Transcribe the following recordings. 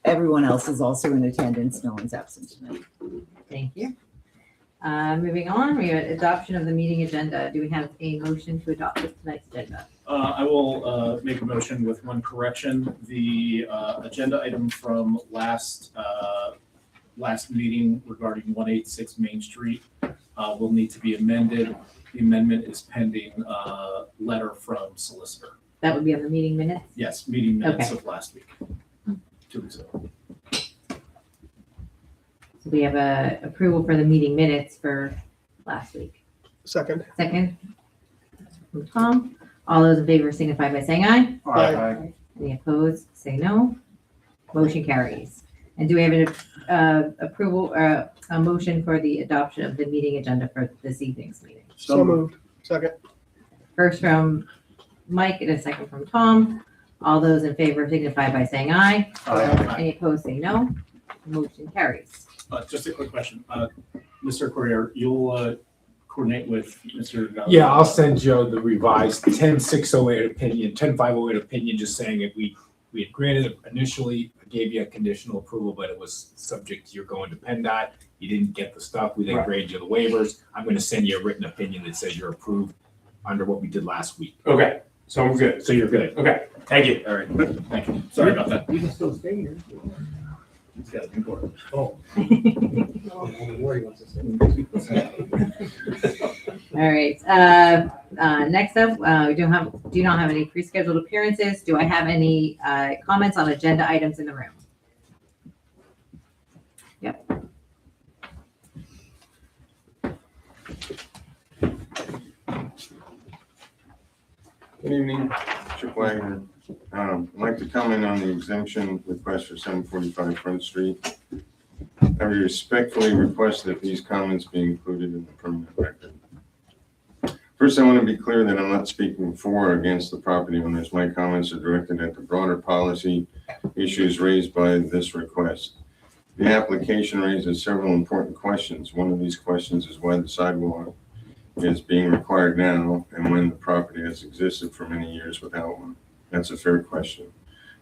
Everyone else is also in attendance. No one's absent tonight. Thank you. Moving on, we have adoption of the meeting agenda. Do we have a motion to adopt tonight's agenda? I will make a motion with one correction. The agenda item from last meeting regarding 186 Main Street will need to be amended. The amendment is pending letter from solicitor. That would be on the meeting minutes? Yes, meeting minutes Okay. of last week, 2 weeks ago. So we have a approval for the meeting minutes for last week. Second. Second from Tom. All those in favor signify by saying aye. Aye. Any opposed, say no. Motion carries. And do we have an approval, a motion for the adoption of the meeting agenda for this evening's meeting? So moved. Second. First from Mike and a second from Tom. All those in favor signify by saying aye. Any opposed, say no. Motion carries. Just a quick question. Mr. Corrier, you'll coordinate with Mr. Gallagher? Yeah, I'll send Joe the revised 10-608 opinion, 10-508 opinion, just saying that we had granted it initially, gave you a conditional approval, but it was subject to your going to PennDOT. You didn't get the stuff. We then Right. graded you the waivers. I'm going to send you a written opinion that says you're approved under what we did last week. Okay, so we're good. So you're good. Okay, thank you. All right. Thank you. Sorry about that. You can still stay here. It's got to be important. Oh. All right, next up, we do not have any pre-scheduled appearances. Do I have any comments on agenda items in the room? Yep. Good evening, Chip Wagner. I'd like to comment on the exemption request for 745 Front Street. I respectfully request that these comments be included in the permanent record. First, I want to be clear that I'm not speaking for or against the property owners. My comments are directed at the broader policy issues raised by this request. The application raises several important questions. One of these questions is why the sidewalk is being required now and when the property has existed for many years without one. That's a fair question.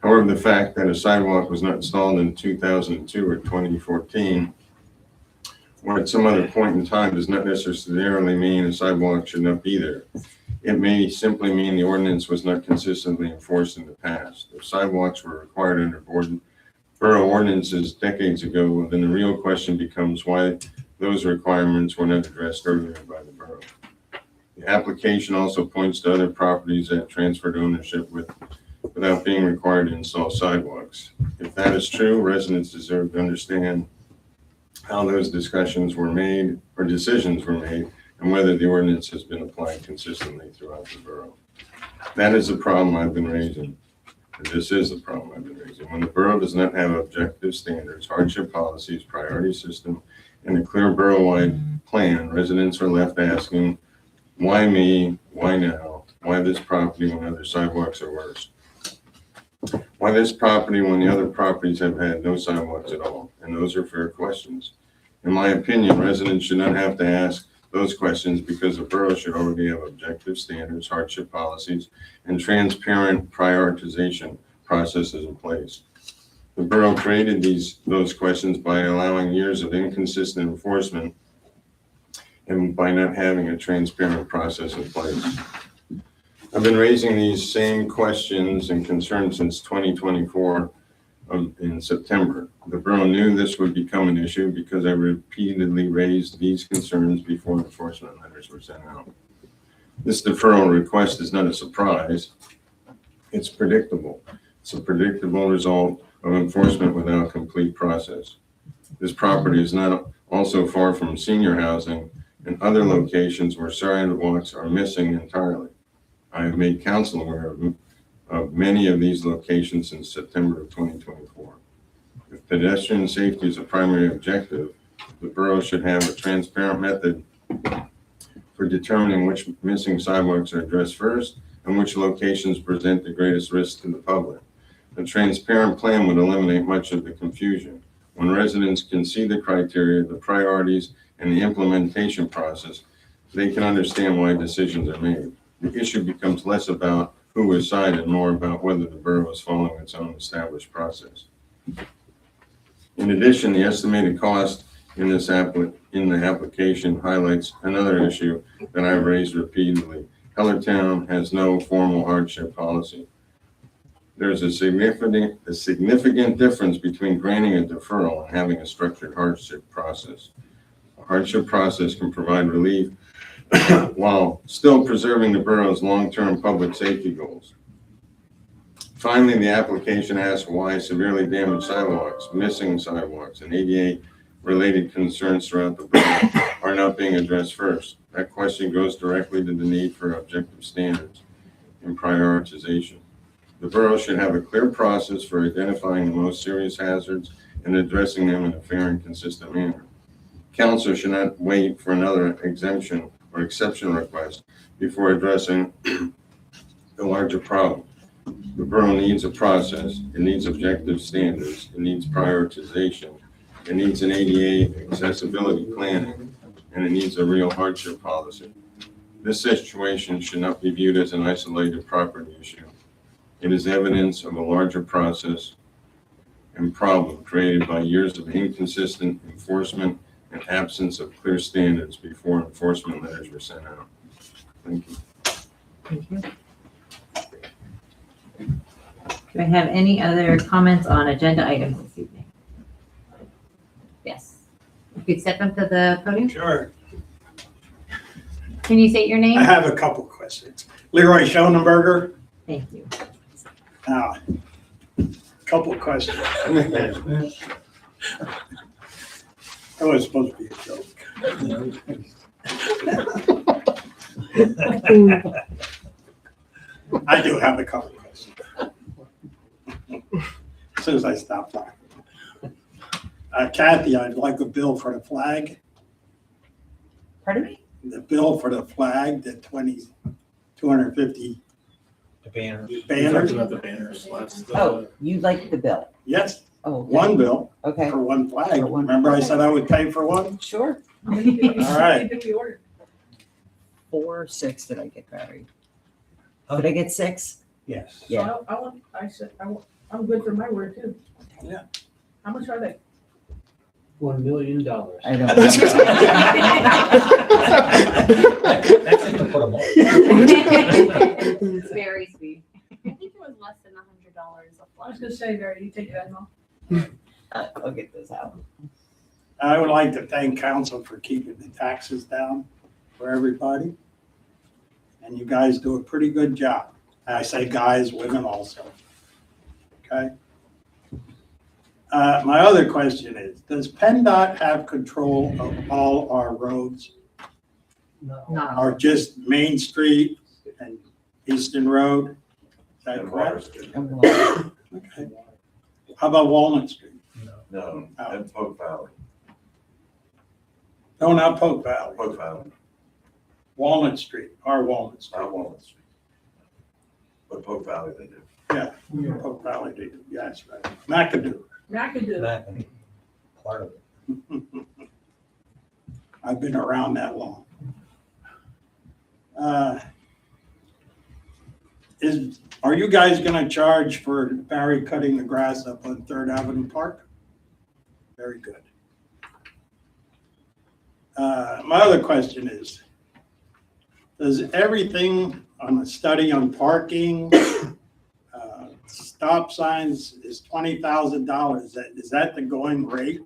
However, the fact that a sidewalk was not installed in 2002 or 2014 or at some other point in time does not necessarily mean a sidewalk should not be there. It may simply mean the ordinance was not consistently enforced in the past. If sidewalks were required under borough ordinances decades ago, then the real question becomes why those requirements were not addressed earlier by the borough. The application also points to other properties that transferred ownership without being required to install sidewalks. If that is true, residents deserve to understand how those discussions were made or decisions were made and whether the ordinance has been applied consistently throughout the borough. That is the problem I've been raising. This is the problem I've been raising. When the borough does not have objective standards, hardship policies, priority system, and a clear borough-wide plan, residents are left asking, why me? Why now? Why this property when other sidewalks are worse? Why this property when the other properties have had no sidewalks at all? And those are fair questions. In my opinion, residents should not have to ask those questions because the borough should already have objective standards, hardship policies, and transparent prioritization processes in place. The borough created those questions by allowing years of inconsistent enforcement and by not having a transparent process in place. I've been raising these same questions and concerns since 2024 in September. The borough knew this would become an issue because I repeatedly raised these concerns before enforcement letters were sent out. This deferral request is not a surprise. It's predictable. It's a predictable result of enforcement without a complete process. This property is not also far from senior housing and other locations where sidewalks are missing entirely. I have made council aware of many of these locations since September of 2024. If pedestrian safety is a primary objective, the borough should have a transparent method for determining which missing sidewalks are addressed first and which locations present the greatest risk to the public. A transparent plan would eliminate much of the confusion. When residents can see the criteria, the priorities, and the implementation process, they can understand why decisions are made. The issue becomes less about who is cited and more about whether the borough is following its own established process. In addition, the estimated cost in this in the application highlights another issue that I've raised repeatedly. Hellertown has no formal hardship policy. There's a significant difference between granting a deferral and having a structured hardship process. A hardship process can provide relief while still preserving the borough's long-term public safety goals. Finally, the application asks why severely damaged sidewalks, missing sidewalks, and ADA-related concerns throughout the borough are not being addressed first. That question goes directly to the need for objective standards and prioritization. The borough should have a clear process for identifying the most serious hazards and addressing them in a fair and consistent manner. Council should not wait for another exemption or exception request before addressing the larger problem. The borough needs a process, it needs objective standards, it needs prioritization, it needs an ADA accessibility planning, and it needs a real hardship policy. This situation should not be viewed as an isolated property issue. It is evidence of a larger process and problem created by years of inconsistent enforcement and absence of clear standards before enforcement letters were sent out. Thank you. Thank you. Do I have any other comments on agenda items this evening? Yes. You could step up to the podium. Sure. Can you state your name? I have a couple questions. Leroy Schonenberger. Thank you. Now, couple of questions. That was supposed to be a joke. I do have a couple of questions. As soon as I stop talking. Kathy, I'd like a bill for the flag. Pardon me? The bill for the flag, the 250 The banner. We talked banners. about the banners last. Oh, you like the bill? Yes, Oh, okay. one bill Okay, for one flag. For one. Remember I said I would pay for one? sure. All right. 4 or 6 did I get, Barry? Did I get 6? Yes. Yeah. So I'm good for my word too. Yeah. How much are they? $1 million. I don't. It's very sweet. I think it was less than $100 a I was flag. gonna say, Barry, you take that home. I'll get this out. I would like to thank council for keeping the taxes down for everybody. And you guys do a pretty good job. I say guys, women also. Okay? My other question is, does PennDOT have control of all our roads? No. Or just Main Street and Easton Road? Is that correct? Okay. How about Walnut Street? No, Oh. and Polk Valley, No, not Polk Valley. Polk Valley, Walnut Street, our Walnut Street. not Walnut Street. But Polk Valley they do. Yeah, Polk Valley, they do. Yes, right. McAdoo. I could do that. Part of it. I've been around that long. Are you guys gonna charge for Barry cutting the grass up on Third Avenue Park? Very good. My other question is, does everything on the study on parking, stop signs is $20,000? Is that the going rate?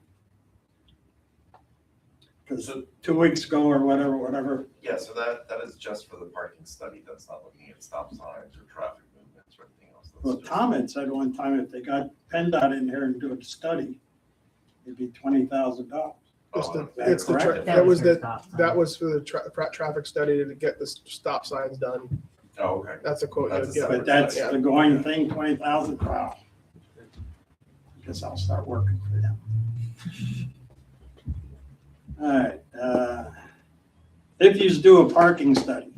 Because 2 weeks ago or whatever, Yeah, so that is just for the parking study, that's not looking at stop signs or traffic movements or anything else. That's well, just- Tom had said one time if they got PennDOT in here and do a study, it'd be $20,000. It's Oh, the, Is that it's the, correct? that was for the, stop signs. that was for the traffic study to get the stop signs done. Oh, okay. That's a quote. That's yeah. a But that's Yeah. the going thing, 20,000, wow. Guess I'll start working for them. All right, if you do a parking study,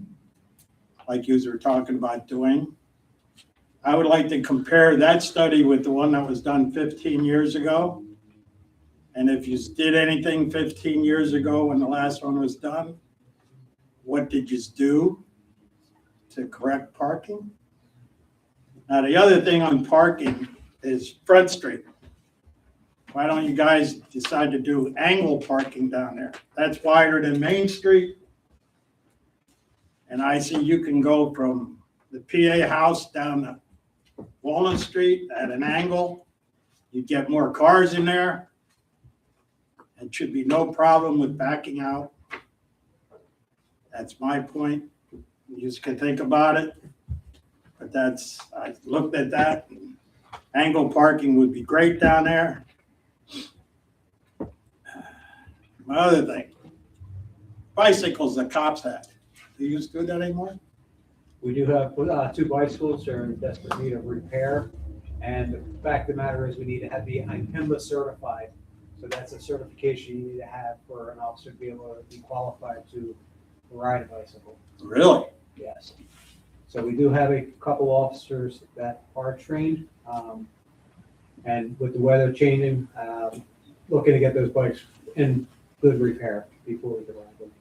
like you were talking about doing, I would like to compare that study with the one that was done 15 years ago. And if you did anything 15 years ago when the last one was done, what did you do to correct parking? Now, the other thing on parking is Front Street. Why don't you guys decide to do angle parking down there? That's wider than Main Street. And I see you can go from the PA house down to Walnut Street at an angle. You get more cars in there. It should be no problem with backing out. That's my point. You just can think about it. But that's, I looked at that. Angle parking would be great down there. My other thing, bicycles the cops had. Do you do that anymore? We do have two bicycles, they're in desperate need of repair. And the fact of the matter is we need to have the IMPA certified. So that's a certification you need to have for an officer to be able to be qualified to ride a bicycle. Really? Yes. So we do have a couple officers that are trained. And with the weather changing, looking to get those bikes in good repair before we can ride them.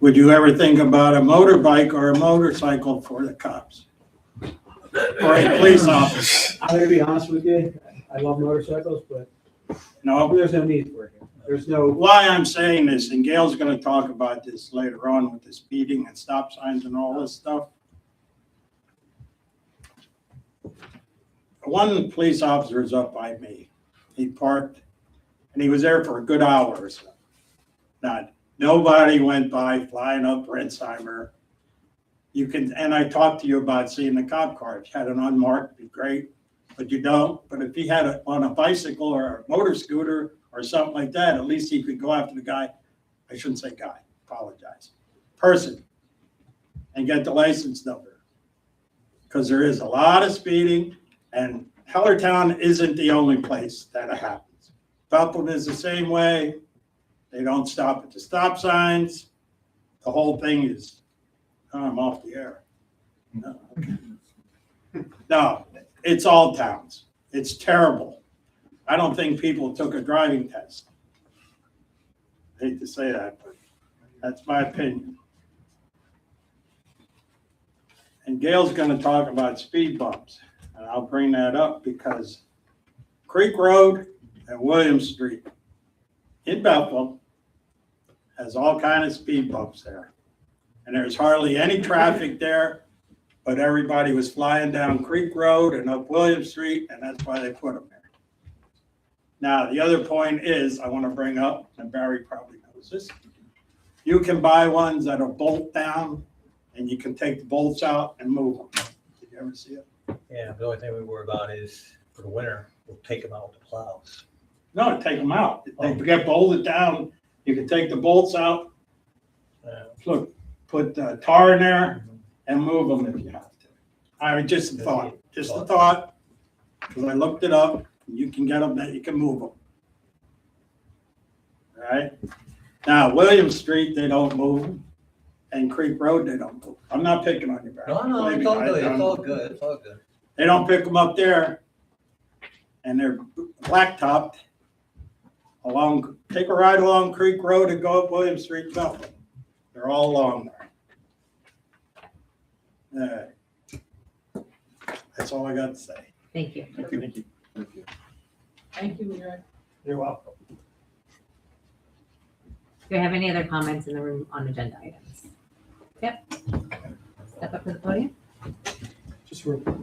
Would you ever think about a motorbike or a motorcycle for the cops? Or a police officer? I'm gonna be honest with you, I love motorcycles, but No? there's no need for it here. There's no, Why I'm saying this, and Gail's gonna talk about this later on with the speeding and stop signs and all this stuff. One police officer is up by me. He parked, and he was there for a good hour or so. Nobody went by flying up Brensheimer. You can, and I talked to you about seeing the cop car. If you had an unmarked, it'd be great, but you don't. But if he had it on a bicycle or a motor scooter or something like that, at least he could go after the guy. I shouldn't say guy, apologize. Person, and get the license number. Because there is a lot of speeding, and Hellertown isn't the only place that it happens. Bethlehem is the same way. They don't stop at the stop signs. The whole thing is, I'm off the air. No, okay. No, it's all towns. It's terrible. I don't think people took a driving test. I hate to say that, but that's my opinion. And Gail's gonna talk about speed bumps, and I'll bring that up because Creek Road and Williams Street in Bethel has all kind of speed bumps there. And there's hardly any traffic there, but everybody was flying down Creek Road and up Williams Street, and that's why they put them there. Now, the other point is, I want to bring up, and Barry probably knows this, you can buy ones that are bolt down, and you can take the bolts out and move them. Did you ever see it? Yeah, the only thing we worry about is for the winter, we'll take them out with the plows. No, take them out. They get bolted down, you can take the bolts out, look, put tar in there and move them if you have to. I mean, just a thought, because I looked it up. You can get them, you can move them. All right? Now, Williams Street, they don't move them, and Creek Road, they don't move. I'm not picking on you, Barry. No, Believe it's me, all I good, don't. it's all good, it's all good. They don't pick them up there, and they're blacktopped along, take a ride along Creek Road and go up William Street, Bethel. They're all along there. That's all I got to say. Thank you. Thank you, Leroy. You're welcome. Do you have any other comments in the room on agenda items? Yep. Step up to the podium. Just real quick.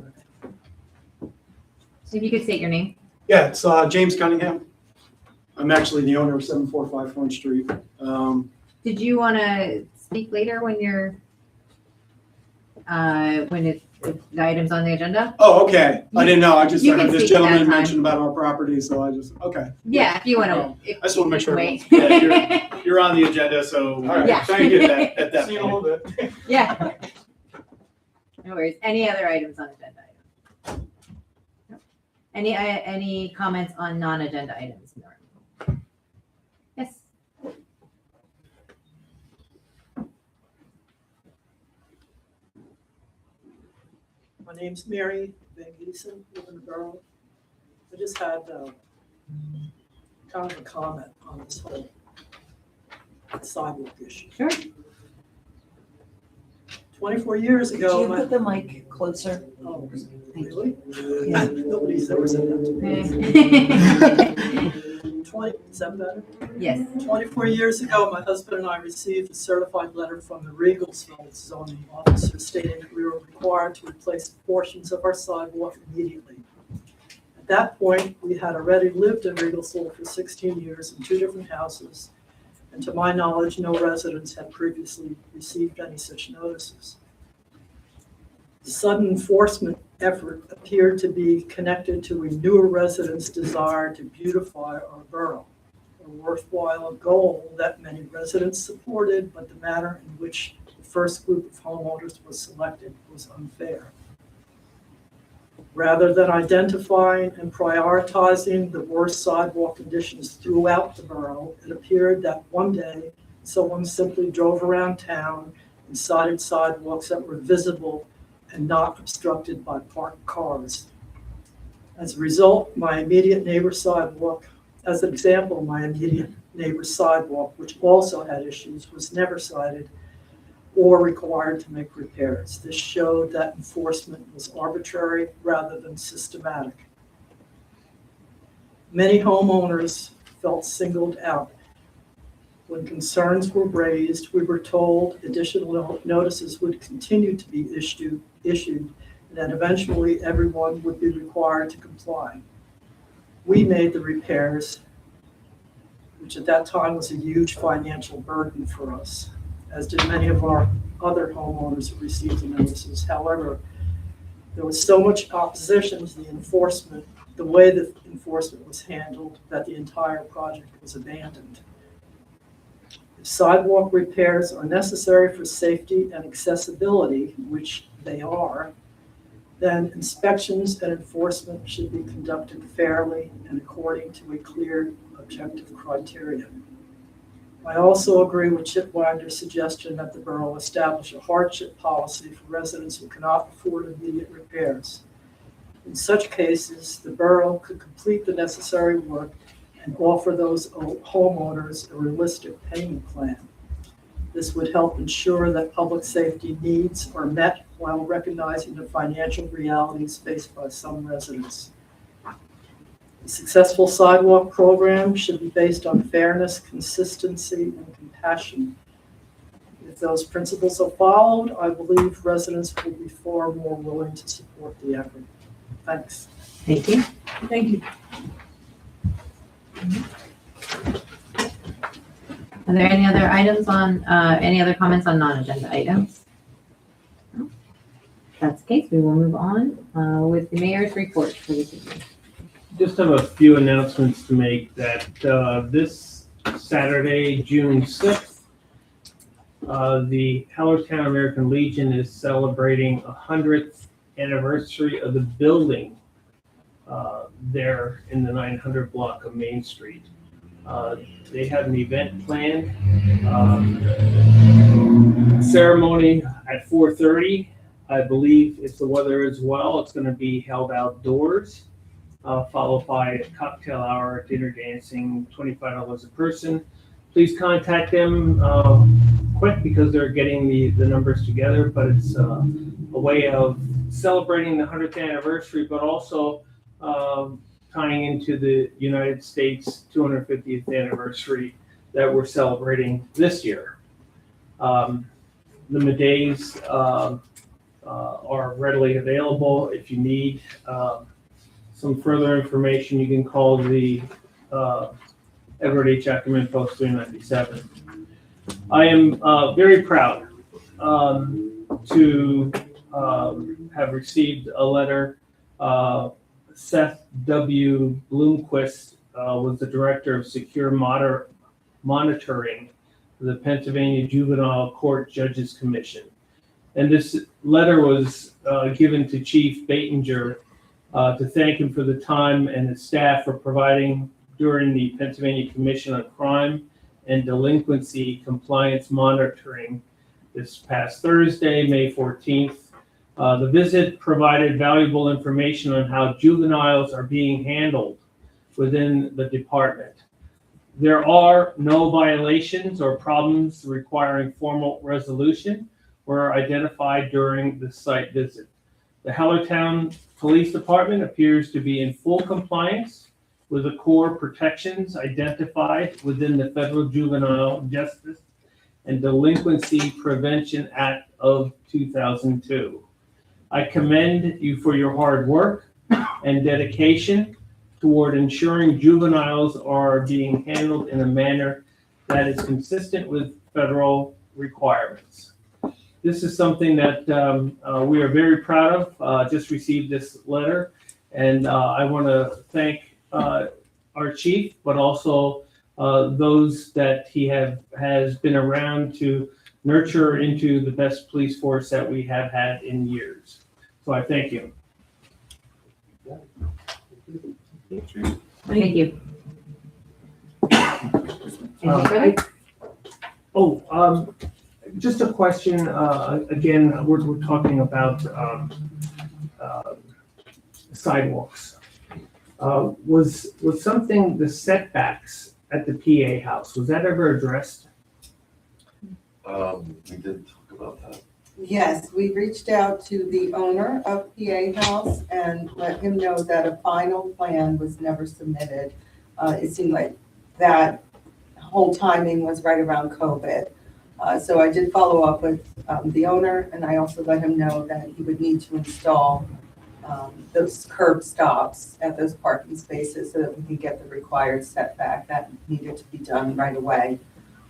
So if you could state your name. Yeah, it's James Cunningham. I'm actually the owner of 745 Front Street. Did you want to speak later when you're, the item's on the agenda? Oh, okay. I didn't know. I just You heard can this speak at that gentleman time. mention about our property, so I just, okay. Yeah, if you want No, to. I just want to make sure. Wait. Yeah, you're on the agenda, so All right. Yeah. trying to get that at that See you in a point. little bit. Yeah. No worries. Any other items on agenda items? No. Any comments on non-agenda items in the room? Yes. My name's Mary Van Giesen, live in the Borough. I just had kind of a comment on this whole sidewalk issue. Sure. 24 years Could ago, you put the mic closer? oh, Thank really? Yeah. Nobody's ever said that to me. 20, is that better? Yes. 24 years ago, my husband and I received a certified letter from the Regelsville zoning officer stating that we were required to replace portions of our sidewalk immediately. At that point, we had already lived in Regelsville for 16 years in 2 different houses, and to my knowledge, no residents had previously received any such notices. The sudden enforcement effort appeared to be connected to a newer resident's desire to beautify our borough, a worthwhile goal that many residents supported, but the manner in which the first group of homeowners was selected was unfair. Rather than identifying and prioritizing the worst sidewalk conditions throughout the borough, it appeared that one day someone simply drove around town and cited sidewalks that were visible and not obstructed by parked cars. As a result, my immediate neighbor's sidewalk, as an example, my immediate neighbor's sidewalk, which also had issues, was never cited or required to make repairs. This showed that enforcement was arbitrary rather than systematic. Many homeowners felt singled out. When concerns were raised, we were told additional notices would continue to be issued, and that eventually everyone would be required to comply. We made the repairs, which at that time was a huge financial burden for us, as did many of our other homeowners who received the notices. However, there was so much opposition to the enforcement, the way the enforcement was handled, that the entire project was abandoned. If sidewalk repairs are necessary for safety and accessibility, which they are, then inspections and enforcement should be conducted fairly and according to a clear, objective criteria. I also agree with Chip Wagner's suggestion that the borough establish a hardship policy for residents who cannot afford immediate repairs. In such cases, the borough could complete the necessary work and offer those homeowners a realistic payment plan. This would help ensure that public safety needs are met while recognizing the financial realities faced by some residents. A successful sidewalk program should be based on fairness, consistency, and compassion. If those principles are followed, I believe residents will be far more willing to support the effort. Thanks. Thank you. Thank you. Are there any other items on, any other comments on non-agenda items? No? If that's the case, we will move on with the mayor's report for this evening. Just have a few announcements to make that this Saturday, June 6th, the Hellertown American Legion is celebrating 100th anniversary of the building there in the 900 block of Main Street. They have an event planned, ceremony at 4:30. I believe if the weather is well, it's going to be held outdoors, followed by a cocktail hour, dinner dancing, $25 a person. Please contact them quick because they're getting the numbers together, but it's a way of celebrating the 100th anniversary, but also tying into the United States 250th anniversary that we're celebrating this year. The middays are readily available. If you need some further information, you can call the Edward H. Ackerman Post 397. I am very proud to have received a letter. Seth W. Bloomquist was the director of secure monitoring for the Pennsylvania Juvenile Court Judges Commission. And this letter was given to Chief Batinger to thank him for the time and his staff for providing during the Pennsylvania Commission on Crime and Delinquency Compliance Monitoring this past Thursday, May 14th. The visit provided valuable information on how juveniles are being handled within the department. There are no violations or problems requiring formal resolution. were identified during the site visit. The Hellertown Police Department appears to be in full compliance with the core protections identified within the Federal Juvenile Justice and Delinquency Prevention Act of 2002. I commend you for your hard work and dedication toward ensuring juveniles are being handled in a manner that is consistent with federal requirements. This is something that we are very proud of. Just received this letter, and I want to thank our chief, but also those that he has been around to nurture into the best police force that we have had in years. So I thank you. Thank you. Anything further? Just a question, again, we're talking about sidewalks. Was something, the setbacks at the PA house, was that ever addressed? We did talk about that. Yes, we reached out to the owner of PA House and let him know that a final plan was never submitted. It seemed like that whole timing was right around COVID. So I did follow up with the owner, and I also let him know that he would need to install those curb stops at those parking spaces so that we could get the required setback. That needed to be done right away.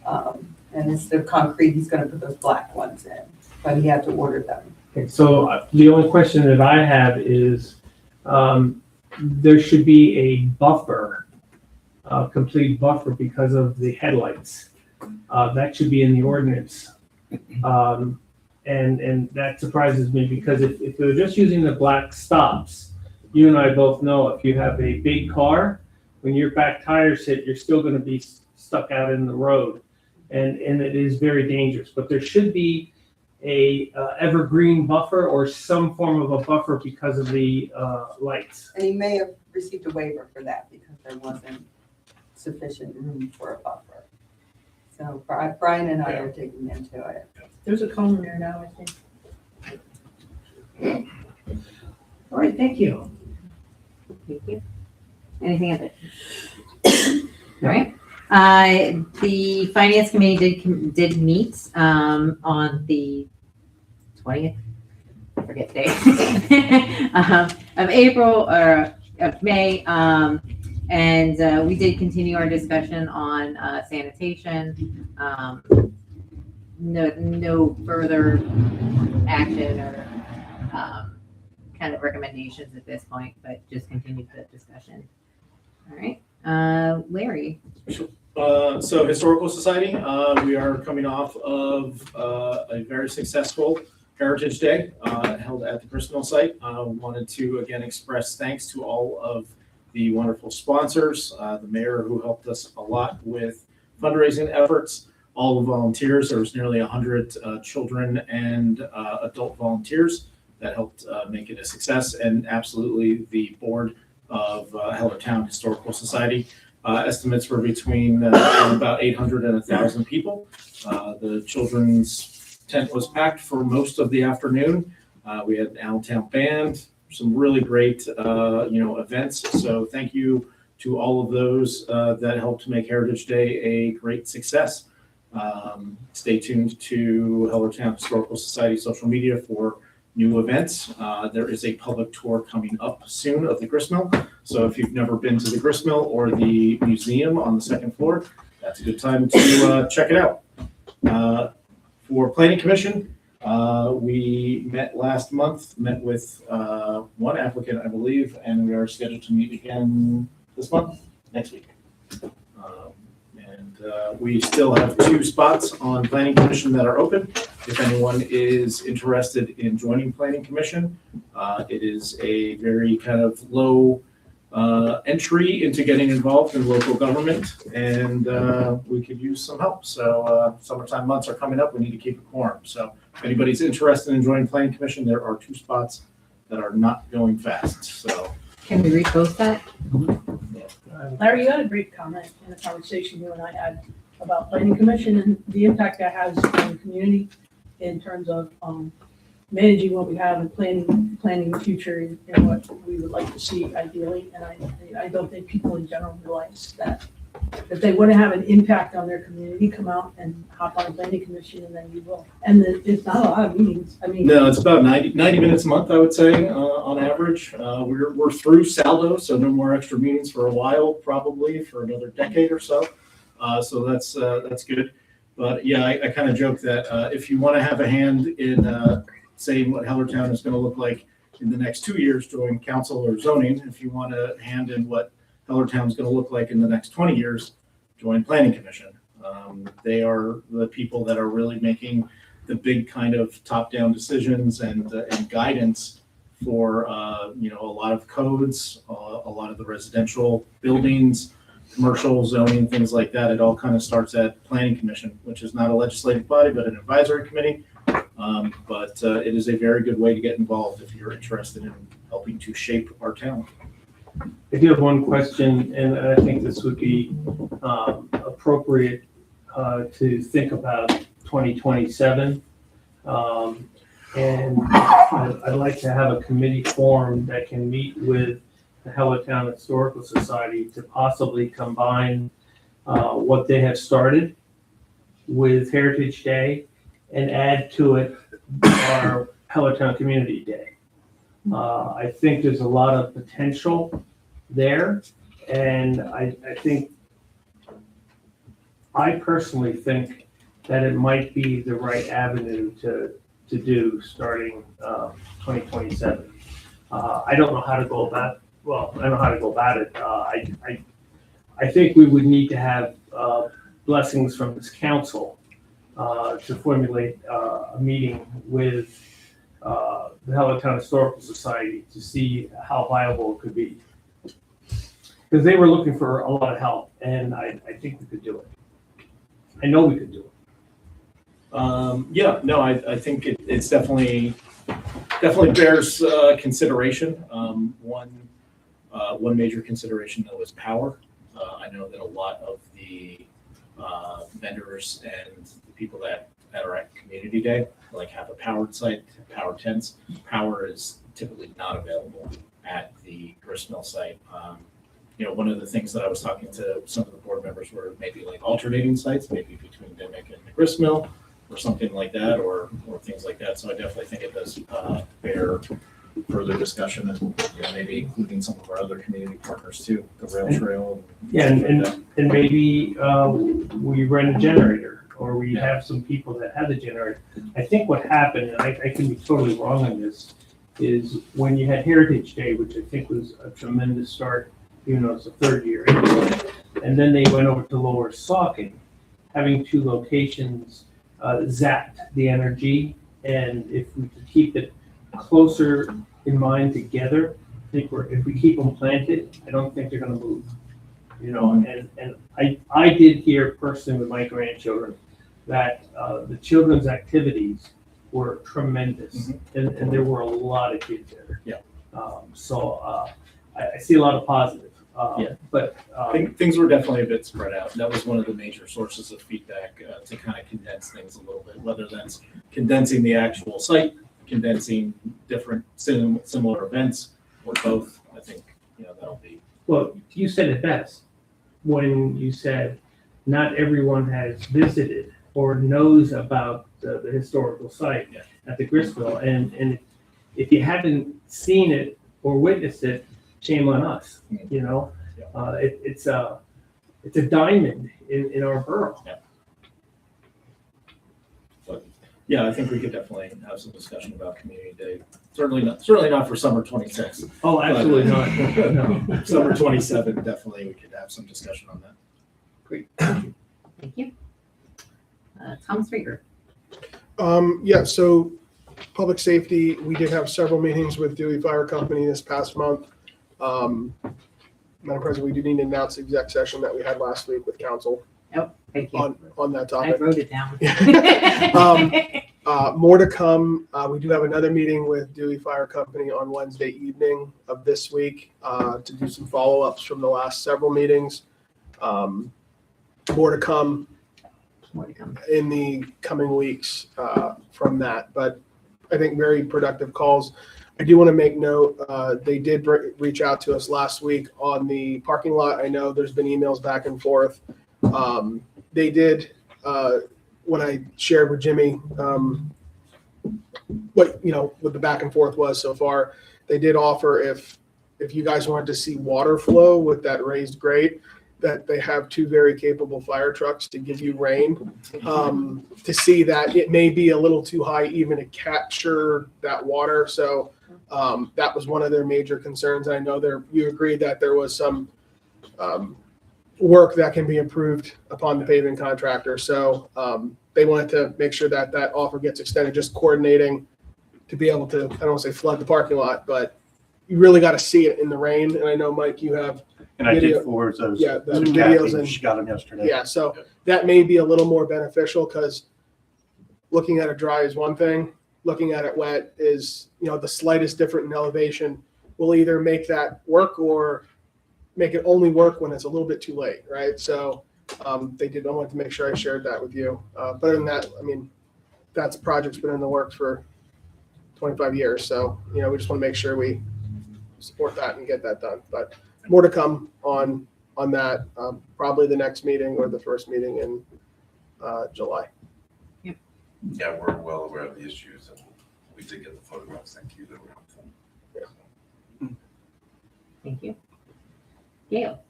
And instead of concrete, he's going to put those black ones in, but he had to order them. Okay, so the only question that I have is, there should be a buffer, a complete buffer because of the headlights. That should be in the ordinance. And that surprises me because if they're just using the black stops, you and I both know if you have a big car, when your back tires hit, you're still going to be stuck out in the road. And it is very dangerous, but there should be a evergreen buffer or some form of a buffer because of the lights. And he may have received a waiver for that because there wasn't sufficient room for a buffer. So Brian and I are digging into it. There's a cone there now, I think. All right, thank you. Thank you. Anything other? All right. The finance committee did meet on the 20th, I forget the date, of April or of May. And we did continue our discussion on sanitation. No further action or kind of recommendations at this point, but just continued the discussion. All right, Larry. So Historical Society, we are coming off of a very successful Heritage Day held at the Gristmill site. Wanted to again express thanks to all of the wonderful sponsors, the mayor who helped us a lot with fundraising efforts, all the volunteers. There was nearly 100 children and adult volunteers that helped make it a success, and absolutely the board of Hellertown Historical Society. Estimates were between about 800 and 1,000 people. The children's tent was packed for most of the afternoon. We had an Allentown band, some really great events. So thank you to all of those that helped make Heritage Day a great success. Stay tuned to Hellertown Historical Society social media for new events. There is a public tour coming up soon of the Gristmill. So if you've never been to the Gristmill or the museum on the second floor, that's a good time to check it out. For Planning Commission, we met last month, met with one applicant, I believe, and we are scheduled to meet again this month, next week. We still have 2 spots on Planning Commission that are open. If anyone is interested in joining Planning Commission, it is a very kind of low entry into getting involved in local government, and we could use some help. So summertime months are coming up. We need to keep a quorum. So if anybody's interested in joining Planning Commission, there are 2 spots that are not going fast. So Can we repost that? Larry, you had a great comment in a conversation you and I had about planning commission and the impact that has on the community. in terms of, managing what we have and planning the future and what we would like to see ideally. And I don't think people in general realize that if they want to have an impact on their community, come out and hop on a planning commission and then you will. And it's not a lot of meetings. I mean, No, it's about 90 minutes a month, I would say, on average. We're through saldo, so no more extra meetings for a while, probably for another decade or so. So that's good. But yeah, I kind of joke that if you want to have a hand in saying what Hellertown is going to look like in the next 2 years, join council or zoning. If you want a hand in what Hellertown is going to look like in the next 20 years, join planning commission. They are the people that are really making the big kind of top-down decisions and guidance for a lot of codes, a lot of the residential buildings, commercial zoning, things like that. It all kind of starts at planning commission, which is not a legislative body, but an advisory committee. But it is a very good way to get involved if you're interested in helping to shape our town. I do have one question, and I think this would be appropriate to think about 2027. And I'd like to have a committee formed that can meet with the Hellertown Historical Society to possibly combine what they have started with Heritage Day and add to it our Hellertown Community Day. I think there's a lot of potential there, and I personally think that it might be the right avenue to do starting 2027. I don't know how to go about it. Well, I know how to go about it. I think we would need to have blessings from this council to formulate a meeting with the Hellertown Historical Society to see how viable it could be. Because they were looking for a lot of help, and I think we could do it. I know we could do it. I think it's definitely bears consideration. One major consideration though is power. I know that a lot of the vendors and the people that are at Community Day have a powered site, power tents. Power is typically not available at the gristmill site. One of the things that I was talking to some of the board members were maybe alternating sites, maybe between Dimick and the gristmill, or something like that, or things like that. So I definitely think it does bear further discussion, and maybe including some of our other community partners too, the rail trail. And maybe we rent a generator, or we have some people that have the generator. I think what happened, and I can be totally wrong on this, is when you had Heritage Day, which I think was a tremendous start, even though it's the third year, and then they went over to Lower Saucon, having two locations zapped the energy, and if we could keep it closer in mind together, I think if we keep them planted, I don't think they're going to move. And I did hear personally with my grandchildren that the children's activities were tremendous, and there were a lot of kids there. Yeah. I see a lot of positive. But I think things were definitely a bit spread out. That was one of the major sources of feedback to kind of condense things a little bit, whether that's condensing the actual site, condensing different similar events, or both. I think that'll be. Well, you said it best when you said not everyone has visited or knows about the historical site at the gristmill, and if you haven't seen it or witnessed it, shame on us. It's a diamond in our borough. But I think we could definitely have some discussion about Community Day. Certainly not for summer 26. Oh, absolutely not. No. Summer 27, definitely we could have some discussion on that. Great. Thank you. Tom Streeter. So public safety, we did have several meetings with Dewey Fire Company this past month. Madam President, we do need to announce the exec session that we had last week with council. Oh, thank you. On that I topic. wrote it down. More to come. We do have another meeting with Dewey Fire Company on Wednesday evening of this week to do some follow-ups from the last several meetings. More to come More to come. in the coming weeks from that. But I think very productive calls. I do want to make note, they did reach out to us last week on the parking lot. I know there's been emails back and forth. They did, when I shared with Jimmy what the back and forth was so far, they did offer if you guys wanted to see water flow with that raised grate, that they have 2 very capable fire trucks to give you rain, to see that it may be a little too high even to capture that water. So that was one of their major concerns. I know you agreed that there was some work that can be improved upon the paving contractor. So they wanted to make sure that that offer gets extended, just coordinating to be able to, I don't want to say flood the parking lot, but you really got to see it in the rain. And I know, Mike, you have And I video- did forward those. Yeah, to the Kathy. videos and- She got them yesterday. Yeah, so that may be a little more beneficial because looking at it dry is one thing. Looking at it wet is, the slightest difference in elevation will either make that work or make it only work when it's a little bit too late, right? So I wanted to make sure I shared that with you. But other than that, that's project's been in the works for 25 years. So, we just want to make sure we support that and get that done. But more to come on that, probably the next meeting or the first meeting in July. Yeah, we're well aware of the issues, and we did get the photographs. Thank you. That were helpful. Thank you. Gail.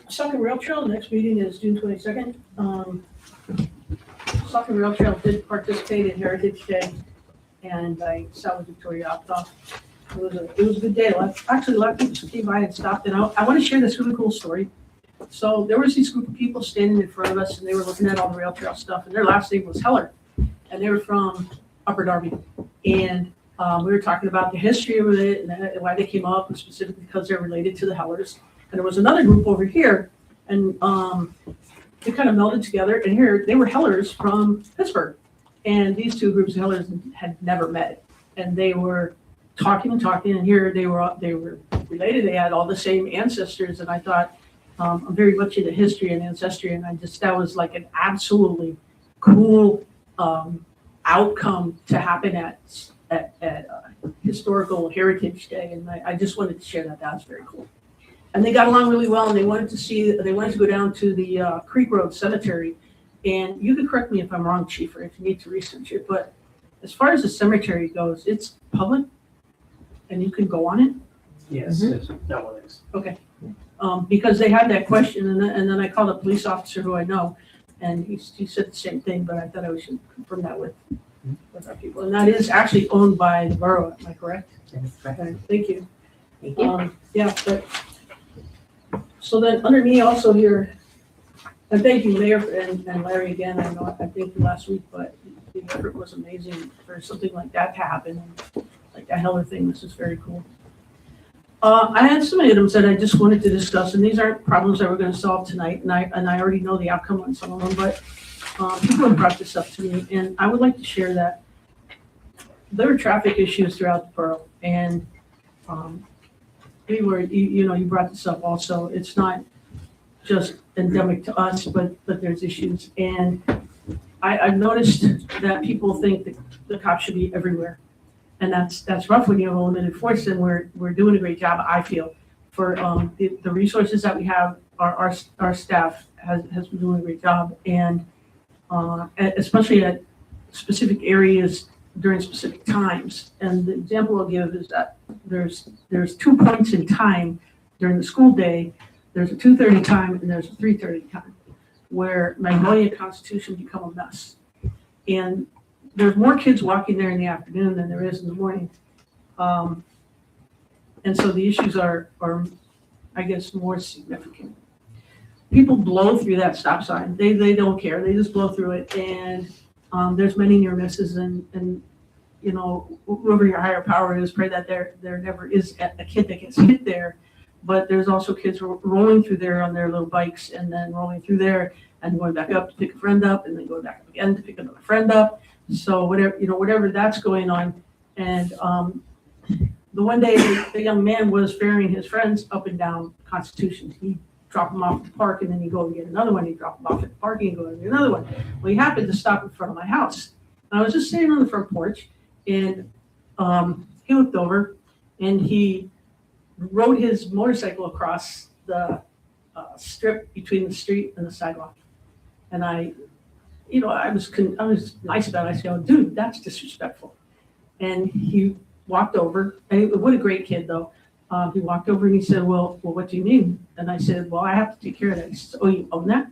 Saucon Rail Trail, next meeting is June 22nd. Saucon Rail Trail did participate in Heritage Day, and I saw Victoria Optoff. It was a good day. Actually, a lot of people came by and stopped, and I want to share this really cool story. So there was this group of people standing in front of us, and they were looking at all the rail trail stuff, and their last name was Heller, and they were from Upper Darby. And we were talking about the history of it and why they came up, and specifically because they're related to the Hellers. And there was another group over here, and they kind of melded together. And here they were Hellers from Pittsburgh, and these two groups of Hellers had never met, and they were talking. And here they were related. They had all the same ancestors, and I thought I'm very much into history and ancestry, and that was like an absolutely cool outcome to happen at Historical Heritage Day, and I just wanted to share that. That was very cool. And they got along really well, and they wanted to go down to the Creek Road Cemetery. And you can correct me if I'm wrong, Chief, or if you need to research it, but as far as the cemetery goes, it's public, and you can go on it. Yes, that one is. Okay. Because they had that question, and then I called a police officer who I know, and he said the same thing, but I thought I should confirm that with our people. And that is actually owned by the borough, am I correct? That's correct. Okay, thank you. Thank you. Yeah, but, so then under me also here, and thank you, Mayor and Larry again, I know I thanked you last week, but the effort was amazing for something like that to happen, like that Heller thing. This is very cool. I had some items that I just wanted to discuss, and these aren't problems that we're going to solve tonight, and I already know the outcome on some of them, but people have brought this up to me, and I would like to share that there are traffic issues throughout the borough, and you brought this up also. It's not just endemic to us, but there's issues, and I've noticed that people think that the cops should be everywhere. And that's rough when you have a limited force, and we're doing a great job, I feel, for the resources that we have. Our staff has been doing a great job, and especially at specific areas during specific times. And the example I'll give is that there's 2 points in time during the school day. There's a 2:30 time and there's a 3:30 time where Magnolia and Constitution become a mess. And there's more kids walking there in the afternoon than there is in the morning. And so the issues are, I guess, more significant. People blow through that stop sign. They don't care. They just blow through it. And there's many near misses, and whoever your higher power is, pray that there never is a kid that gets hit there. But there's also kids rolling through there on their little bikes, and then rolling through there and going back up to pick a friend up, and then going back up again to pick another friend up. So whatever that's going on. And the one day the young man was ferrying his friends up and down Constitution. He drop them off at the park, and then you go and get another one, you drop them off at the park, and you go and get another one. Well, he happened to stop in front of my house. And I was just sitting on the front porch, and he looked over, and he rode his motorcycle across the strip between the street and the sidewalk. And I was nice about it. I said, "Oh, dude, that's disrespectful." And he walked over, and what a great kid, though. He walked over and he said, well, what do you mean? And I said, well, I have to take care of that. He said, oh, you own that?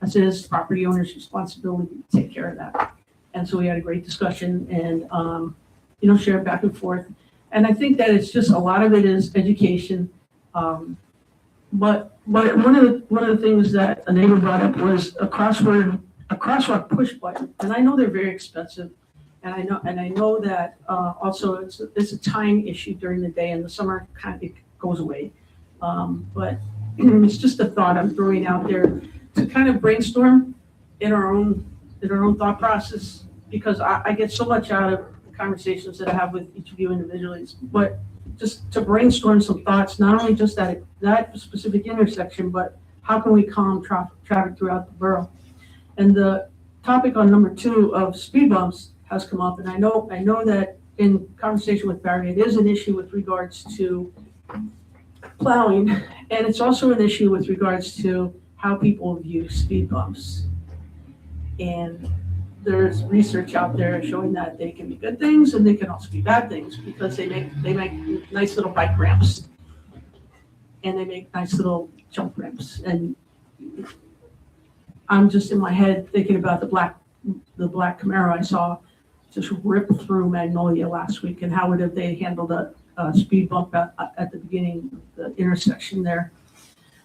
I said, it's the property owner's responsibility to take care of that. And so we had a great discussion and, shared back and forth. And I think that it's just, a lot of it is education. But one of the things that a neighbor brought up was a crosswalk push button. And I know they're very expensive. And I know that also it's a time issue during the day. In the summer, kind of it goes away. But it's just a thought I'm throwing out there to kind of brainstorm in our own thought process, because I get so much out of the conversations that I have with each of you individually. But just to brainstorm some thoughts, not only just that specific intersection, but how can we calm traffic throughout the borough? And the topic on number 2 of speed bumps has come up, and I know that in conversation with Barry, it is an issue with regards to plowing, and it's also an issue with regards to how people view speed bumps. And there's research out there showing that they can be good things and they can also be bad things, because they make nice little bike ramps and they make nice little jump ramps. And I'm just in my head thinking about the black Camaro I saw just rip through Magnolia last week, and how would they handled a speed bump at the beginning of the intersection there.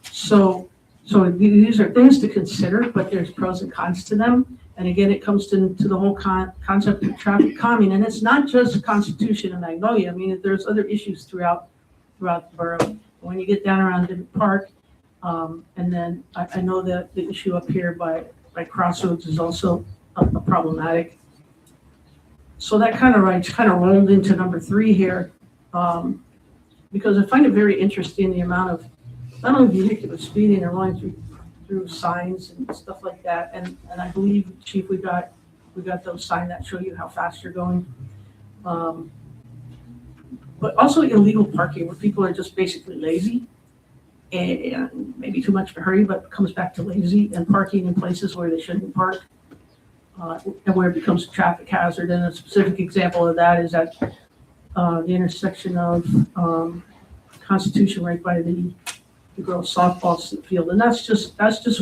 So these are things to consider, but there's pros and cons to them. And again, it comes to the whole concept of traffic calming, and it's not just Constitution and Magnolia. I mean, there's other issues throughout the borough. When you get down around Divot Park, and then I know that the issue up here by Crossroads is also a problematic. So that kind of rolled into number 3 here, because I find it very interesting, the amount of not only vehicular speeding and running through signs and stuff like that. And I believe, Chief, we got those signs that show you how fast you're going. But also illegal parking, where people are just basically lazy and maybe too much of a hurry, but it comes back to lazy and parking in places where they shouldn't park. And where it becomes a traffic hazard. And a specific example of that is at the intersection of Constitution, right by the girls' softball field. And that's just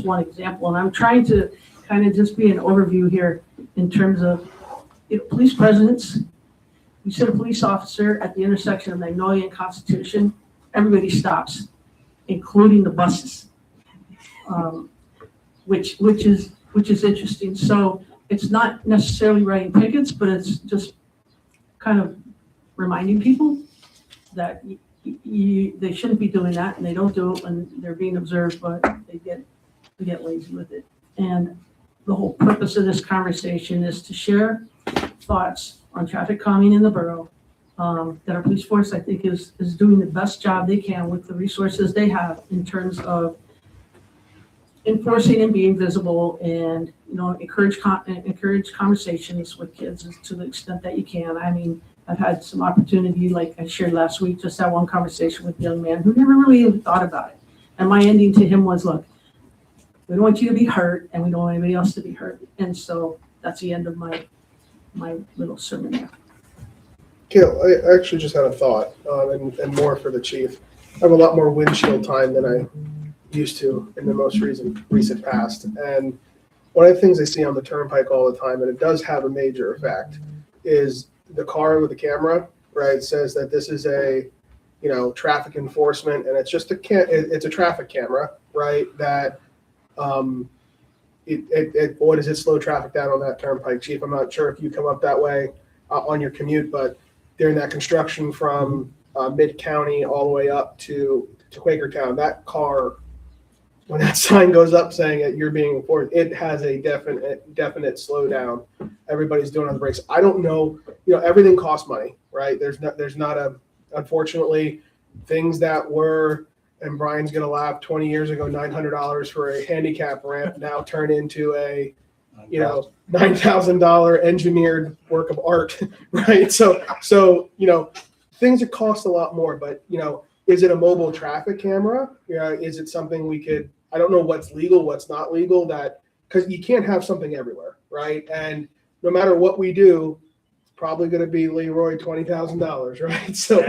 one example. And I'm trying to kind of just be an overview here in terms of police presence. You set a police officer at the intersection of Magnolia and Constitution, everybody stops, including the buses, which is interesting. So it's not necessarily writing tickets, but it's just kind of reminding people that they shouldn't be doing that, and they don't do it when they're being observed, but they get lazy with it. And the whole purpose of this conversation is to share thoughts on traffic calming in the borough. That our police force, I think, is doing the best job they can with the resources they have in terms of enforcing and being visible, and encourage conversations with kids to the extent that you can. I mean, I've had some opportunity, like I shared last week, just that one conversation with a young man who never really even thought about it. And my ending to him was, look, we don't want you to be hurt, and we don't want anybody else to be hurt. And so that's the end of my little sermon there. Kale, I actually just had a thought, and more for the chief. I have a lot more windshield time than I used to in the most recent past. And one of the things I see on the turnpike all the time, and it does have a major effect, is the car with the camera, right, says that this is a, traffic enforcement, and it's just it's a traffic camera, right, that what does it slow traffic down on that turnpike, Chief? I'm not sure if you come up that way on your commute, but during that construction from mid-county all the way up to Quakertown, that car, when that sign goes up saying that you're being enforced, it has a definite slowdown. Everybody's doing on the brakes. I don't know, everything costs money, right? There's not unfortunately, things that were and Brian's gonna laugh, 20 years ago, $900 for a handicap ramp now turn into a, you know, $9,000 engineered work of art, right? So, you know, things that cost a lot more, but, you know, is it a mobile traffic camera? Is it something we could, I don't know what's legal, what's not legal, that, because you can't have something everywhere, right? And no matter what we do, it's probably going to be Leroy $20,000, right? So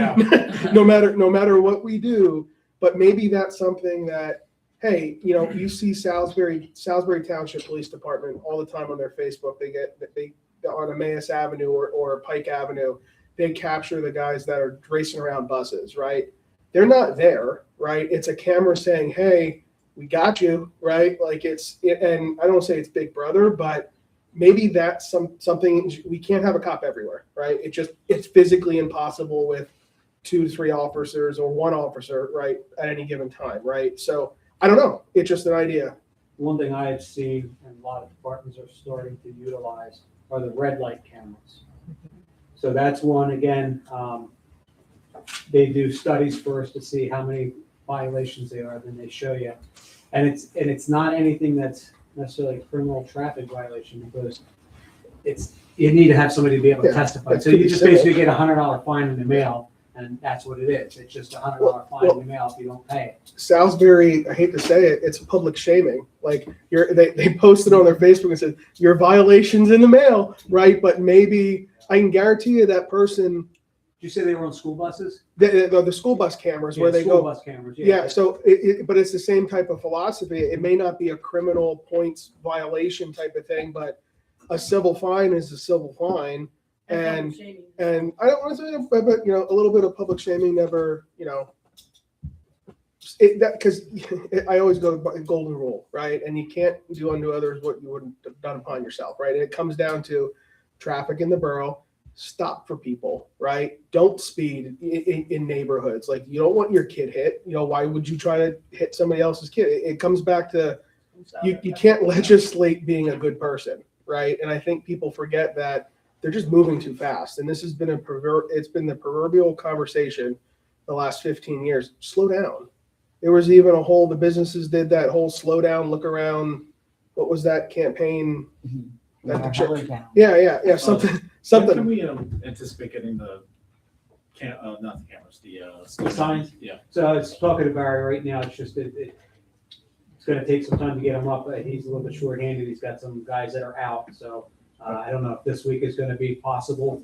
no matter what we do, but maybe that's something that, hey, you know, you see Salisbury Township Police Department all the time on their Facebook. They on Emmaus Avenue or Pike Avenue, they capture the guys that are racing around buses, right? They're not there, right? It's a camera saying, hey, we got you, right? Like and I don't say it's Big Brother, but maybe that's something. We can't have a cop everywhere, right? It's physically impossible with 2 to 3 officers or 1 officer, right, at any given time, right? So I don't know. It's just an idea. One thing I have seen and a lot of departments are starting to utilize are the red light cameras. So that's one, again, they do studies first to see how many violations they are, then they show you. And it's not anything that's necessarily a criminal traffic violation, because you need to have somebody to be able to testify. So you just basically get $100 fine in the mail, and that's what it is. It's just $100 fine in the mail if you don't pay it. Salisbury, I hate to say it, it's public shaming. Like they posted on their Facebook and said, your violation's in the mail, right? But maybe I can guarantee you that person. Did you say they were on school buses? The school bus cameras where they school go. Bus cameras, Yeah. So but it's the same type of philosophy. It may not be a criminal points violation type of thing, but a civil fine is a civil fine. And I don't want to say, but you know, a little bit of public shaming never, you know, because I always go by the golden rule, right? And you can't do unto others what you wouldn't have done upon yourself, right? And it comes down to traffic in the borough. Stop for people, right? Don't speed in neighborhoods. Like, you don't want your kid hit. You know, why would you try to hit somebody else's kid? It comes back to you can't legislate being a good person, right? And I think people forget that they're just moving too fast. And this has been it's been the proverbial conversation the last 15 years. Slow down. There was even the businesses did that whole slow down, look around. What was that campaign? At the church? Yeah. Something. Can we anticipate getting the not the cameras, the signs? Yeah. So it's talking to Barry right now. It's just it's going to take some time to get him up. He's a little bit short-handed. He's got some guys that are out. So I don't know if this week is going to be possible.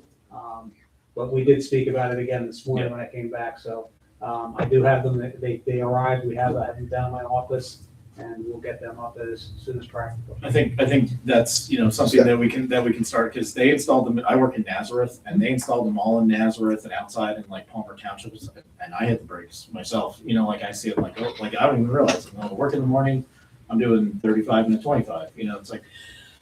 But we did speak about it again this morning when I came back. So I do have them. They arrived. I have them down in my office, and we'll get them up as soon as practical. I think that's, you know, something that we can start, because they installed them. I work in Nazareth, and they installed them all in Nazareth and outside in like Palmer Township, and I hit the brakes myself. You know, like I see it like I don't even realize it. You know, I work in the morning, I'm doing 35 and a 25. You know, it's like,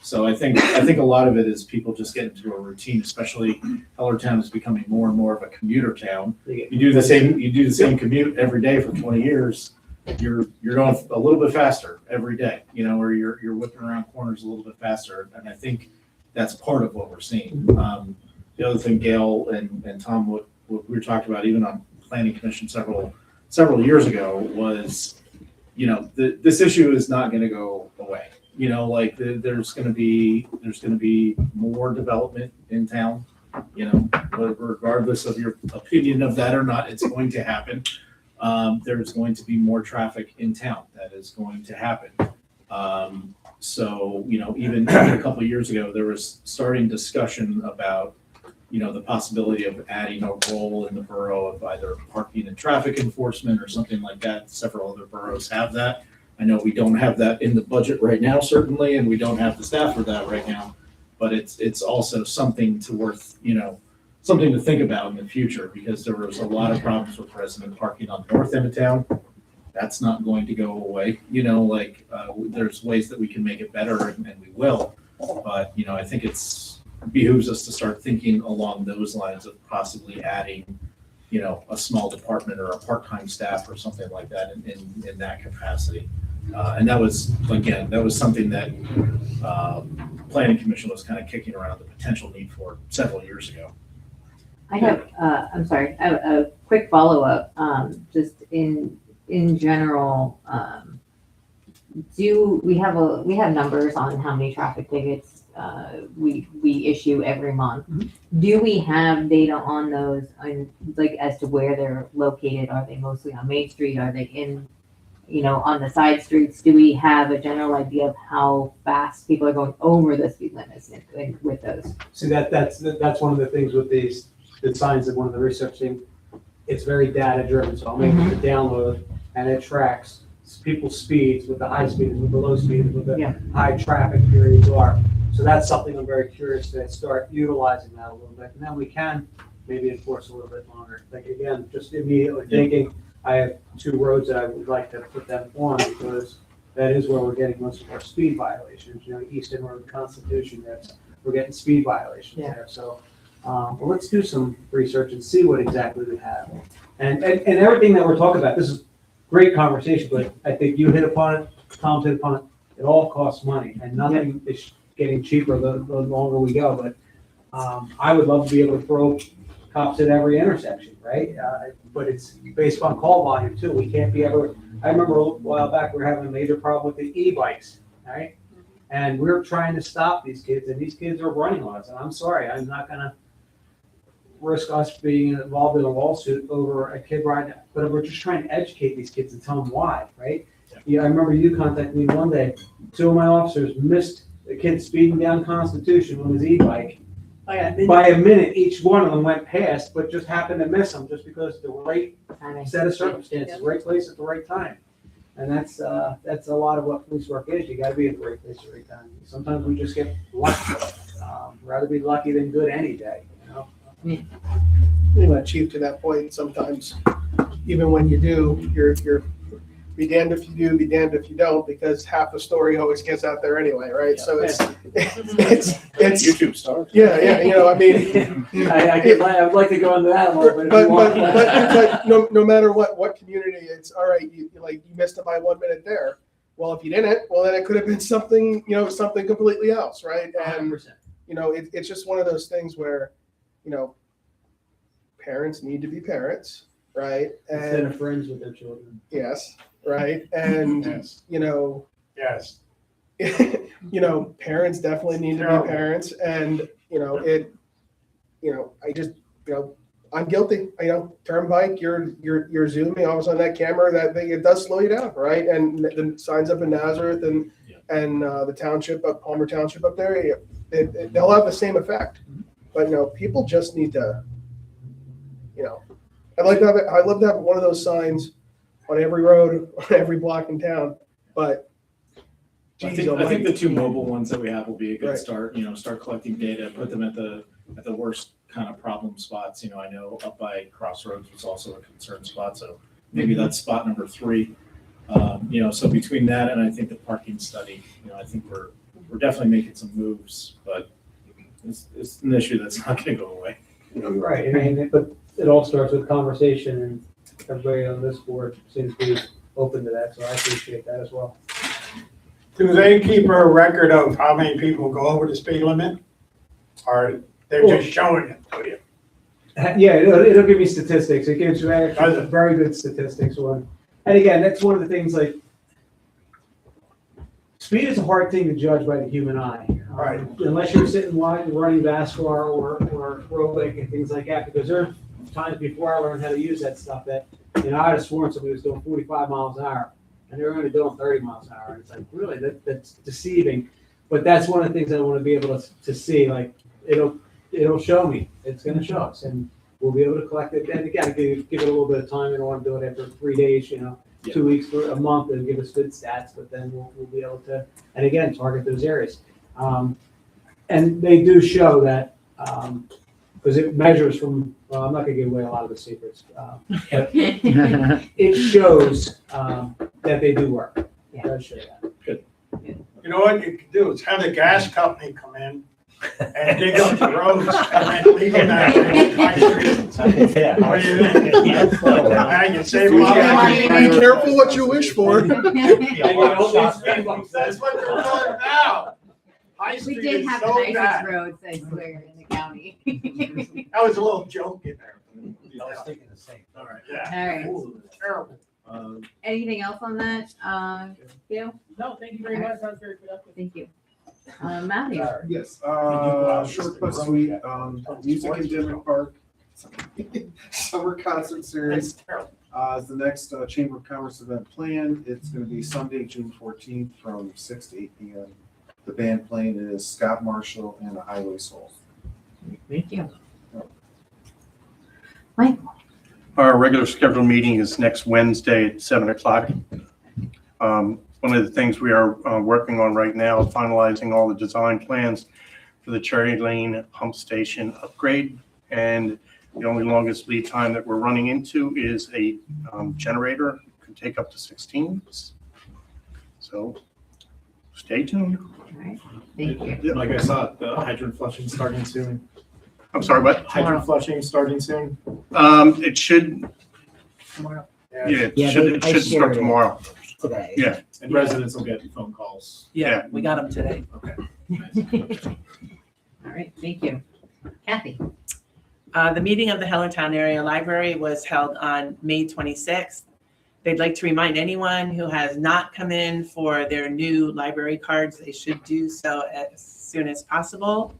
so I think a lot of it is people just get into a routine, especially Hellertown is becoming more and more of a commuter town. You do the same commute every day for 20 years. You're going a little bit faster every day, you know, or you're whipping around corners a little bit faster. And I think that's part of what we're seeing. The other thing, Gail and Tom, what we were talking about even on Planning Commission several years ago was, you know, this issue is not going to go away. You know, like there's going to be more development in town, you know, regardless of your opinion of that or not, it's going to happen. There's going to be more traffic in town. That is going to happen. So, you know, even a couple of years ago, there was starting discussion about, you know, the possibility of adding a role in the borough of either parking and traffic enforcement or something like that. Several other boroughs have that. I know we don't have that in the budget right now, certainly, and we don't have the staff for that right now. But it's also something something to think about in the future, because there was a lot of problems with resident parking on the north end of town. That's not going to go away. You know, like there's ways that we can make it better, and we will. But, you know, I think it behooves us to start thinking along those lines of possibly adding, you know, a small department or a part-time staff or something like that in that capacity. And that was something that Planning Commission was kind of kicking around the potential need for several years ago. I have, I'm sorry, a quick follow-up. Just in in general, we have numbers on how many traffic tickets we issue every month. Do we have data on those, like as to where they're located? Are they mostly on Main Street? Are they in, on the side streets? Do we have a general idea of how fast people are going over the speed limits with those? See, that's one of the things with the signs that one of the researching, it's very data driven, so I'm able to download and it tracks people's speeds with the high speeds, with the low speeds, with the high traffic periods are. So that's something I'm very curious to start utilizing that a little bit, and then we can maybe enforce a little bit longer. Like again, just immediately thinking, I have 2 roads that I would like to put them on because that is where we're getting most of our speed violations. Easton Road, Constitution, we're getting speed violations there. So, well, let's do some research and see what exactly we have. And everything that we're talking about, this is great conversation, but I think you hit upon it, Tom's hit upon it. It all costs money, and nothing is getting cheaper the longer we go. But I would love to be able to throw cops at every intersection, right? But it's based on call volume too. We can't be ever. I remember a while back we were having a major problem with the e-bikes, right? And we're trying to stop these kids, and these kids are running on us. And I'm sorry, I'm not gonna risk us being involved in a lawsuit over a kid riding, but we're just trying to educate these kids and tell them why, right? Yeah, I remember you contacted me one day. 2 of my officers missed a kid speeding down Constitution on his e-bike. By a minute, each one of them went past, but just happened to miss them just because the right set of circumstances, right place at the right time. And that's a lot of what police work is. You got to be at the right place at the right time. Sometimes we just get lucky. Rather be lucky than good any day. Anyway, Chief, to that point, sometimes even when you do, you're be damned if you do, be damned if you don't, because half the story always gets out there anyway, right? So it's YouTube stars. Yeah, I mean, I'd like to go into that a little bit. But no matter what community, it's all right. You missed it by 1 minute there. Well, if you didn't, well, then it could have been something, something completely else, right? And 100%. It's just one of those things where, parents need to be parents, right? Instead of friends with their children. Yes, right. And Yes. Parents definitely need to be parents, and I just I'm guilty. Turnpike, you're zooming, all of a sudden that camera, that thing, it does slow you down, right? And the signs up in Nazareth and the township up Palmer Township up there, they'll have the same effect. But people just need to, I'd love to have one of those signs on every road, on every block in town. But I think the 2 mobile ones that we have will be a good start. Start collecting data, put them at the worst kind of problem spots. I know up by Crossroads was also a concern spot, so maybe that's spot number 3. So between that and I think the parking study, I think we're definitely making some moves, but it's an issue that's not going to go away. Right. I mean, but it all starts with conversation, and everybody on this board seems to be open to that, so I appreciate that as well. Do they keep a record of how many people go over the speed limit? Or they're just showing it to you? Yeah, it'll give me statistics. It gives you actually very good statistics one. And again, that's one of the things, like, speed is a hard thing to judge by the human eye. Right. Unless you're sitting running NASCAR or aerobic and things like that, because there are times before I learned how to use that stuff that, I'd have sworn somebody was doing 45 miles an hour and they were only doing 30 miles an hour. And it's like, really, that's deceiving. But that's one of the things I want to be able to see. Like, it'll show me. It's going to show us, and we'll be able to collect it. And again, give it a little bit of time. I don't want to do it after 3 days, 2 weeks, for a month, and give us good stats. But then we'll be able to, and again, target those areas. And they do show that, because it measures from, well, I'm not going to give away a lot of the secrets, but it shows that they do work. It does show that. Good. You know what you could do is have the gas company come in and dig up the roads and then leave them out there. What do you think? Now you save a lot of money. Be careful what you wish for. That's what they're doing now. High We Street did is have so the nicest bad. roads, I swear, in the county. That was a little joke in there. I was thinking the same. All right. Yeah. All right. Terrible. Anything else on that, Gail? No, thank you very much. That was very productive. Thank you. Matthew? Yes, short but sweet, Music in Denver Park. Summer concert series, is the next Chamber of Commerce event planned. It's gonna be Sunday, June 14th from 6 to 8 p.m. The band playing is Scott Marshall and the Highway Soul. Thank you. Mike? Our regular scheduled meeting is next Wednesday at 7 o'clock. One of the things we are working on right now is finalizing all the design plans for the Cherry Lane pump station upgrade. And the only longest lead time that we're running into is a generator. It could take up to 16 weeks. So stay tuned. All right, thank you. Like I saw, the hydrant flushing starting soon. I'm sorry, what? Hydrant flushing starting soon? It should, Tomorrow. it should start tomorrow. Today. Yeah. And residents will get phone calls. Yeah, we got them today. Okay. All right, thank you. Kathy? The meeting of the Hellertown Area Library was held on May 26th. They'd like to remind anyone who has not come in for their new library cards, they should do so as soon as possible.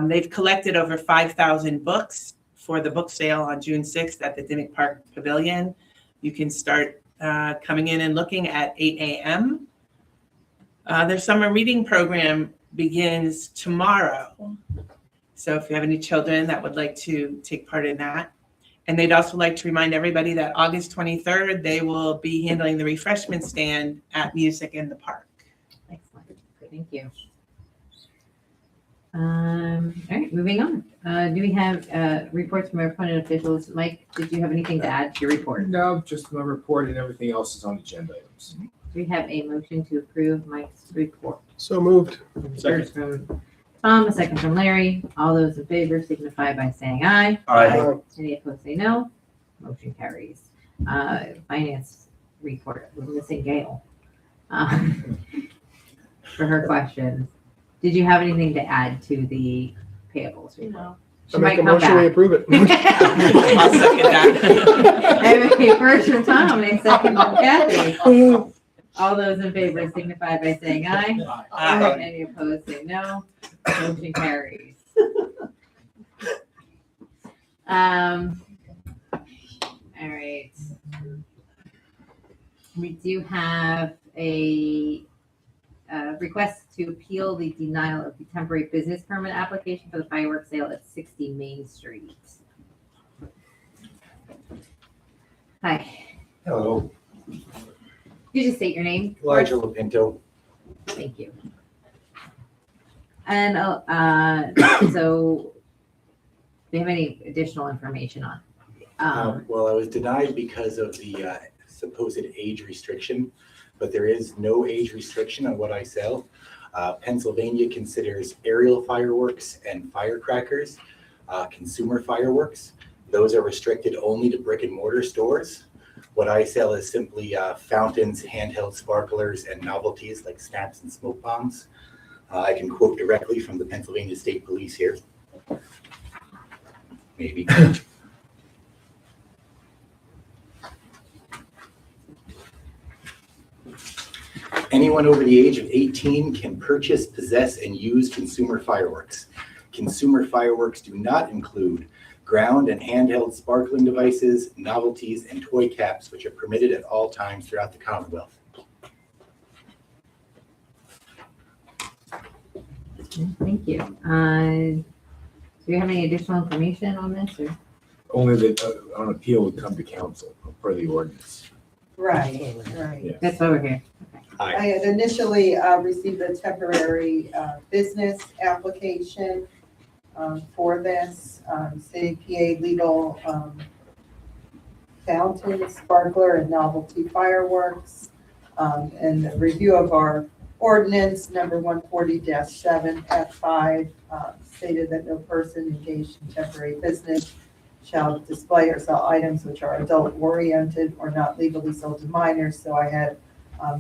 They've collected over 5,000 books for the book sale on June 6th at the Dimmick Park Pavilion. You can start coming in and looking at 8 a.m. Their summer reading program begins tomorrow. So if you have any children that would like to take part in that. And they'd also like to remind everybody that August 23rd, they will be handling the refreshment stand at Music in the Park. Excellent, thank you. All right, moving on. Do we have reports from our appointed officials? Mike, did you have anything to add to your report? No, just my report and everything else is on agenda items. Do we have a motion to approve Mike's report? So moved. First from Tom, a second from Larry. All those in favor signify by saying aye. Aye. Any opposed say no. Motion carries. Finance report, we're missing Gail. For her questions. Did you have anything to add to the payables report? No. She I might make a come motion, we back. approve it. I'll second that. I have a first from Tom and a second from Kathy. All those in favor signify by saying aye. Aye. Any opposed say no. Motion carries. All right. We do have a request to appeal the denial of the temporary business permit application for the fireworks sale at 60 Main Street. Hi, Hello, could you just state your name? Elijah Lapinto. Thank you. And so, do you have any additional information on? Well, I was denied because of the supposed age restriction, but there is no age restriction on what I sell. Pennsylvania considers aerial fireworks and firecrackers consumer fireworks. Those are restricted only to brick and mortar stores. What I sell is simply fountains, handheld sparklers, and novelties like snaps and smoke bombs. I can quote directly from the Pennsylvania State Police here. Maybe. Anyone over the age of 18 can purchase, possess, and use consumer fireworks. Consumer fireworks do not include ground and handheld sparkling devices, novelties, and toy caps, which are permitted at all times throughout the Commonwealth. Thank you. Do you have any additional information on this? Or? Only that on appeal would come to council per the ordinance. Right, right. Yeah. That's over here. I had initially received a temporary business application for this CPA legal fountain, sparkler, and novelty fireworks. And the review of our ordinance number 140-7 F5 stated that no person engaged in temporary business shall display or sell items which are adult-oriented or not legally sold to minors. So I had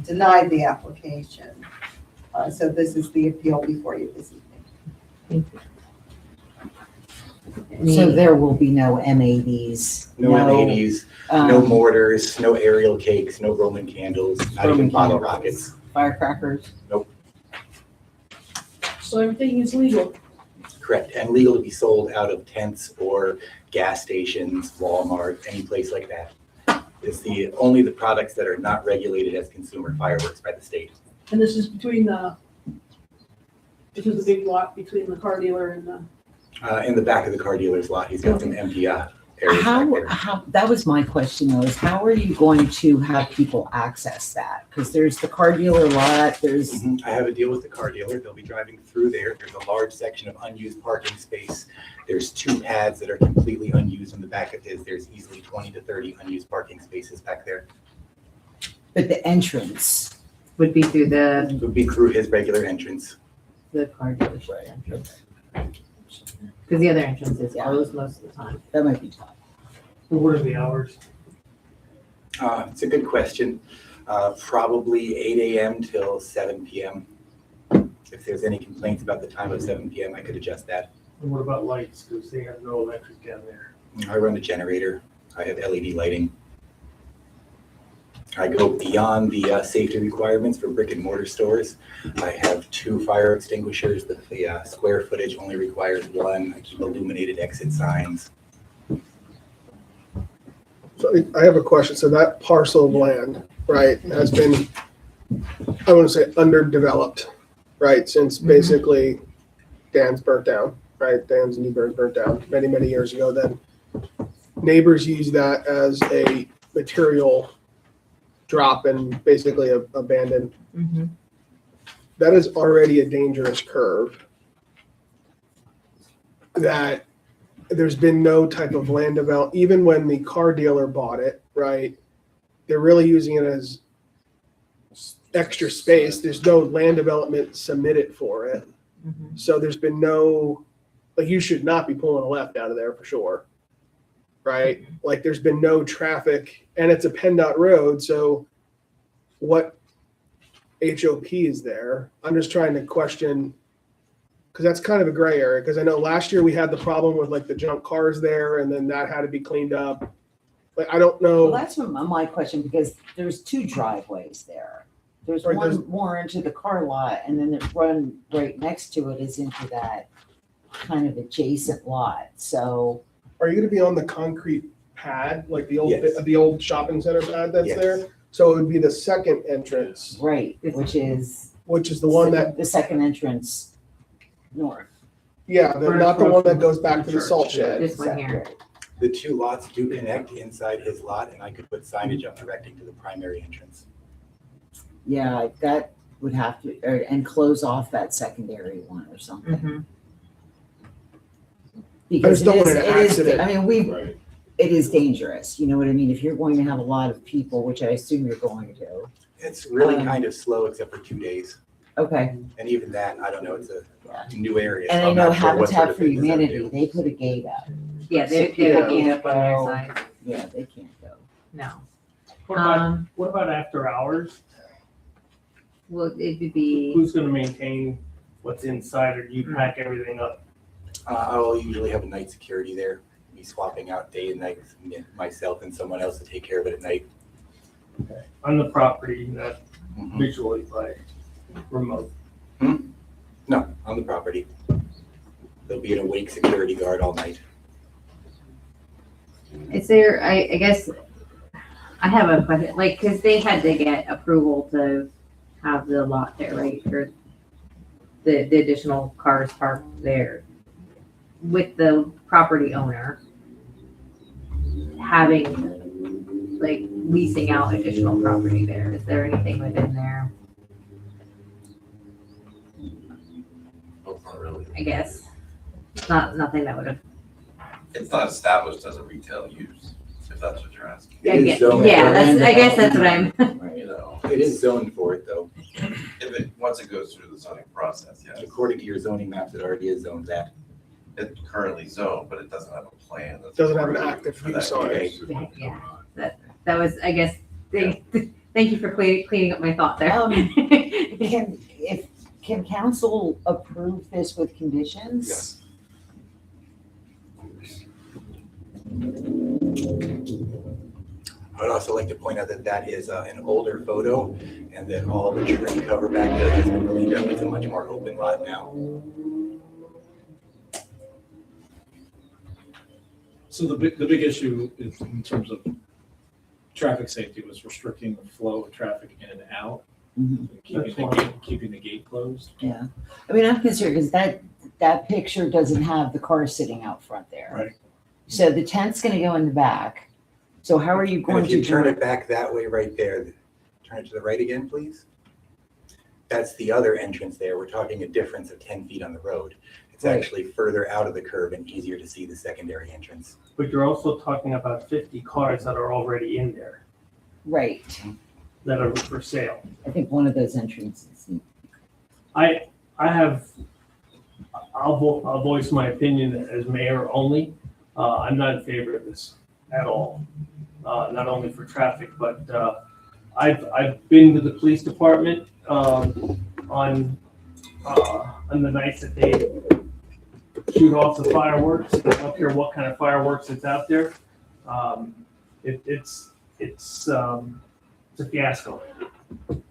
denied the application. So this is the appeal before you this evening. Thank you. So there will be no M80s? No M80s, no um, mortars, no aerial cakes, no Roman candles, not even Roman bottle candles. rockets. Firecrackers? Nope, So everything is legal. correct. And legal to be sold out of tents or gas stations, Walmart, any place like that. It's only the products that are not regulated as consumer fireworks by the state. And this is between the big lot between the car dealer and the. In the back of the car dealer's lot, he's got some empty areas back there. How, that was my question though, is how are you going to have people access that? Because there's the car dealer lot, there's. I have a deal with the car dealer. They'll be driving through there. There's a large section of unused parking space. There's 2 pads that are completely unused in the back of his. There's easily 20 to 30 unused parking spaces back there. But the entrance. Would be through the Would be through his regular entrance. car dealership entrance. Because the other entrance is closed most of the time. That might be tough. What are the hours? It's a good question. Probably 8 a.m. till 7 p.m. If there's any complaints about the time of 7 p.m., I could adjust that. And what about lights? Because they have no electric down there. I run a generator. I have LED lighting. I go beyond the safety requirements for brick and mortar stores. I have 2 fire extinguishers. The square footage only requires 1. I keep illuminated exit signs. So I have a question. So that parcel of land, right, has been, I want to say, underdeveloped, right, since basically Dan's burnt down, right? Dan's New Bern burnt down many, many years ago. Then neighbors use that as a material drop and basically abandoned. That is already a dangerous curve. That there's been no type of land development, even when the car dealer bought it, right? They're really using it as extra space. There's no land development submitted for it. So there's been no, like, you should not be pulling a left out of there for sure, right? Like, there's been no traffic, and it's a PennDOT road, so what HOP is there? I'm just trying to question, because that's kind of a gray area, because I know last year we had the problem with like the junk cars there, and then that had to be cleaned up. Like, I don't know. Well, that's what my question, because there's 2 driveways there. There's Right, one there's- more into the car lot, and then the run right next to it is into that kind of adjacent lot. So Are you gonna be on the concrete pad, like the old, Yes. the old shopping center pad that's Yes. there? So it would be the second entrance, right, which is the one that, the second entrance north. yeah, Right not the across one that from goes back to the church. salt shed. This one here. The 2 lots do connect inside his lot, and I could put signage up directing to the primary entrance. Yeah, that would have to, and close off that secondary one or something. Because just don't want an it is, accident. I mean, it is dangerous, you know what I mean? If you're going to have a lot of people, which I assume you're going to. It's really kind of slow except for 2 days. Okay. And even that, I don't know, it's a new area. And so I I'm know not sure what sort Habitat of for thing is up Humanity, to. they put a gate up. Yeah, So they people have a gate up on their go- side. Yeah, they can't go. No. What about after hours? Well, it would be. Who's gonna maintain what's inside, or do you pack everything up? I'll usually have a night security there, be swapping out day and night, myself and someone else to take care of it at night. On the property, not visually by remote? No, on the property. There'll be an awake security guard all night. Is there, I guess, I have a question, like, because they had to get approval to have the lot there, right? Or the additional cars parked there. With the property owner having, like, leasing out additional property there, is there anything within there? Not really. I guess, nothing that would have. It's not established as a retail use, if that's what you're asking. I guess that's what I'm. You know, It is zoned for it though. once it goes through the zoning process, yes. According to your zoning maps, it already is zoned that. It's currently zoned, but it doesn't have a plan. that's Doesn't have an approved active for use that on use. it. Yeah, that was, I guess, thank you for cleaning up my thought there. Can council approve this with conditions? Yes. I would also like to point out that that is an older photo and that all the tree cover back there has been cleaned up. It's a much more open lot now. So the big issue is in terms of traffic safety was restricting the flow of traffic in and out, and keeping the gate closed. Yeah, I mean, I'm concerned because that picture doesn't have the car sitting out front there. Right. So the tent's gonna go in the back. So how are you And going if you to? turn it back that way right there, turn it to the right again, please. That's the other entrance there. We're talking a difference of 10 feet on the road. It's Right. actually further out of the curb and easier to see the secondary entrance. But you're also talking about 50 cars that are already in there Right, that are for sale. I think one of those entrances. I'll voice my opinion as mayor only. I'm not in favor of this at all. Not only for traffic, but I've been to the police department on the nights that they shoot off the fireworks. I don't care what kind of fireworks it's out there. It's a fiasco,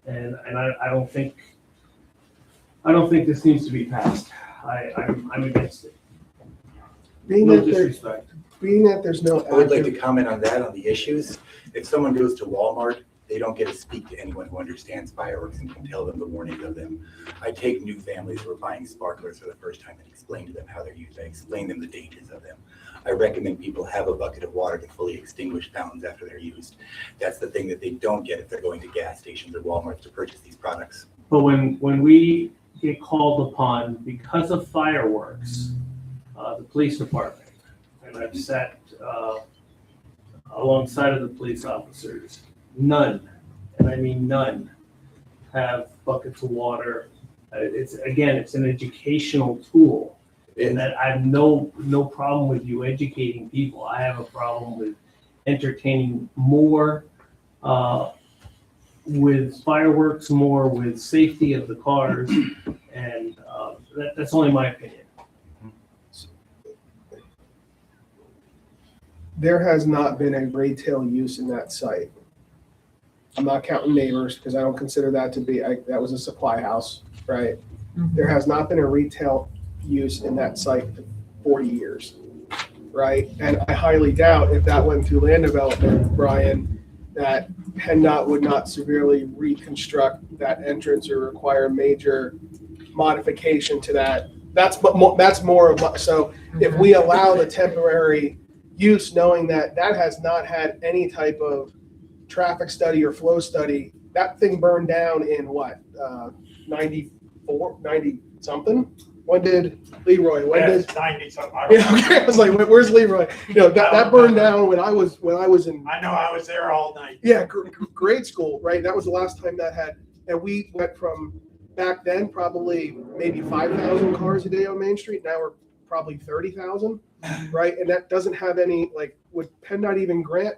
and I don't think this needs to be passed. I'm against it. Being No that there, disrespect. being that there's no I would like to active, comment on that, on the issues. If someone goes to Walmart, they don't get to speak to anyone who understands fireworks and can tell them the warnings of them. I take new families who are buying sparklers for the first time and explain to them how they're used. I explain them the dangers of them. I recommend people have a bucket of water to fully extinguish fountains after they're used. That's the thing that they don't get if they're going to gas stations or Walmart to purchase these products. But when we get called upon because of fireworks, the police department, and I've sat alongside of the police officers, none, and I mean none, have buckets of water. It's an educational tool, and that I have no problem with you educating people. I have a problem with entertaining more with fireworks, more with safety of the cars, and that's only my opinion. there has not been a retail use in that site. I'm not counting neighbors because I don't consider that to be, that was a supply house, right? There has not been a retail use in that site in 40 years, right? And I highly doubt if that went through land development, Brian, that PennDOT would not severely reconstruct that entrance or require major modification to that. That's more of, so if we allow the temporary use, knowing that that has not had any type of traffic study or flow study, that thing burned down in what, 94, 90 something? When did Leroy, when did? 90 something. Yeah, okay, I was like, where's Leroy? You know, that burned down when I was in. I know, I was there all night. Yeah, grade school, right? That was the last time that had, and we went from back then, probably maybe 5,000 cars a day on Main Street. Now we're probably 30,000, right? And that doesn't have any, like, would PennDOT even grant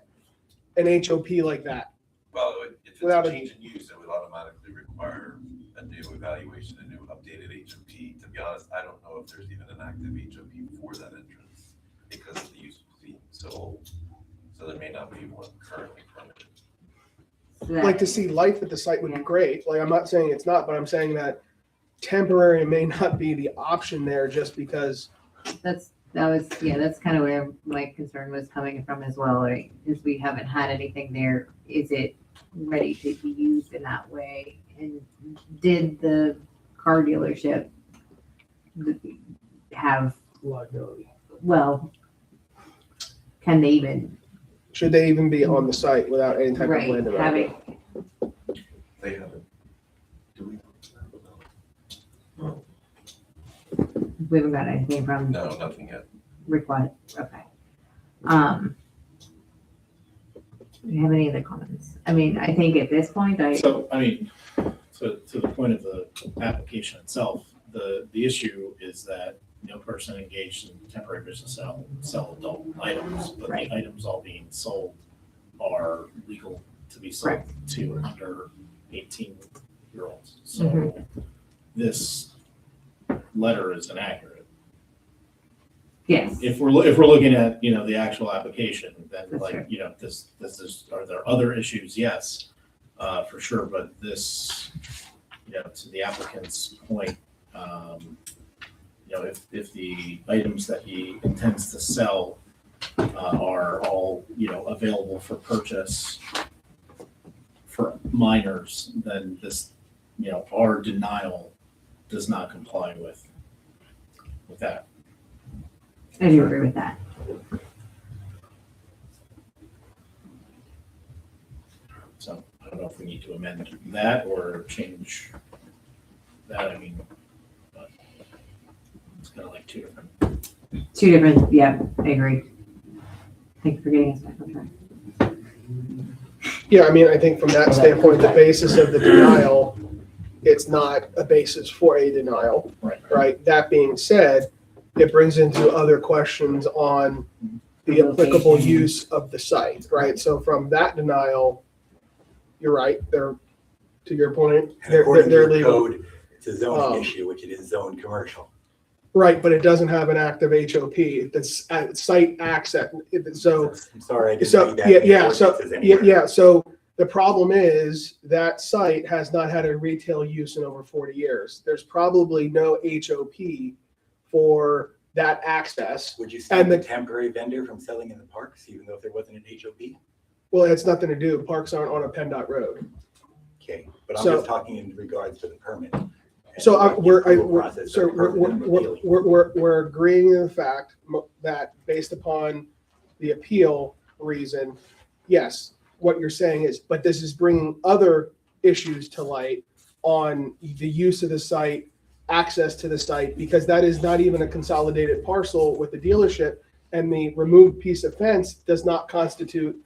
an HOP like that? Well, if it's Without a a- change in use, it would automatically require a new evaluation, a new updated HOP. To be honest, I don't know if there's even an active HOP for that entrance because of the use being so old. So there may not be one currently permitted. Like to see life at the site would be great. Like, I'm not saying it's not, but I'm saying that temporary may not be the option there just because. That's kind of where my concern was coming from as well, right? Is we haven't had anything there. Is it ready to be used in that way? And did the car dealership have liability? Well, can they even? Should they even be on the site without any type of Right, land development? They haven't. Do We haven't got anything from. we? No, nothing yet. Required, okay. Do you have any other comments? I mean, I think at this point, So, I mean, to the point of the application itself, the issue is that no person engaged in temporary business sell adult items, but Right. the items all being sold are legal to be sold to under 18-year-olds. So Mhm. this letter is inaccurate. Yes. If we're looking at, the actual application, then That's like, true. this is, are there other issues? Yes, for sure, but this, to the applicant's point, if the items that he intends to sell are all, available for purchase for minors, then this, our denial does not comply with that. I do agree with that. So I don't know if we need to amend that or change that. I mean, but it's kind of like two different. Yeah, I agree. Thank you for getting us back on track. Yeah, I mean, I think from that standpoint, the basis of the denial, it's not a basis for a denial. Right? That being said, it brings into other questions on the applicable use of the site, right? So from that denial, you're right, they're, to your point, And according to they're the legal. code, it's a zoning issue, which it is zoned commercial. Right, but it doesn't have an active HOP, it's at site access, so. I'm sorry, I didn't So, read that. in the ordinances anywhere. yeah, so the problem is that site has not had a retail use in over 40 years. There's probably no HOP for that access. Would you stop And a the, temporary vendor from selling in the parks, even though if there wasn't an HOP? well, it's nothing to do, parks aren't on a PennDOT road. Okay, but I'm So- just talking in regards to the permit. and So the we're approval process of the permit and appealing. we're agreeing to the fact that based upon the appeal reason, yes, what you're saying is, but this is bringing other issues to light on the use of the site, access to the site, because that is not even a consolidated parcel with the dealership, and the removed piece of fence does not constitute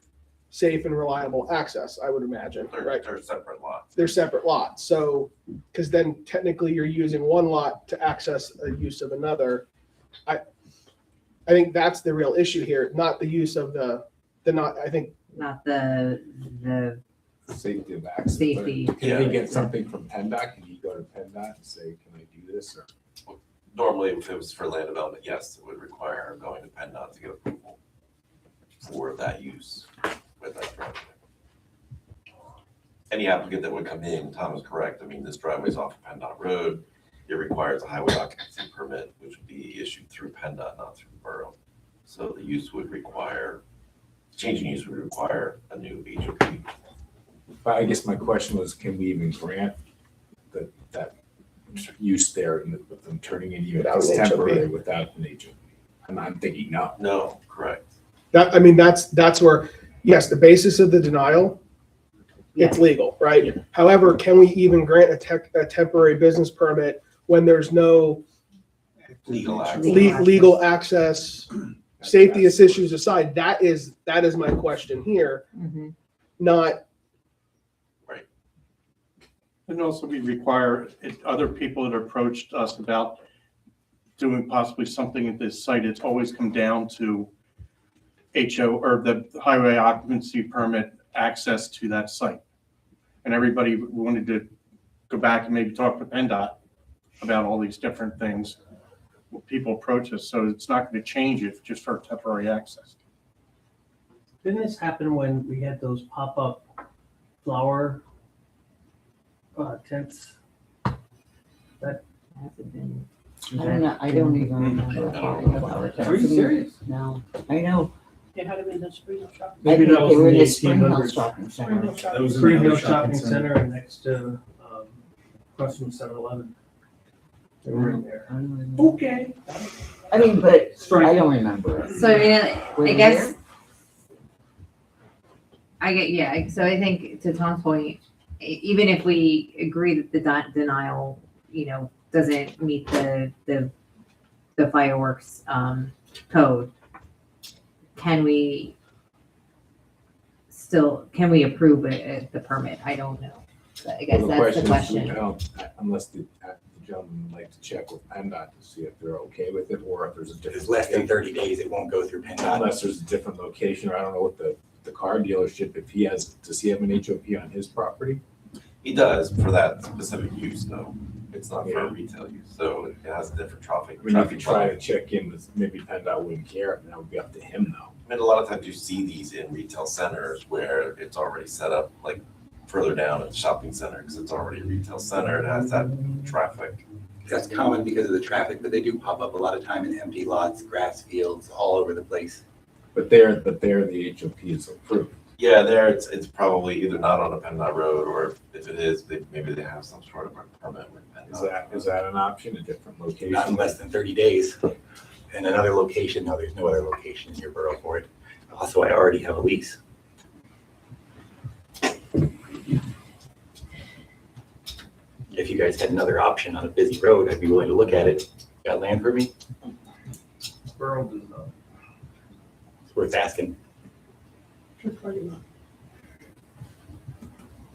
safe and reliable access, I would imagine, right? They're separate lots. They're separate lots, so, because then technically you're using one lot to access a use of another. I think that's the real issue here, not the use of I think. Not the Safety of access. Safety. Can we get something from PennDOT? Can you go to PennDOT and say, can I do this? Or Normally, if it was for land development, yes, it would require going to PennDOT to get approval for that use with that driveway. Any applicant that would come in, Tom is correct. I mean, this driveway's off of PennDOT Road. It requires a highway occupancy permit, which would be issued through PennDOT, not through the borough. So the use would require, changing use would require a new HOP. But I guess my question was, can we even grant that use there and with them turning in even Without as an HOP. temporary without an HOP? And I'm thinking no. No, correct. That, I mean, that's where, yes, the basis of the denial, it's legal, right? However, can we even grant a temporary business permit when there's no Legal access. legal access, safety issues aside? That is my question here, not. And also we require other people that approached us about doing possibly something at this site, it's always come down to HO or the highway occupancy permit access to that site. And everybody wanted to go back and maybe talk to PennDOT about all these different things. People approach us, so it's not going to change it just for temporary access. Didn't this happen when we had those pop-up flower tents? That hasn't been. I don't even remember. Are you serious? No, I know. It had to be in the Spring Shop. I think they were in the Spring Hill Shopping Center. That was Spring Hill Shopping Center and next to, across from 7-Eleven. They were in there. Okay. I mean, but I don't remember it. So I mean, Were I they guess, there? so I think to Tom's point, even if we agree that the denial, doesn't meet the fireworks, code, can we approve the permit? I don't know. But I guess Well, that's the is, question. unless the gentleman would like to check with PennDOT to see if they're okay with it, or if there's a If different. it's less than 30 days, it won't go through PennDOT. Unless there's a different location, or I don't know what the car dealership, if he has, does he have an HOP on his property? He does for that specific use though. it's not for retail use, so it has a different traffic. I mean, you traffic could try flow. to check in with, maybe PennDOT wouldn't care, and that would be up to him though. I mean, a lot of times you see these in retail centers where it's already set up, like further down at the shopping center, because it's already a retail center, it has that traffic. That's common because of the traffic, but they do pop up a lot of time in empty lots, grass fields, all over the place. But there, the HOP is approved. Yeah, there, it's probably either not on a PennDOT road, or if it is, maybe they have some sort of a permit with PennDOT. Is that an option, a different location? Not in less than 30 days. And another location, no, there's no other location in your borough for it. Also, I already have a lease. If you guys had another option on a busy road, I'd be willing to look at it. Got land for me? Borough does not. It's worth asking.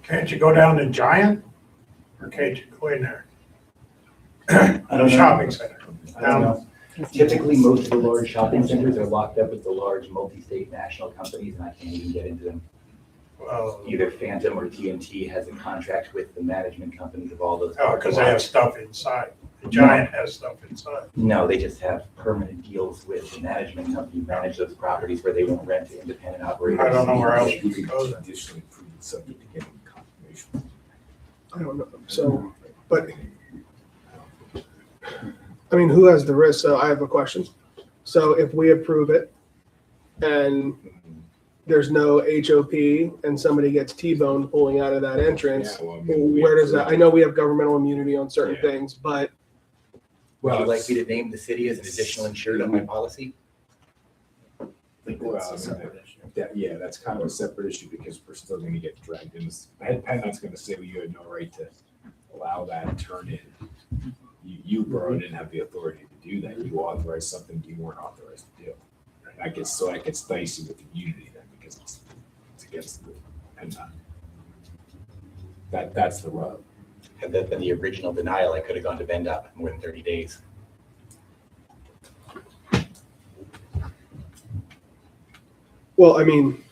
Can't you go down to Giant? Or can't you go in there? I don't know. Shopping center. I don't know. Typically, most of the large shopping centers are locked up with the large multi-state national companies, and I can't even get into them. Well, Either Phantom or TNT has a contract with the management companies of all those. oh, because they have stuff inside. The Giant has stuff inside. No, they just have permanent deals with the management company, who manage those properties where they won't rent to independent operators. I don't know where else You you could could go then. additionally approve it subject to getting confirmation. I don't know. So, but, I mean, who has the risk? So I have a question. So if we approve it and there's no HOP and somebody gets T-boned pulling out of that entrance, Yeah, well, I mean, we where does that, approved I know we have governmental immunity on certain Yeah. things, but Would you like me to name the city as an additional insured on my policy? Well, yeah, that's kind of a separate issue because we're still gonna get dragged in this. PennDOT's gonna say, well, you had no right to allow that turn in. You borough didn't have the authority to do that. You authorized something you weren't authorized to do. That gets dicey with immunity then because it's against the PennDOT. That's the rub. Had that been the original denial, I could have gone to PennDOT in more than 30 days. well, I mean,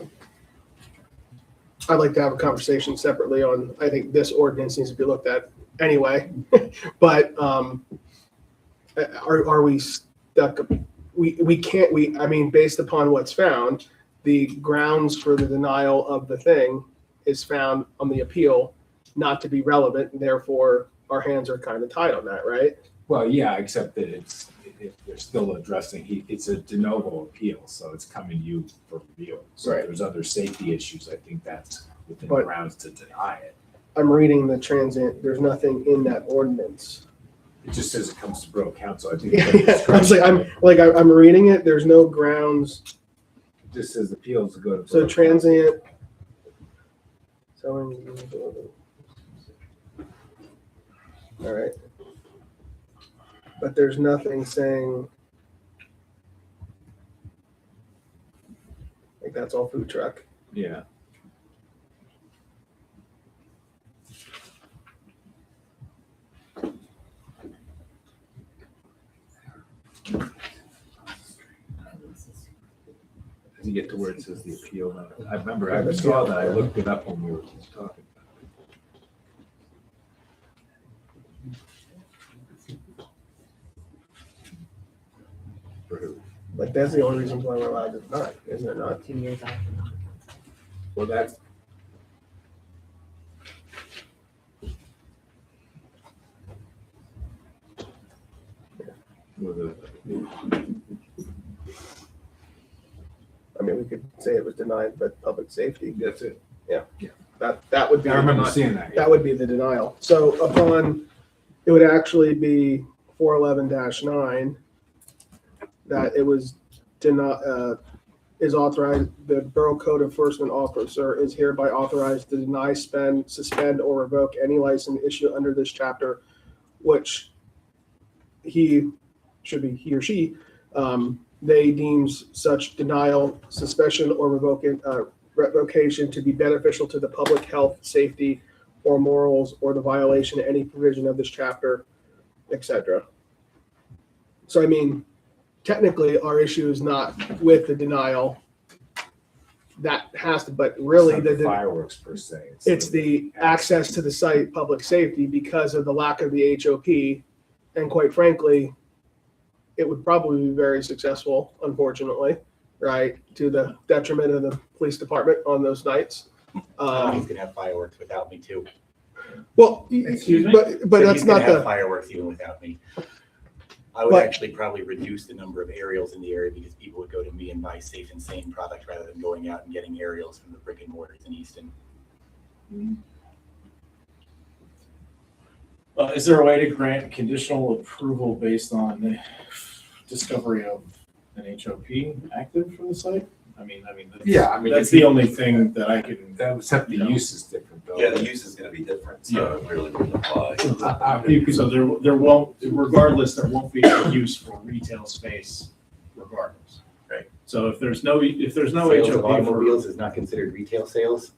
I'd like to have a conversation separately on, I think this ordinance needs to be looked at anyway. But are we stuck? We can't, I mean, based upon what's found, the grounds for the denial of the thing is found on the appeal not to be relevant, and therefore our hands are kind of tied on that, right? Well, yeah, except that they're still addressing, it's a de novo appeal, so it's coming to you for review. So if Right. there's other safety issues, I think that's within But- grounds to deny it. I'm reading the transient, there's nothing in that ordinance. It just says it comes to Borough Council. I think Yeah, I was like, I'm reading it, there's no grounds. It just says appeals go to. So Borough transient. So. All right. But there's nothing saying. Like that's all food truck. Yeah. As you get to where it says the appeal, I remember, I saw that, I looked it up when we were talking. Like that's the only reason why we're allowed to deny, isn't it not? 2 years after. Well, that's. I mean, we could say it was denied, but public safety. That's it. Yeah. That would be. I remember the seeing that. That would be the denial. So upon, it would actually be 411-9, that it was is authorized, the Borough Code Enforcement Officer is hereby authorized to deny, suspend, or revoke any license issued under this chapter, which he or she, they deems such denial, suspension, or revocation to be beneficial to the public health, safety, or morals, or the violation of any provision of this chapter, etc. So, I mean, technically, our issue is not with the denial. that has to, but really It's not the, fireworks per se. it's the access to the site, public safety, because of the lack of the HOP. And quite frankly, it would probably be very successful, unfortunately, right? To the detriment of the police department on those nights. He's gonna have fireworks without me too. Well, Excuse me? but So that's he's gonna not have the, fireworks even without me. I would But- actually probably reduce the number of aerials in the area because people would go to me and buy Safe and Sane product rather than going out and getting aerials from the brick and mortars in Easton. Is there a way to grant conditional approval based on the discovery of an HOP active for the site? I mean, Yeah, I mean, that's if the you- only thing that I can. Except the use is different though. Yeah, the use is gonna be different, so it really wouldn't apply. So there won't, regardless, there won't be a use for retail space regardless. Right. So if there's no Sales of HOP for, automobiles is not considered retail sales.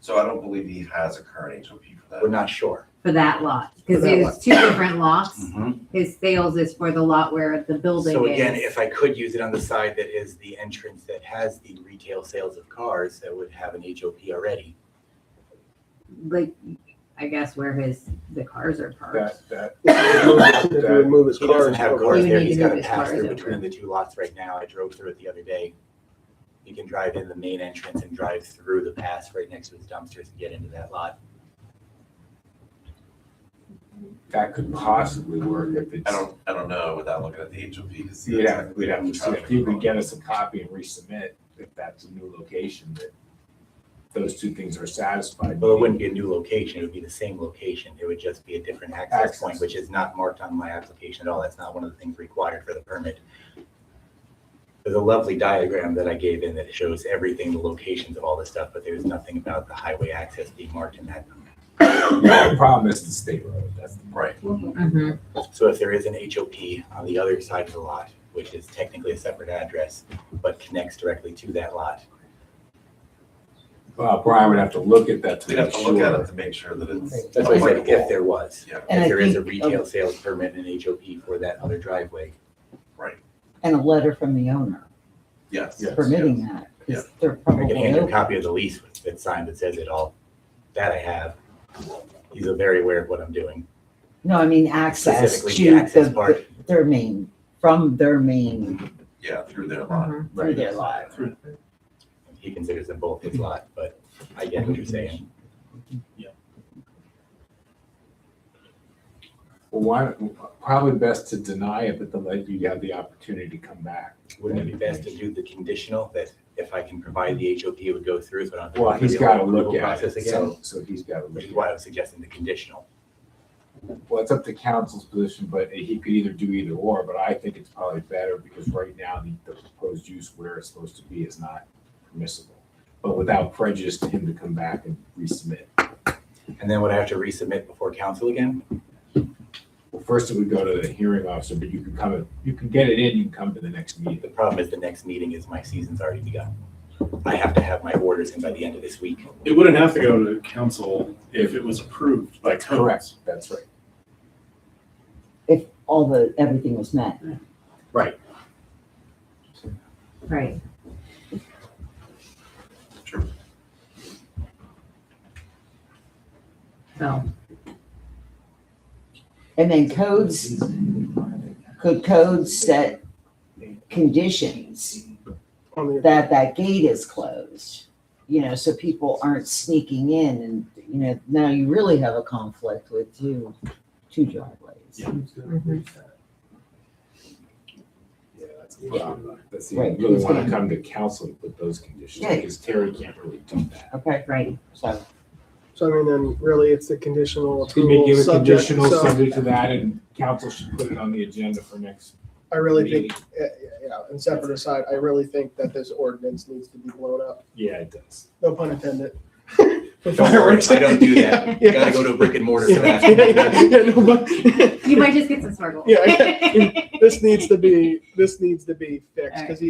So I don't believe he has a current HOP for that. We're not sure. For that lot, because For that there's two different lots. Mhm. His sales is for the lot where the building So again, is. if I could use it on the side that is the entrance that has the retail sales of cars, that would have an HOP already. Like, I guess where the cars are parked. That, if you would move his He doesn't cars have over. cars You would there, need he's to got move to his pass cars through over. between the two lots right now. I drove through it the other day. You can drive in the main entrance and drive through the pass right next to his dumpsters and get into that lot. that could possibly work if it's. I don't know without looking at the HOP to see. We'd exactly have to what see traffic if you flow. could get us a copy and resubmit, if that's a new location, that those two things are satisfied. Well, it wouldn't be a new location, it would be the same location. It would just be a different access Access. point, which is not marked on my application at all. That's not one of the things required for the permit. There's a lovely diagram that I gave in that shows everything, the locations of all this stuff, but there's nothing about the highway access being marked in that. The problem is the state road, that's the. Right. Mhm. So if there is an HOP on the other side of the lot, which is technically a separate address, but connects directly to that lot, Well, Brian would have to look at that to We'd make have to look at sure. it to make sure that it's. that's why I said if there was. Yeah, And If I there is a think, retail sales permit and an HOP for that other driveway. right. And a letter from the owner Yes. permitting that, because they're I probably can hand you a open. copy of the lease that's signed that says it all. That I have. He's very aware of what I'm doing. No, I mean access Specifically the to access part. their main, from their main, Yeah, through their lot. through their lot. He considers them both his lot, but I get what you're saying. Well, why, probably best to deny it, but to let you have the opportunity to come back. Wouldn't it be best to do the conditional that if I can provide the HOP, it would go through? So I don't have to Well, go through he's the gotta whole look approval at process it, again, so he's gotta look which is at why I it. was suggesting the conditional. Well, it's up to council's position, but he could either do either or, but I think it's probably better because right now the proposed use where it's supposed to be is not permissible. But without prejudice to him to come back and resubmit. And then would I have to resubmit before council again? Well, first it would go to the hearing officer, but you can come, you can get it in, you can come to the next meeting. The problem is the next meeting is my season's already begun. I have to have my orders in by the end of this week. it wouldn't have to go to council if it was approved by code. Correct, that's right. If everything was met. Right. Right. Sure. So, And then could codes set conditions that gate is closed? You know, so people aren't sneaking in and, you know, now you really have a conflict with two driveways. mhm. Yeah, that's the problem. That's, you Right, really who's want to gonna- come to council and put those conditions, Yeah. because Terry can't really do that. Okay, Right. so. So I mean, then really it's the conditional He may approval give a subject. conditional So subject to that, and council should put it on the agenda for next. I really think, and separate aside, I really think that this ordinance needs to be blown up. Yeah, it does. No pun intended. Don't worry, I don't do that. You gotta go to a brick and mortar for that. Yeah, no, but- You might just get some sparkles. Yeah, this needs to be fixed, because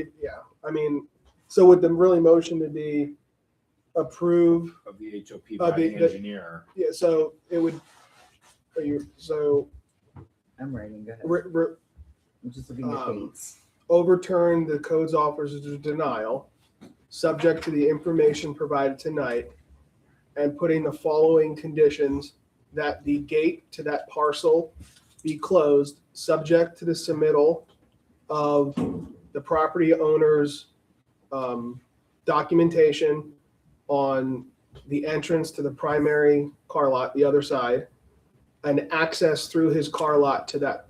I mean, so would the really motion to be approve, Of the HOP by the engineer. yeah, so it would, so I'm writing, go ahead. I'm just looking at Um, dates. overturn the codes officer's denial subject to the information provided tonight, and putting the following conditions: that the gate to that parcel be closed, subject to the submittal of the property owner's documentation on the entrance to the primary car lot, the other side, and access through his car lot to that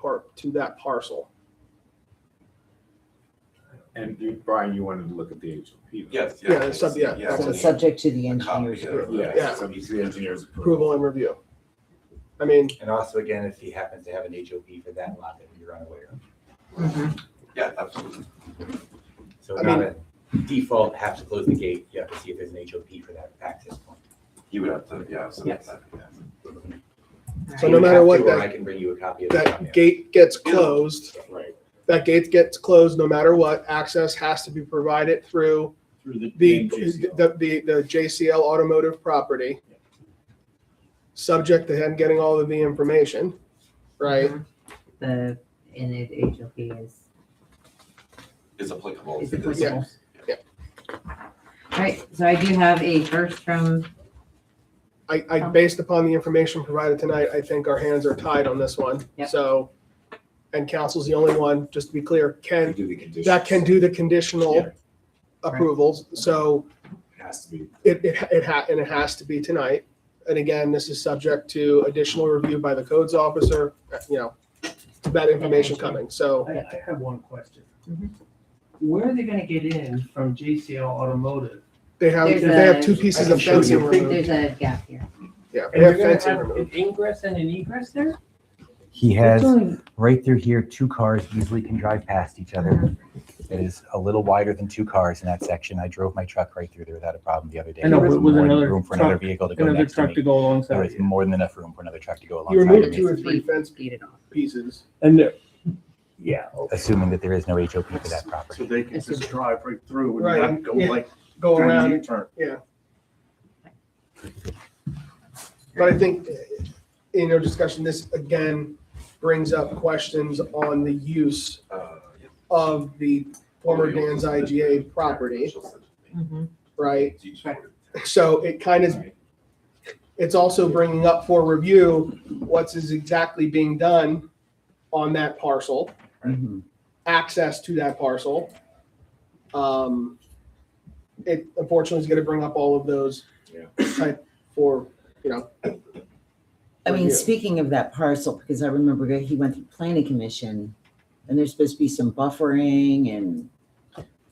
parcel. And you, Brian, you wanted to look at the HOP. Yes, Yeah, it's yeah. So subject to the engineer's approval. Yeah, subject to the engineer's Approval and review. I mean, And also, again, if he happens to have an HOP for that lot that you're unaware of. Yeah, absolutely. So I not mean- a default, have to close the gate, you have to see if there's an HOP for that access point. You would have to, yeah, submit Yes. that, yeah. so no matter what, Or I that, can bring you a copy of it. that gate gets closed. Right. That gate gets closed no matter what. Access has to be provided through Through the JCL. JCL Automotive property, subject to him getting all of the information, right? And the HOP Is applicable. is to this. applicable. All right, so I do have a first from, I based upon the information provided tonight, I think our hands are tied on this one. Yep. So, and council's the only one, just to be clear, Do the conditions. that can do the conditional Yeah. approvals. So It has to be. it has to be tonight. And again, this is subject to additional review by the codes officer, that information coming. So I have one question. Mhm. Where are they gonna get in from JCL Automotive? they have two pieces of fencing removed. there's a gap here. Yeah, And they have you're gonna fencing have removed. an ingress and an egress there? He That's has, only- right through here, two cars easily can drive past each other. It is a little wider than two cars in that section. I drove my truck right through there without a problem the other day. I know, There was but with more than another room for another truck- vehicle to go Another next to truck me. to go There alongside was you. more than enough room for another truck to go You alongside removed of two me, or three fence Feed it off. pieces. And there, yeah, okay. assuming that there is no HOP for that So property. they can just drive right through and Right, not go yeah. like. Go during the around, U-turn. yeah. But I think, discussion, this again brings up questions on the use of the former Dan's IGA property, right? So it kind of, it's also bringing up for review, what's is exactly being done on that parcel, Mhm. access to that parcel. It unfortunately is going to bring up all of those type for, I mean, review. speaking of that parcel, because I remember he went through planning commission and there's supposed to be some buffering and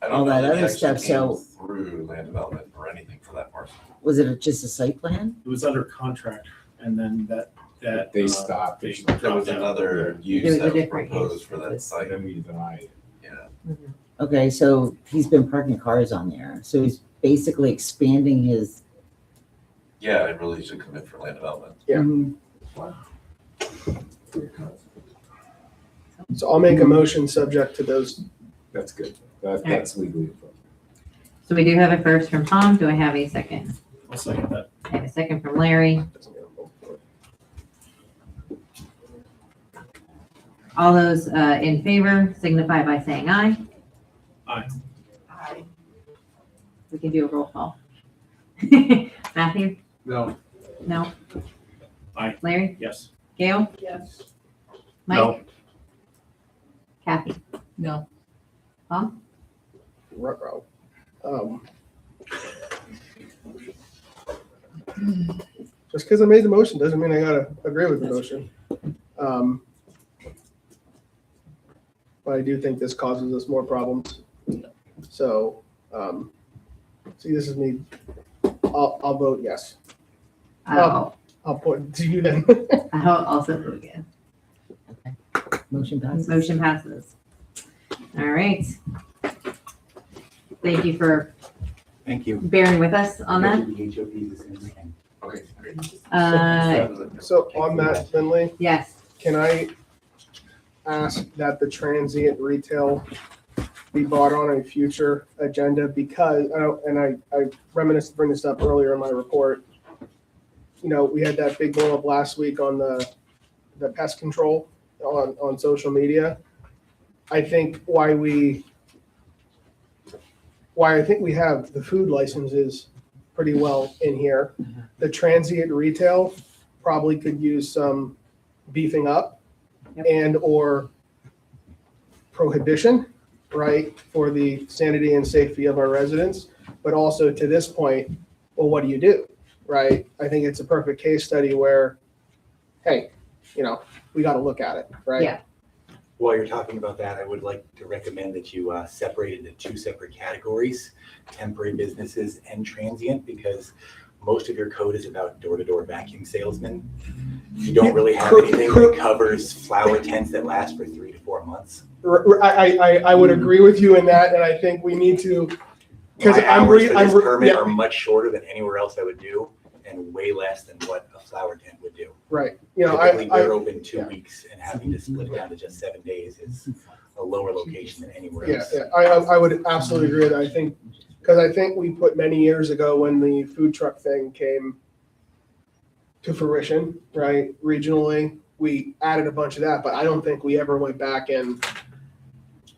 I all don't know that that he other actually stuff, came so- through land development or anything for that parcel. was it just a site plan? It was under contract and then that. They stopped. They There dropped was out. another There use was a that was different proposed use for for that this. site. Then we denied it. Yeah. Okay, so he's been parking cars on there. So he's basically expanding his. Yeah, it really should come in for land development. Yeah. Mhm. So I'll make a motion subject to those. That's good. That's legally appropriate. So we do have a first from Tom. Do I have a second? I'll second that. I have a second from Larry. All those in favor signify by saying aye. Aye. We can do a roll call. Matthew? No. No? Aye. Larry? Yes. Gail? Yes. Mike? No. Kathy? No. Tom? Ruh-roh. Just because I made the motion doesn't mean I gotta agree with the motion. But I do think this causes us more problems. So, see, this is me. I'll vote yes. I'll I'll put it to you then. also vote yes. Motion passes. Motion passes. All right. Thank you for Thank you. bearing with us on that. We'll get you the HOPs as soon as we can. Okay, great. So on that, Finley, Yes. can I ask that the transient retail be brought on a future agenda? Because, I reminisced to bring this up earlier in my report. We had that big blow up last week on the pest control on social media. I think why why I think we have the food licenses pretty well in here. The transient retail probably could use some beefing up and or prohibition, right, for the sanity and safety of our residents. But also to this point, well, what do you do, right? I think it's a perfect case study where, hey, you know, we got to look at it, right? Yeah. While you're talking about that, I would like to recommend that you separate into two separate categories, temporary businesses and transient, because most of your code is about door-to-door vacuum salesmen. You don't really have anything that covers flower tents that last for 3 to 4 months. I would agree with you in that, and I think we need to, because My hours for this permit yeah. are much shorter than anywhere else I would do, and way less than what a flower tent would do. Right. You know, Typically, we're open 2 weeks, and having to split it down to just 7 days is a lower location than anywhere else. Yeah, I would absolutely agree with that. I think, because I think we put many years ago when the food truck thing came to fruition, right, regionally, we added a bunch of that, but I don't think we ever went back and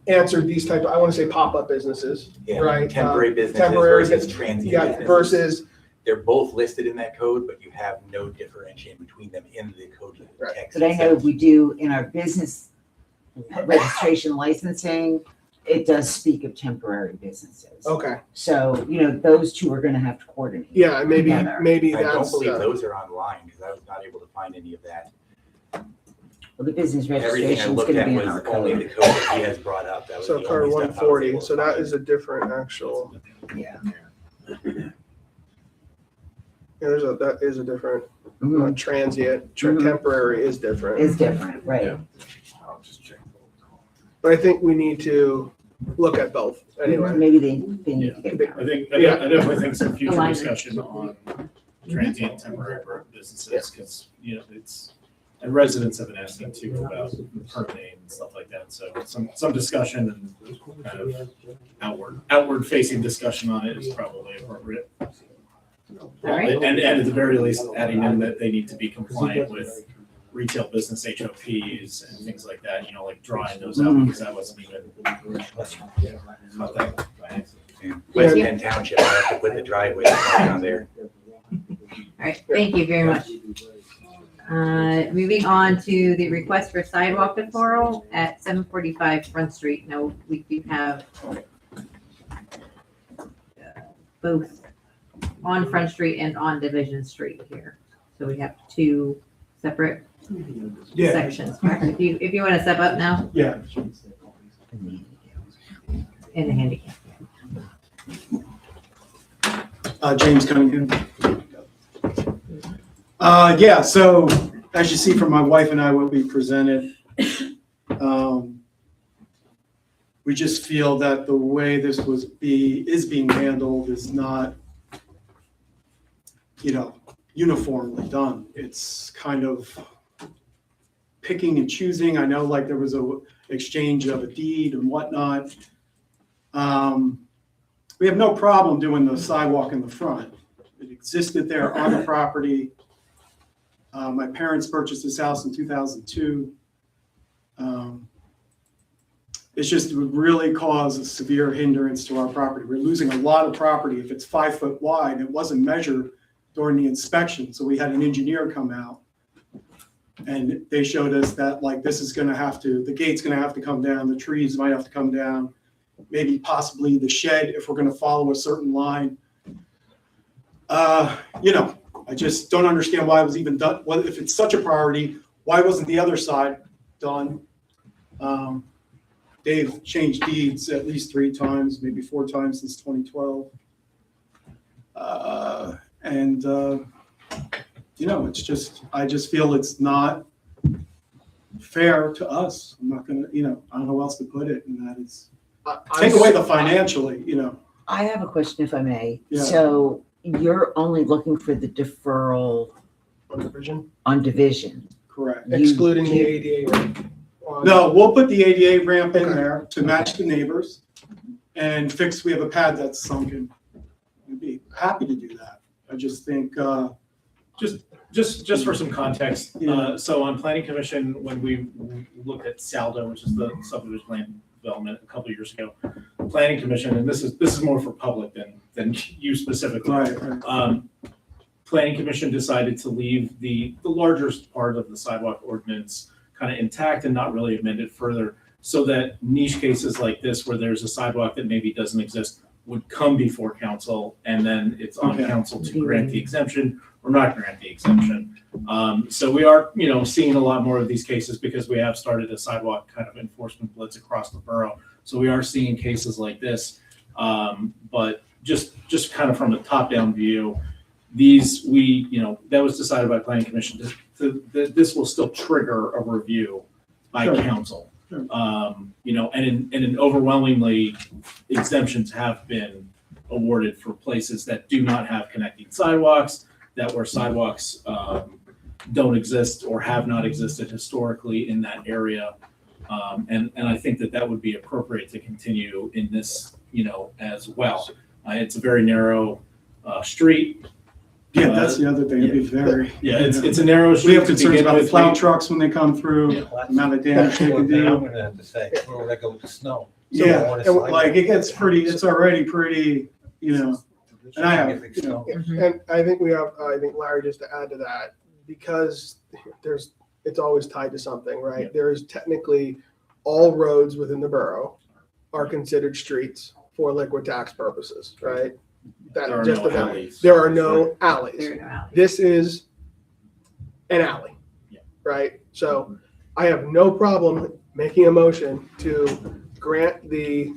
answered these type of, I want to say pop-up businesses, Yeah, right? temporary businesses temporary versus bus- transient yeah, businesses. versus, They're both listed in that code, but you have no differentiation between them in the code text. But I know we do in our business registration licensing, it does speak of temporary businesses. okay, So, you know, those two are gonna have to coordinate. yeah, maybe, together. maybe I don't that's, believe those are online, because I was not able to find any of that. Well, the business Everything I registration is looked gonna at be in was our only the code. code that he has brought up. That was so the card only stuff I was 140, able to so that find. is a different actual, Yeah. yeah, that is a different, Mhm. transient, Mhm. temporary is different. Is different, right? But I think we need to look at both anyway. Maybe they need to get married. I definitely think some future Alignment. discussion on transient temporary businesses, because, you know, it's, and residents have been asking too about permitting and stuff like that, so some discussion and kind of outward facing discussion on it is probably appropriate. All right. And at the very least, adding in that they need to be compliant with retail business HOPs and things like that, you know, like drawing those out, because that wasn't even. About that. West Penn Township, I have to put the driveway on there. All right, thank you very much. Moving on to the request for sidewalk deferral at 745 Front Street. Now, we do have both on Front Street and on Division Street here. So we have two separate sections. Correct? If you want to step up now Yeah. in the handicap. James Cunningham. Yeah, so as you see from my wife and I, what we presented, we just feel that the way this is being handled is not, you know, uniformly done. It's kind of picking and choosing. I know like there was a exchange of a deed and whatnot. We have no problem doing the sidewalk in the front. It existed there on the property. My parents purchased this house in 2002. It's just, it would really cause a severe hindrance to our property. We're losing a lot of property. If it's 5 foot wide, it wasn't measured during the inspection. So we had an engineer come out and they showed us that like, this is gonna have to, the gate's gonna have to come down, the trees might have to come down, maybe possibly the shed if we're gonna follow a certain line. You know, I just don't understand why it was even done. Well, if it's such a priority, why wasn't the other side done? They've changed deeds at least 3 times, maybe 4 times since 2012. You know, it's just, I just feel it's not fair to us. I'm not gonna, you know, I don't know how else to put it, and that is, take away the financially, you know. I have a question if I may. Yeah. So you're only looking for the deferral on division? Correct. Excluding the ADA ramp. No, we'll put the ADA ramp in there to match the neighbors and fix, we have a pad that's sunken. We'd be happy to do that. I just think, Just for some context, so on planning commission, when we looked at Saldo, which is the subdivision plan development a couple of years ago. Planning Commission, and this is more for public than you specifically. Right. Planning Commission decided to leave the largest part of the sidewalk ordinance kind of intact and not really amend it further, so that niche cases like this, where there's a sidewalk that maybe doesn't exist, would come before council, and then it's on Okay. council to grant the exemption or not grant the exemption. So we are, seeing a lot more of these cases because we have started a sidewalk kind of enforcement blitz across the borough. So we are seeing cases like this, but just kind of from a top-down view, that was decided by Planning Commission. This will still trigger a review by Sure. council. Sure. And overwhelmingly, exemptions have been awarded for places that do not have connecting sidewalks, that where sidewalks don't exist or have not existed historically in that area. And I think that would be appropriate to continue in this, as well. It's a very narrow street. Yeah, that's the other thing. It'd be very. Yeah, it's a narrow street. We have to concerns begin about with. plow trucks when they come through, the amount of damage they can I'm do. gonna have to say, where would I go with the snow? Yeah, and like it gets pretty, it's already pretty, and I have, And I think Larry, just to add to that, because it's always tied to something, right? Yeah. There is technically, all roads within the borough are considered streets for liquid tax purposes, right? There are Just no about- alleys. There are no alleys. There are no alleys. This is an alley. Yeah. Right? So I have no problem making a motion to grant the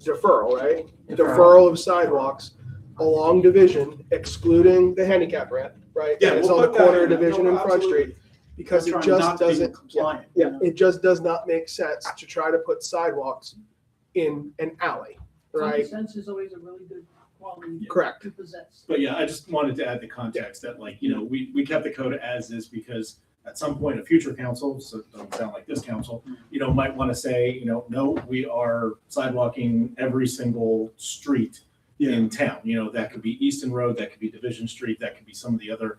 deferral, right? Deferral of sidewalks along Division, excluding the handicap ramp, right? Yeah, It's we'll on the put that corner of in. Division No, and Front absolutely. Street. Because I'm it trying just not to be doesn't, compliant, yeah, it just does not make sense to try to put sidewalks in an alley, right? Sense is always a really good quality Correct. to possess. But yeah, I just wanted to add the context that we kept the code as is because at some point a future council, so it doesn't sound like this council, might want to say, no, we are sidewalking every single street in town. That could be Easton Road, that could be Division Street, that could be some of the other,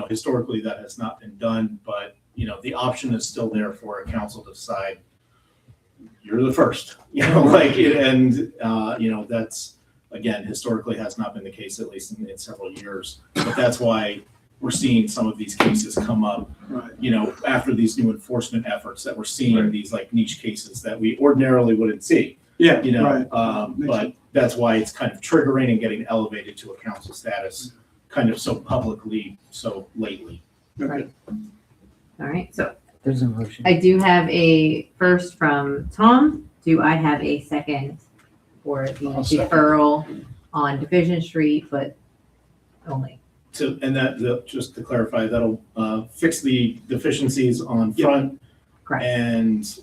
historically that has not been done, but, the option is still there for a council to decide you're the first, that's, again, historically has not been the case, at least in several years. But that's why we're seeing some of these cases come up, Right. after these new enforcement efforts that we're seeing these like niche cases that we ordinarily wouldn't see. Yeah, But right. that's why it's kind of triggering and getting elevated to a council status kind of so publicly, so lately. Right. All right, so There's a motion. I do have a first from Tom. Do I have a second for the I'll second. deferral on Division Street, but only? So, and just to clarify, that'll fix the deficiencies on Front Correct. and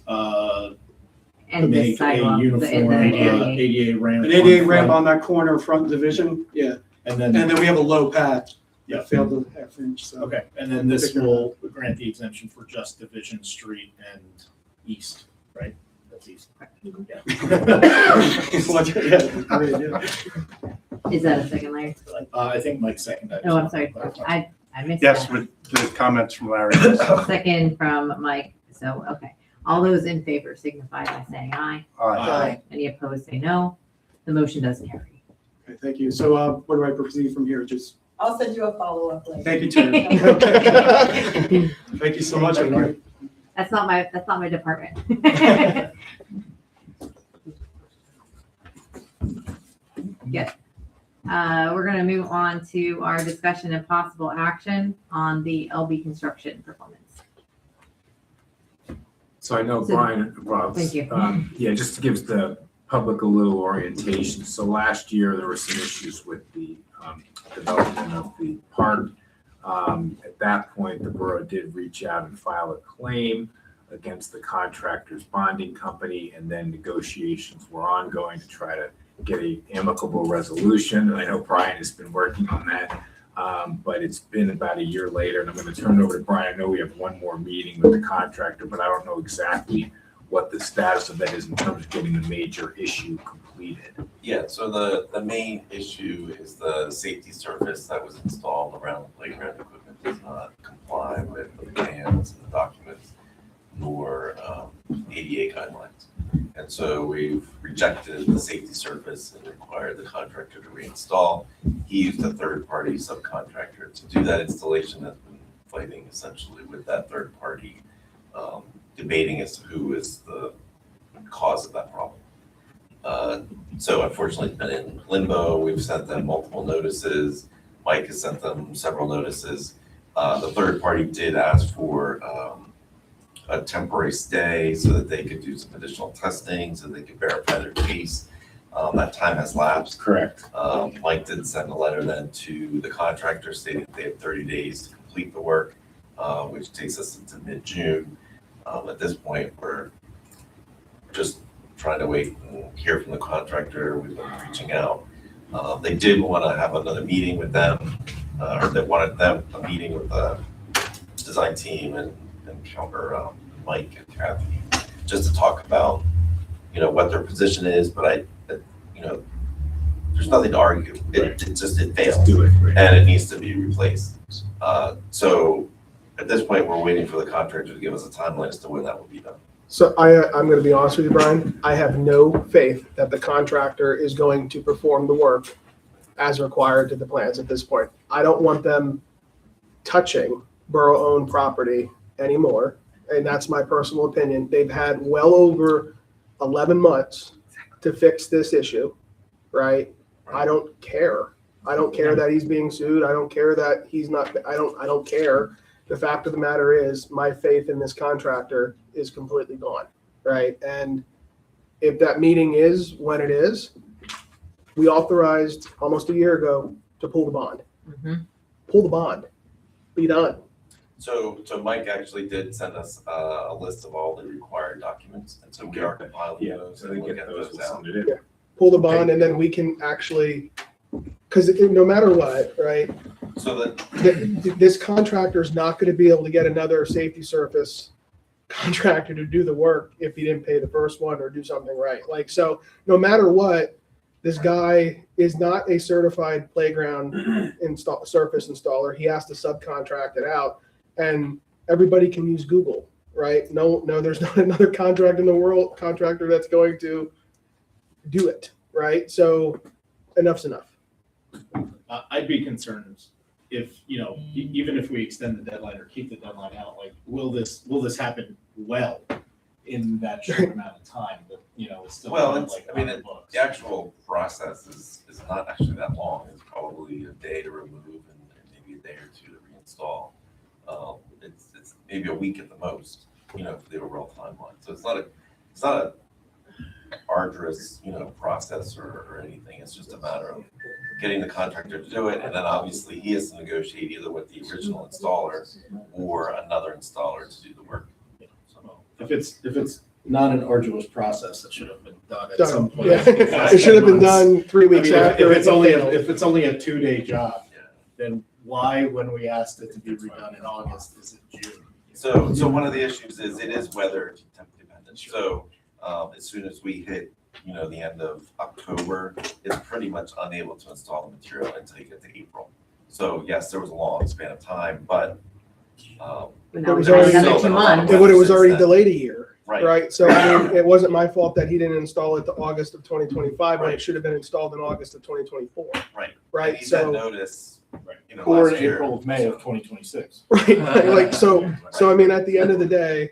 And make the a sidewalk, uniform ADA. ADA ramp. An ADA on ramp Front. on that corner front division, yeah. And And then, then we have a low pad. Yeah. Failed the half inch, so. okay, and then this will grant the exemption for just Division Street and East, right? That's East. Yeah. Is that a second, Larry? I think Mike seconded. Oh, I'm sorry. I missed Yes, that. with the comments from Larry. Second from Mike. So, okay. All those in favor signify by saying aye. Aye. Any opposed, say no. The motion does carry. Okay, thank you. So, where do I proceed from here? Just, I'll send you a follow-up later. thank you, Chair. Thank you so much, everyone. That's not my department. Good. We're gonna move on to our discussion and possible action on the LB construction performance. So I know So- Brian, Rob. Thank you. Yeah, just to give the public a little orientation. So last year, there were some issues with the development of the park. At that point, the borough did reach out and file a claim against the contractor's bonding company, and then negotiations were ongoing to try to get a amicable resolution. And I know Brian has been working on that, but it's been about a year later, and I'm going to turn it over to Brian. I know we have one more meeting with the contractor, but I don't know exactly what the status of that is in terms of getting the major issue completed. Yeah, so the main issue is the safety surface that was installed around the playground equipment does not comply with the plans and the documents nor ADA guidelines. And And so we've rejected the safety surface and required the contractor to reinstall. He used a third-party subcontractor to do that installation. Has been fighting essentially with that third party, debating as to who is the cause of that problem. So unfortunately, it's been in limbo. We've sent them multiple notices. Mike has sent them several notices. The third party did ask for a temporary stay so that they could do some additional testing, so they could verify their case. That time has lapsed. Correct. Mike did send a letter then to the contractor stating that they have 30 days to complete the work, which takes us into mid-June. At this point, we're just trying to wait and hear from the contractor. We've been reaching out. They did want to have another meeting with them, or they wanted them a meeting with the design team and Mike and Kathy, just to talk about, what their position is. But there's nothing to argue. It failed. Do it. Right. And it needs to be replaced. So at this point, we're waiting for the contractor to give us a timeline as to when that will be done. So I'm going to be honest with you, Brian. I have no faith that the contractor is going to perform the work as required to the plans at this point. I don't want them touching borough-owned property anymore, and that's my personal opinion. They've had well over 11 months to fix this issue, right? I don't care. I don't care that he's being sued. I don't care that he's not. I don't care. The fact of the matter is, my faith in this contractor is completely gone, right? And if that meeting is when it is, we authorized almost a year ago to pull the bond. Pull the bond. Be done. So Mike actually did send us a list of all the required documents, and so we are compiling those and we'll get those out. Yeah. Pull the bond, and then we can actually, because no matter what, right? So that This contractor is not going to be able to get another safety surface contractor to do the work if he didn't pay the first one or do something right. So no matter what, this guy is not a certified playground surface installer. He has to subcontract it out, and everybody can use Google, right? No, there's not another contractor that's going to do it, right? So enough's enough. I'd be concerned if, even if we extend the deadline or keep the deadline out, will this happen well in that short amount of time that, it's still Well, on the books? the actual process is not actually that long. It's probably a day to remove and maybe a day or two to reinstall. It's maybe a week at the most, for the overall timeline. So it's not a arduous, process or anything. It's just a matter of getting the contractor to do it, and then obviously he has to negotiate either with the original installer or another installer to do the work. So, If it's not an arduous process, it should have been done at Done. some point. Yeah. It should have been done 3 weeks after. If it's only failed. if it's only a 2-day job, then why, when we asked it to be redone in August, is it June? So one of the issues is it is weather dependent. So as soon as we hit, the end of October, it's pretty much unable to install the material until you get to April. So yes, there was a long span of time, but It was already another 2 months. It was already delayed a year, Right. right? So it wasn't my fault that he didn't install it to August of 2025, when it should have been installed in August of 2024. Right. Right. And he said So notice, Or in last year. April of May of 2026. right, so I mean, at the end of the day,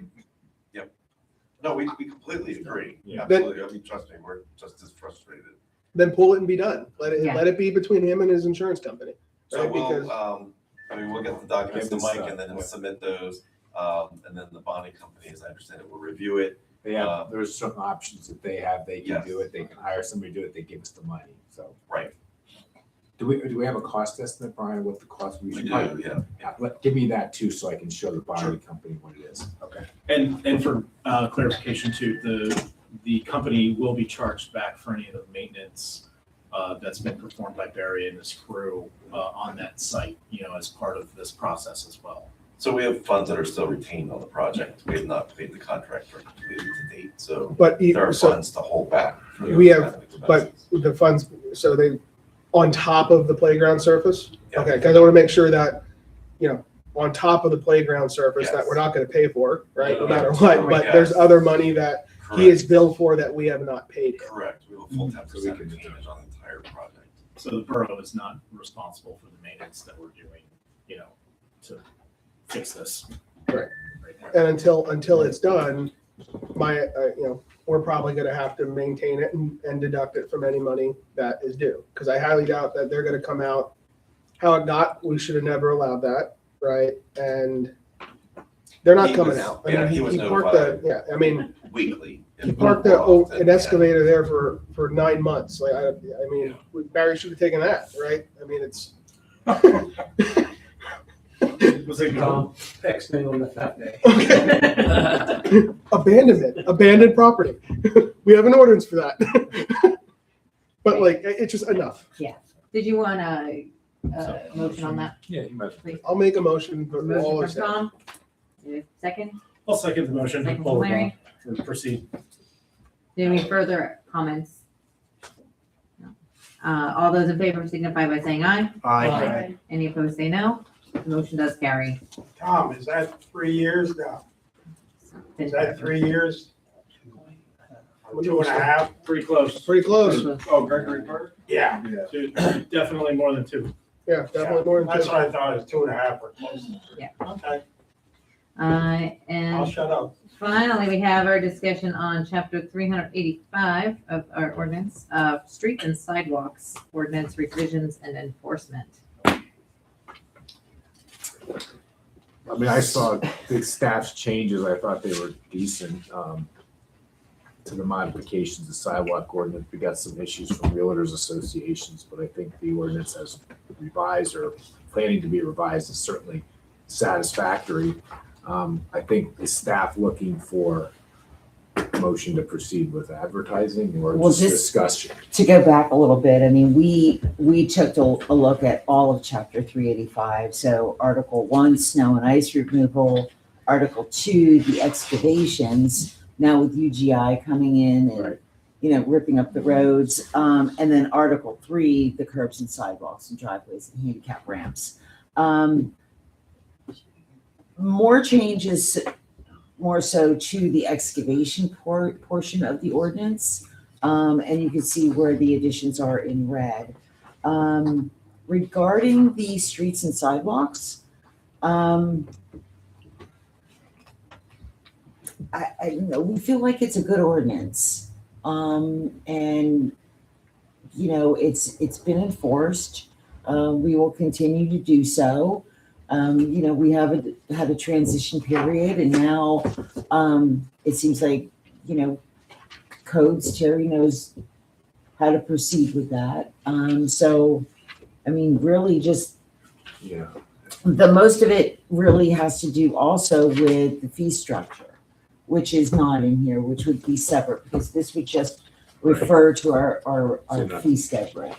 No, we completely agree. Yeah. Absolutely. Trust me, we're just as frustrated. then pull it and be done. Let Yeah. it be between him and his insurance company. So Right, we'll, because- we'll get the documents to Get this, Mike and then he'll submit those. And then the bonding company, as I understand it, will review it. They have, there's certain options that they have. They can Yes. do it. They can hire somebody to do it. They give us the money. So Right. do we have a cost estimate, Brian, what the cost we We should? do, yeah. Give me that too, so I can show the bonding company what it is. Okay. And for clarification too, the company will be charged back for any of the maintenance that's been performed by Barry and his crew on that site, as part of this process as well. So we have funds that are still retained on the project. We have not paid the contractor completely to date, so But there are so funds to hold back. for those we have, kind of expenses. but the funds, so they, on top of the playground surface? Yeah. Okay, because I want to make sure that, on top of the playground surface that Yes. we're not going to pay for, right, no Yeah. matter what, but Yes. there's other money that he is billed for that we have not paid him. Correct, we have a full 10% advantage on the entire project. So the borough is not responsible for the maintenance that we're doing, to fix this. Right. And until it's done, we're probably gonna have to maintain it and deduct it from any money that is due. Because I highly doubt that they're gonna come out how it got. We should have never allowed that, right? And they're not coming out. I mean, he was parked notified weekly. he parked an excavator there for 9 months. Like, I mean, Barry should have taken that, right? I mean, it's. Was it gone? Text me on the that day. Abandoned property. We have an ordinance for that. But like, it's just enough. Yeah. Did you want a motion on that? Yeah, you might. Please. I'll make a motion for all Motion of from that. Tom. Second. I'll second the motion. Second from Larry. Proceed. Any further comments? No. All those in favor signify by saying aye. Aye. Any opposed, say no. The motion does carry. Tom, is that 3 years now? Is that 3 years? 2.5? Pretty close. Pretty close. Oh, Gregory Park? Yeah. Definitely more than 2. Yeah, definitely more than That's two. what I thought, it was 2.5 or close. Yeah. Okay, And I'll shut up. finally, we have our discussion on chapter 385 of our ordinance, streets and sidewalks, ordinance revisions and enforcement. I mean, I saw the staff's changes. I thought they were decent, to the modifications of sidewalk ordinance. We got some issues from realtors associations, but I think the ordinance as revised or planning to be revised is certainly satisfactory. I think the staff looking for motion to proceed with advertising or Well, just discussion. To go back a little bit, I mean, we took a look at all of chapter 385. So Article 1, snow and ice removal, Article 2, the excavations, now with UGI coming in and, ripping up the roads. And then Article 3, the curbs and sidewalks and driveways and handicap ramps. More changes, more so to the excavation portion of the ordinance. And you can see where the additions are in red. Regarding the streets and sidewalks, we feel like it's a good ordinance. And, it's been enforced. We will continue to do so. We had a transition period and now it seems like, Terry knows how to proceed with that. Really just the most of it really has to do also with the fee structure, which is not in here, which would be separate because this would just refer to our fee schedule,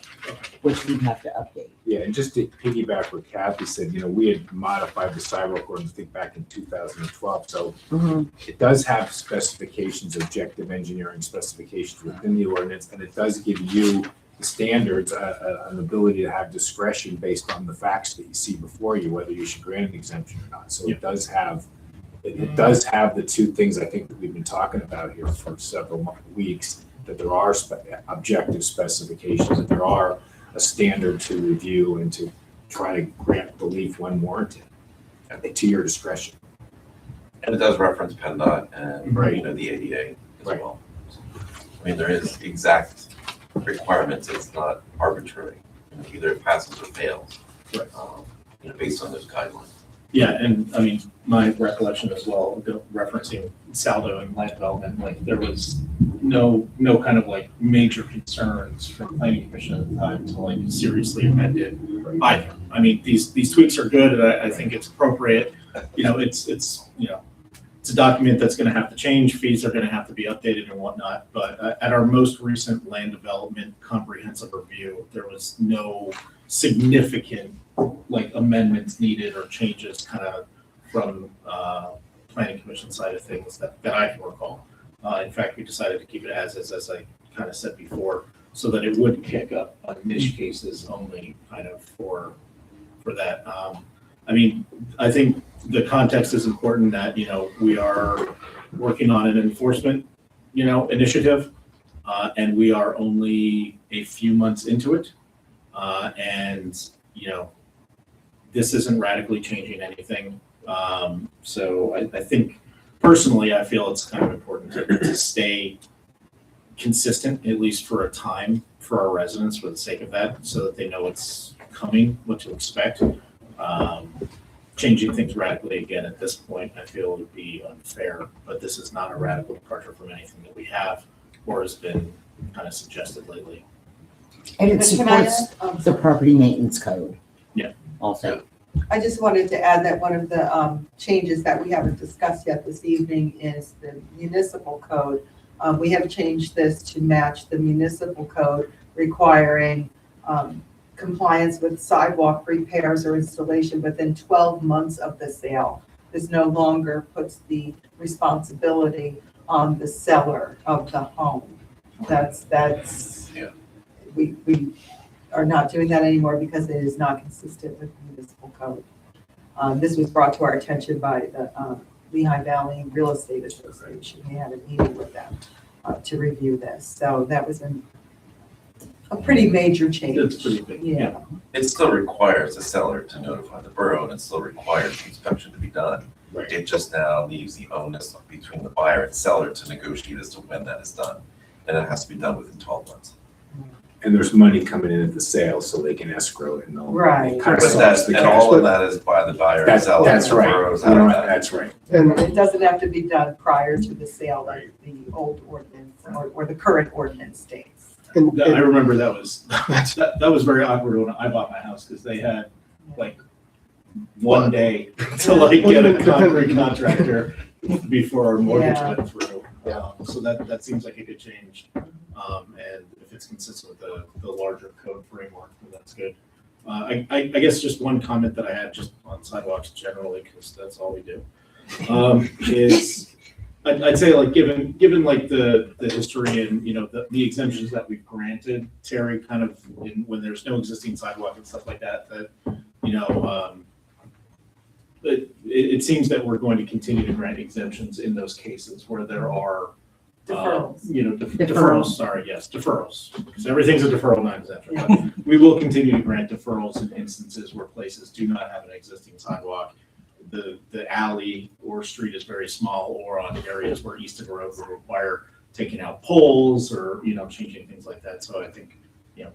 which we'd have to update. Yeah, and just to piggyback what Kathy said, we had modified the sidewalk ordinance, I think back in 2012. So it does have specifications, objective engineering specifications within the ordinance, and it does give you the standards, an ability to have discretion based on the facts that you see before you, whether you should grant an exemption or not. So it does have the two things I think that we've been talking about here for several weeks, that there are objective specifications, that there are a standard to review and to try to grant relief when warranted, to your discretion. And it does reference PennDOT and, Right. The ADA as well. I mean, there is exact requirements. It's not arbitrary. Either it passes or fails, based on those guidelines. Yeah, and I mean, my recollection as well, referencing Saldo and land development, like there was no kind of like major concerns from planning commission at the time to like seriously amend it either. I mean, these tweaks are good, and I think it's appropriate. It's a document that's going to have to change. Fees are going to have to be updated and whatnot. But at our most recent land development comprehensive review, there was no significant like amendments needed or changes kind of from planning commission side of things that I can recall. In fact, we decided to keep it as I kind of said before, so that it would kick up on niche cases only kind of for that. I think the context is important that, we are working on an enforcement initiative, and we are only a few months into it. And, this isn't radically changing anything. So I think personally, I feel it's kind of important to stay consistent, at least for a time, for our residents, for the sake of that, so that they know what's coming, what to expect. Changing things radically again at this point, I feel would be unfair, but this is not a radical departure from anything that we have or has been kind of suggested lately. And it Can I supports add? the property maintenance code. Yeah. Also. I just wanted to add that one of the changes that we haven't discussed yet this evening is the municipal code. We have changed this to match the municipal code requiring compliance with sidewalk repairs or installation within 12 months of the sale. This no longer puts the responsibility on the seller of the home. We are not doing that anymore because it is not consistent with the municipal code. This was brought to our attention by the Lehigh Valley Real Estate Association. We had a meeting with them to review this. So that was a pretty major change. It's pretty big, yeah. It still requires the seller to notify the borough, and it still requires the inspection to be done. Right. It just now leaves the onus between the buyer and seller to negotiate as to when that is done. And it has to be done within 12 months. And there's money coming in at the sale, so they can escrow it and all. Right. Kind of But solves that, the and cash. all of that is by the buyer and That's seller. that's The right. borough's You out know, of that. that's right. And it doesn't have to be done prior to the sale like the old ordinance or the current ordinance states. And, I remember that was very awkward when I bought my house, because they had like one day to like get a concrete contractor before our mortgage Yeah. went through. So that seems like a good change. And if it's consistent with the larger code framework, then that's good. I guess just one comment that I had just on sidewalks generally, because that's all we do, is I'd say like given like the history and the exemptions that we've granted, Terry, kind of when there's no existing sidewalk and stuff like that, it seems that we're going to continue to grant exemptions in those cases where there are Deferrals. Deferrals, sorry, yes, deferrals, because everything's a deferral, not exemption. But we will continue to grant deferrals in instances where places do not have an existing sidewalk. The alley or street is very small, or on areas where Easton Road will require taking out poles or, changing things like that. So I think,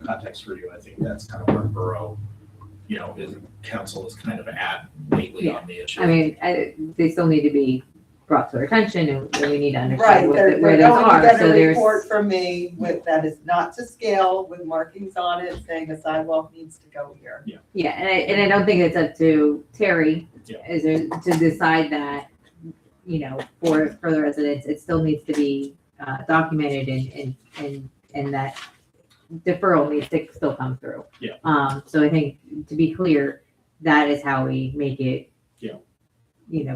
context for you, I think that's kind of where borough, council is kind of at lately on the issue. I mean, they still need to be brought to our attention, and we need to Right, understand they're where going those to are. get So a there's, report from me that is not to scale with markings on it saying a sidewalk needs to go here. yeah, and I don't think it's up to Terry to decide that, for the residents, it still needs to be documented and that deferral needs to still come through. Yeah. So I think, to be clear, that is how we make it,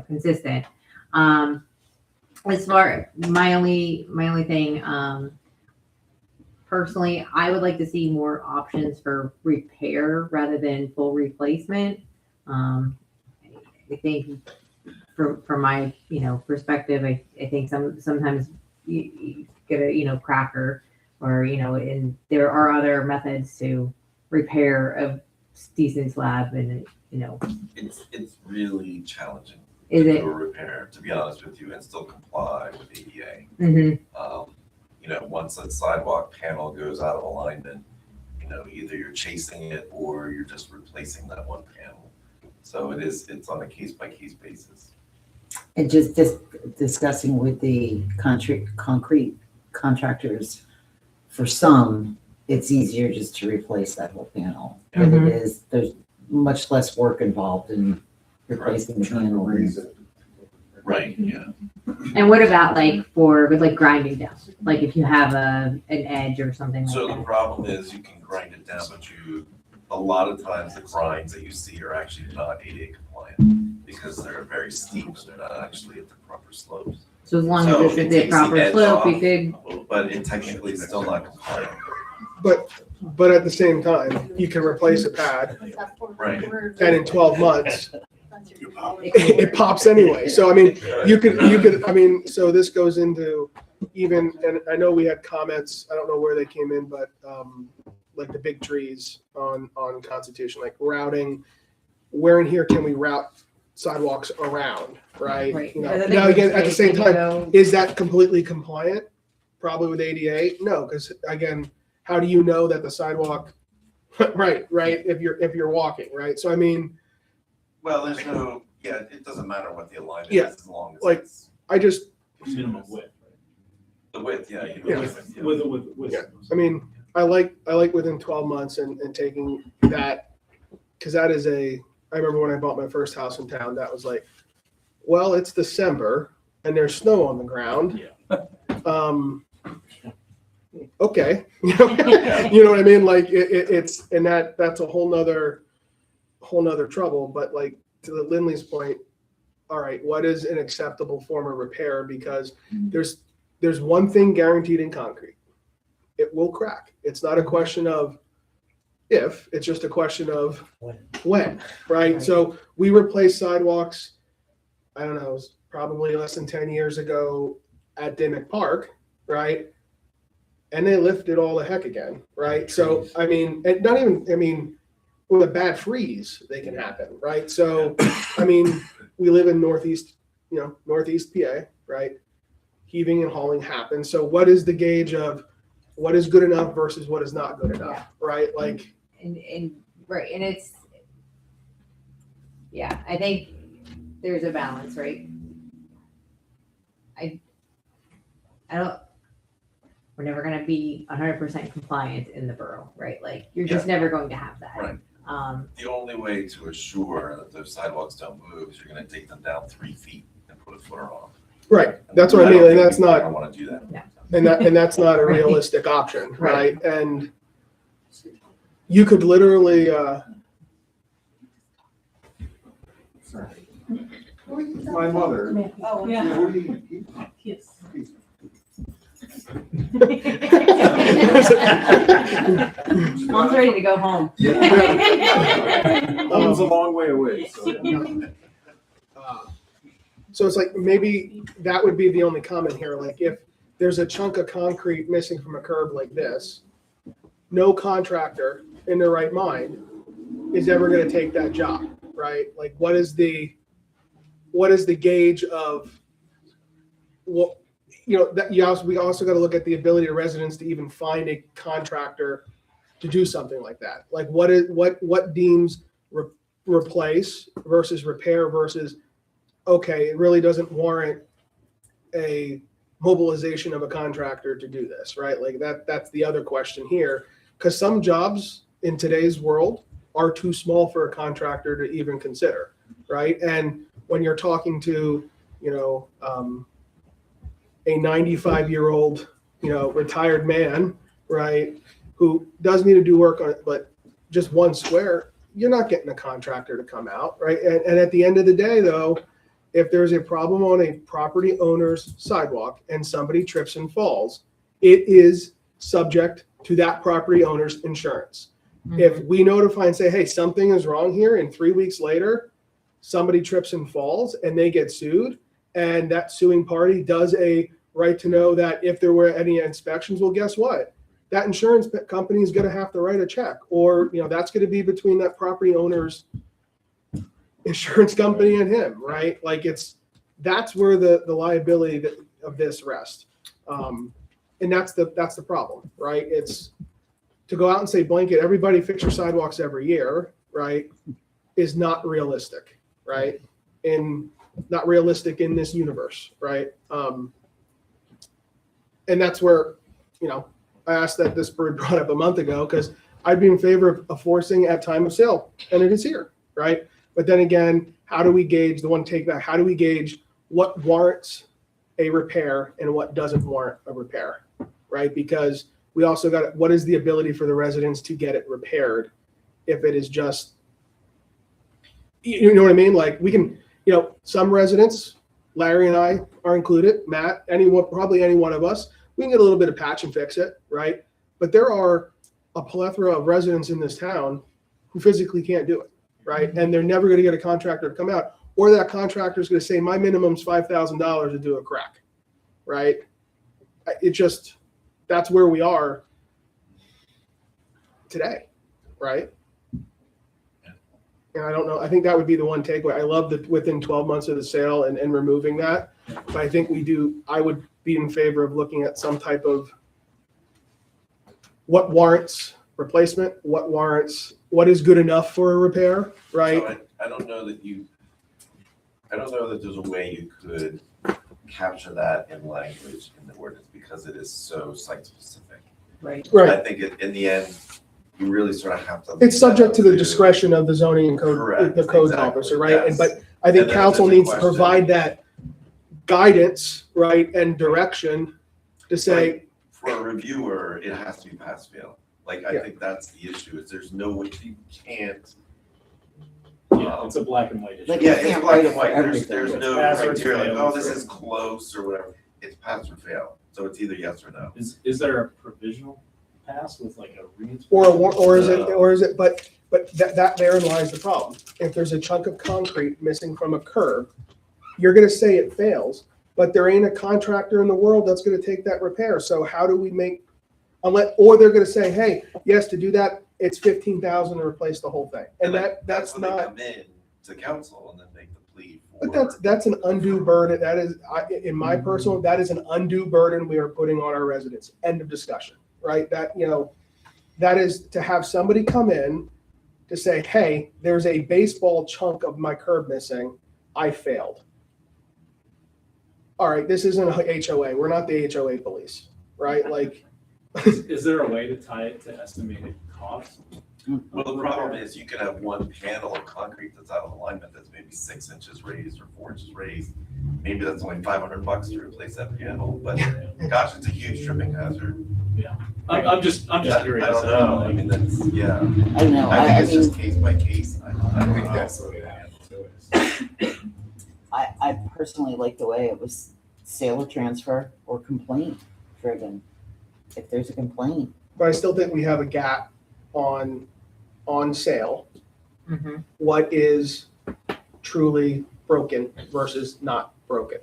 consistent. As far, my only thing, personally, I would like to see more options for repair rather than full replacement. I think from my, perspective, I think sometimes you get a, cracker or, and there are other methods to repair a decent slab and, It's really challenging Is to it? do a repair, to be honest with you, and still comply with ADA. Mhm. Once that sidewalk panel goes out of alignment, either you're chasing it or you're just replacing that one panel. So it's on a case by case basis. And just discussing with the concrete contractors, for some, it's easier just to replace that whole panel. And Mhm. it is, there's much less work involved in replacing the panel. Right, yeah. And what about with grinding down? Like if you have an edge or something like So the that? problem is you can grind it down, but a lot of times the grinds that you see are actually not ADA compliant because they're very steep, so they're not actually at the proper slopes. So as long So as it it's the takes the proper edge slope, you off, could, But it technically is still not compliant. But at the same time, you can replace a pad, Right. and in 12 months, it pops anyway. So I mean, you could, so this goes into even, and I know we had comments, I don't know where they came in, but like the big trees on Constitution, like routing, where in here can we route sidewalks around, right? Right. You know, And then now they again, would at the say, same can you time, go- is that completely compliant? Probably with ADA? No, because again, how do you know that the sidewalk, right, if you're walking, right? So I mean, Well, there's no, yeah, it doesn't matter what the alignment Yeah, is as long as like, it's I just, Minimum width. the width, yeah. Yeah. With. yeah, I mean, I like within 12 months and taking that, because that is I remember when I bought my first house in town, that was like, well, it's December and there's snow on the ground. Okay, you know what I mean? Like it's, and that's a whole nother trouble. But like to the Lindley's point, all right, what is an acceptable form of repair? Because there's one thing guaranteed in concrete. It will crack. It's not a question of if, it's just a question of when, right? So we replaced sidewalks, I don't know, it was probably less than 10 years ago at Dimmock Park, right? And they lifted all the heck again, right? So, I mean, and not even, I mean, with a bad freeze, they can happen, right? So, I mean, we live in Northeast PA, right? Heaving and hauling happens. So what is the gauge of what is good enough versus what is not good enough, right? Like, and right, and it's, yeah, I think there's a balance, right? I don't, we're never gonna be 100% compliant in the borough, right? Like, you're just never going to have that. Right. The only way to assure that those sidewalks don't move is you're gonna take them down 3 feet and put a footer on them. right, that's what I mean, and that's I not, wanna do that. and that's not a realistic option, right? And you could literally, My mother. Oh, Yeah, what do you eat? Yes. Mom's ready to go home. Home's a long way away, so. So it's like, maybe that would be the only comment here, like if there's a chunk of concrete missing from a curb like this, no contractor in their right mind is ever gonna take that job, right? Like, what is the gauge of what, you know, that we also gotta look at the ability of residents to even find a contractor to do something like that. Like, what deems replace versus repair versus, okay, it really doesn't warrant a mobilization of a contractor to do this, right? Like that's the other question here. Because some jobs in today's world are too small for a contractor to even consider, right? And when you're talking to, you know, a 95-year-old, you know, retired man, right, who does need to do work on it, but just one square, you're not getting a contractor to come out, right? And at the end of the day, though, if there's a problem on a property owner's sidewalk and somebody trips and falls, it is subject to that property owner's insurance. Mm-hmm. If we notify and say, hey, something is wrong here, and 3 weeks later, somebody trips and falls and they get sued, and that suing party does a right to know that if there were any inspections, well, guess what? That insurance company is going to have to write a check, or, you know, that's going to be between that property owner's insurance company and him, right? Like that's where the liability of this rests. And that's the problem, right? It's to go out and say blanket, everybody fix your sidewalks every year, right? Is not realistic, right? And not realistic in this universe, right? And that's where, you know, I asked that this bird brought up a month ago, because I'd be in favor of forcing at time of sale, and it is here, right? But then again, how do we gauge how do we gauge what warrants a repair and what doesn't warrant a repair, right? Because we also got, what is the ability for the residents to get it repaired if it is just, you know what I mean? Like we can, you know, some residents, Larry and I are included, Matt, probably any one of us, we can get a little bit of patch and fix it, right? But there are a plethora of residents in this town who physically can't do it, right? And they're never going to get a contractor to come out, or that contractor is going to say, my minimum is $5,000 to do a crack, right? it just, that's where we are today, right? And I don't know, I think that would be the one takeaway. I love that within 12 months of the sale and removing that. But I think I would be in favor of looking at some type of what warrants replacement, what is good enough for a repair, right? So I don't know that there's a way you could capture that in language in the ordinance because it is so site specific. Right. Right. I think in the end, you really sort of have to. It's subject to the discretion of the zoning and code, Correct, the code exactly, officer, right? yes. And but I think And then council there's a needs to question. provide that guidance, right, and direction to say, For a reviewer, it has to be pass fail. Like, I Yeah. think that's the issue, is there's no way you can't. Yeah, it's a black and white issue. Like, Yeah, you it's can't black write and it white. for There's everything. no Pass or criteria like, fail. oh, this is close or whatever. It's pass or fail. So it's either yes or no. Is there a provisional pass with like a reinspection? or is it, but that therein lies the problem. If there's a chunk of concrete missing from a curb, you're gonna say it fails, but there ain't a contractor in the world that's gonna take that repair. So how do we make, or they're gonna say, hey, yes, to do that, it's 15,000 to replace the whole thing. And that's when they not, come in to council and then make the plea but for. that's an undue burden. That is, in my personal, that is an undue burden we are putting on our residents. End of discussion, right? That is to have somebody come in to say, hey, there's a baseball chunk of my curb missing, I failed. All right, this isn't a HOA, we're not the HOA police, right? Like, Is there a way to tie it to estimated cost? Well, the problem is you could have one panel of concrete that's out of alignment that's maybe 6 inches raised or 4 inches raised. Maybe that's only $500 to replace that panel, but gosh, it's a huge tripping hazard. Yeah, I'm just curious. I don't know. I mean, that's, yeah. I know, I think it's mean, just case by case. I I don't think know. that's the way to handle it. I personally like the way it was sale or transfer or complaint driven. If there's a complaint, but I still think we have a gap on sale. Mhm. What is truly broken versus not broken,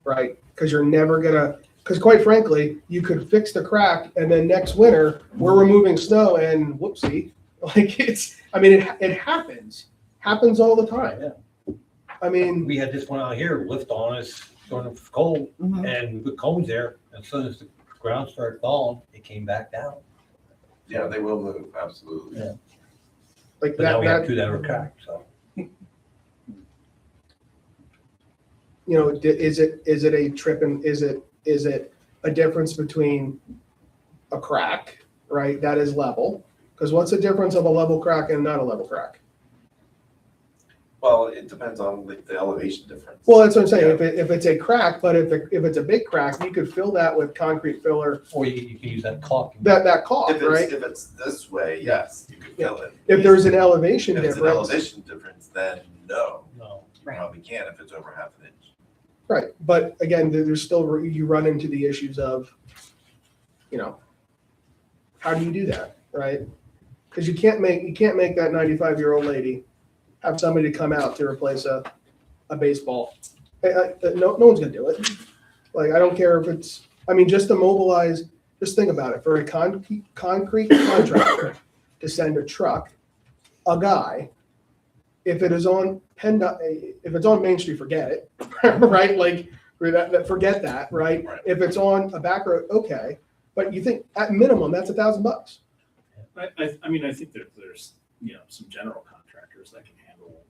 right? Because you're never gonna, because quite frankly, you could fix the crack and then next winter, we're removing snow and whoopsie. Like it happens all the time. Yeah. I mean, We had this one out here, lift on us, going up cold, Mhm. and we put cones there, and as soon as the ground started thawing, it came back down. Yeah, they will move, absolutely. Yeah. like But now we have that, two that were cracked, so. is it a trip and is it a difference between a crack, right? That is level. Because what's the difference of a level crack and not a level crack? Well, it depends on the elevation difference. Well, that's what I'm saying. If it's a crack, but if it's a big crack, you could fill that with concrete filler, Or you can use that caulk. that caulk, If right? it's this way, yes, you could fill it. If there's an elevation If it's an difference, elevation difference, then no, No. you probably can't if it's over half an inch. right? But again, there's still, you run into the issues of, how do you do that, right? Because you can't make that 95-year-old lady have somebody come out to replace a baseball. No one's gonna do it. Like, I don't care if it's, just to mobilize, just think about it, for a concrete contractor to send a truck, a guy, if it's on Main Street, forget it, right? Like, forget that, right? Right. If it's on a back road, okay, but you think at minimum, that's $1,000. I think there's, some general contractors that can handle,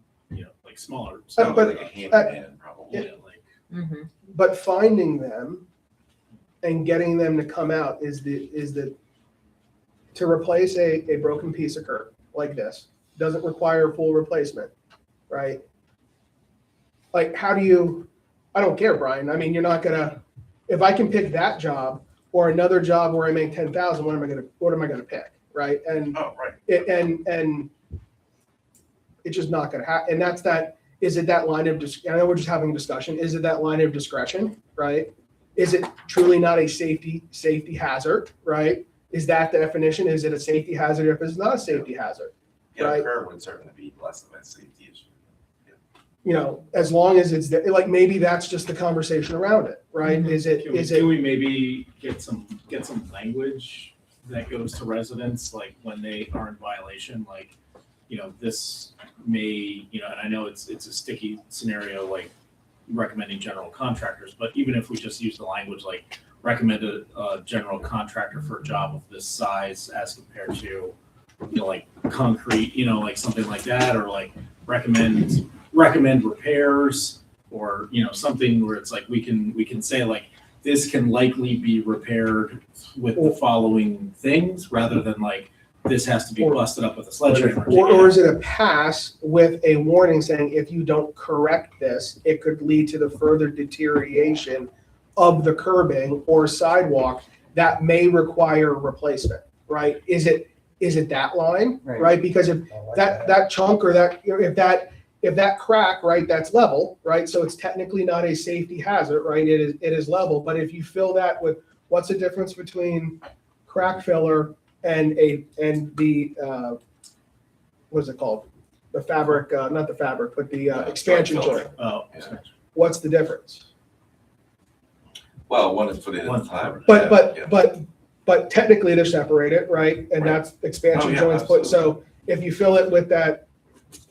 like smaller. But- Like a handyman, probably. Yeah, like, Mhm. But finding them and getting them to come out is the to replace a broken piece of curb like this doesn't require full replacement, right? Like, how do you, I don't care, Brian. You're not gonna, if I can pick that job or another job where I make 10,000, what am I gonna pick, right? And Oh, right. and it's just not gonna happen. And that's that. Is it that line of I know we're just having a discussion. Is it that line of discretion, right? Is it truly not a safety hazard, right? Is that the definition? Is it a safety hazard if it's not a safety hazard? Yeah, Right. curb would certainly be less of a safety issue. as long as it's, like, maybe that's just the conversation around it, right? Can we maybe get some language that goes to residents, like when they are in violation, like, this may, and I know it's a sticky scenario, like recommending general contractors, but even if we just use the language, like recommend a general contractor for a job of this size as compared to, like concrete, like something like that, or like recommend repairs, or, something where it's like, we can say like, this can likely be repaired with the following things, rather than like, this has to be busted up with a sledgehammer. Or is it a pass with a warning saying, if you don't correct this, it could lead to the further deterioration of the curbing or sidewalk that may require replacement, right? Is it that line, right? Because if that chunk or that, if that crack, right, that's level, right? So it's technically not a safety hazard, right? It is level. But if you fill that with, what's the difference between crack filler and the what's it called? The fabric, not the fabric, but the expansion joint. Oh, What's the difference? Well, one is put in at a time. But technically they're separated, right? And that's expansion joints put. So if you fill it with that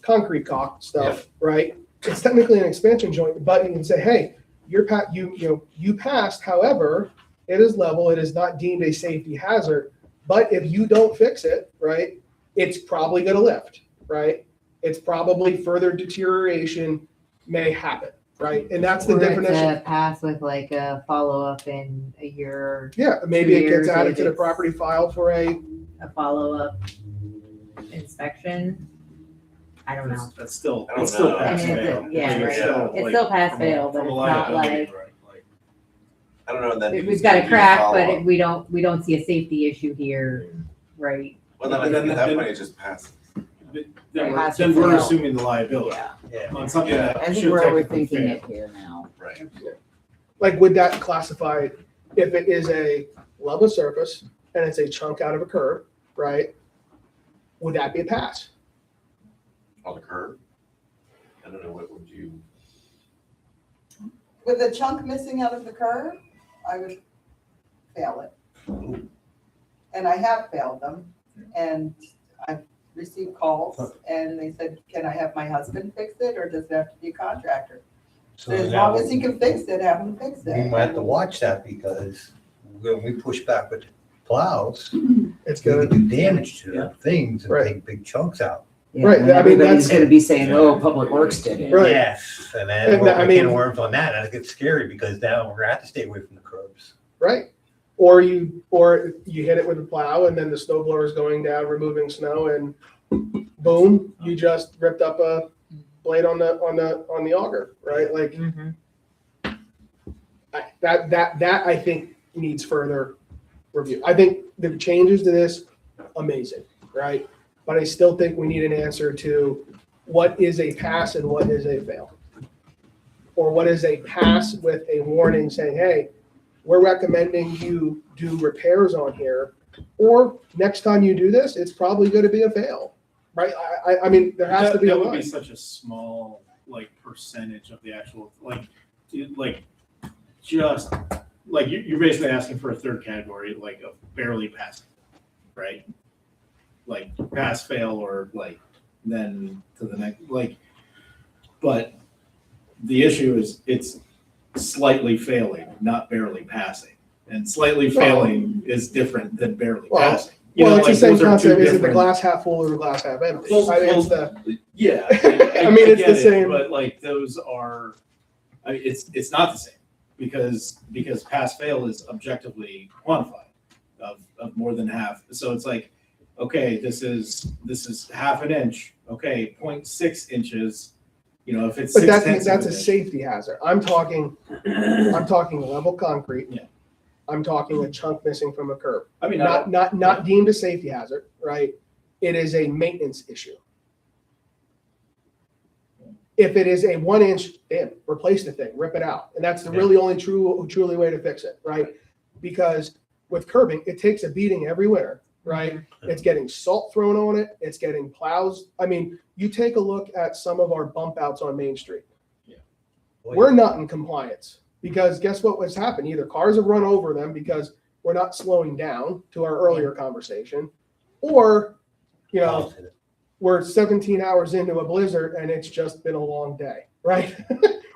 concrete caulk stuff, right? It's technically an expansion joint, but you can say, hey, you passed. However, it is level. It is not deemed a safety hazard. But if you don't fix it, right, it's probably going to lift, right? It's probably further deterioration may happen, right? And that's the definition. To pass with like a follow-up in a year. Yeah, maybe it gets added to the property file for a follow-up inspection. I don't know. That's still, I don't it's still know. pass fail. Yeah, It's right. still, It's like, still pass from a- fail, but from a it's not liability, like, right? I don't know, and then. we've got a crack, but we don't see a safety issue here, right? Well, then I think at that point it just passes. Then we're assuming the liability on something that I think should we're technically overthinking it fail. here now. Right. Like, would that classify, if it is a level surface and it's a chunk out of a curb, right? Would that be a pass? On the curb? I don't know, what would you? With a chunk missing out of the curb, I would fail it. And I have failed them, and I've received calls, and they said, can I have my husband fix it, or does it have to be a contractor? So as long as he can fix it, have him fix it. We might have to watch that, because when we push back with plows, it's gonna do damage to things and take big chunks out. Yeah, and everybody's going to be saying, "Oh, Public Works did it." Right. Yes, and then we're can of worms on that, and it gets scary, because now we're gonna have to stay away from the curbs. Right. Or you hit it with a plow and then the snow blower is going down, removing snow, and boom, you just ripped up a blade on the auger, right? Like that I think needs further review. I think the changes to this, amazing, right? But I still think we need an answer to what is a pass and what is a fail. Or what is a pass with a warning saying, hey, we're recommending you do repairs on here, or next time you do this, it's probably going to be a fail, right? I mean, there has to be a That would line. be such a small, like, percentage of the actual, just, like, you're basically asking for a third category, like, of barely passing, right? Like, pass, fail, or like, then to the next, like, but the issue is it's slightly failing, not barely passing. And slightly failing is different than barely passing. You know, Well, it's the like, same those are two concept. Is it the different- glass half full or the glass half empty? Well, I think it's the. Yeah. I mean, it's get the it, same. But like, those are, I mean, it's not the same, because pass fail is objectively quantified of more than half. So it's like, okay, this is half an inch, okay, 0.6 inches. You know, if it's But 6/10 that's of a an inch. safety hazard. I'm talking level concrete. Yeah. I'm talking a chunk missing from a curb. I mean, not deemed a safety hazard, right? It is a maintenance issue. If it is a 1 inch, replace the thing, rip it out. And that's the really only truly way to fix it, right? Because with curbing, it takes a beating every winter, right? It's getting salt thrown on it. It's getting plows. I mean, you take a look at some of our bump outs on Main Street. We're not in compliance because guess what was happening? Either cars have run over them because we're not slowing down to our earlier conversation, or, you know, we're 17 hours into a blizzard and it's just been a long day, right?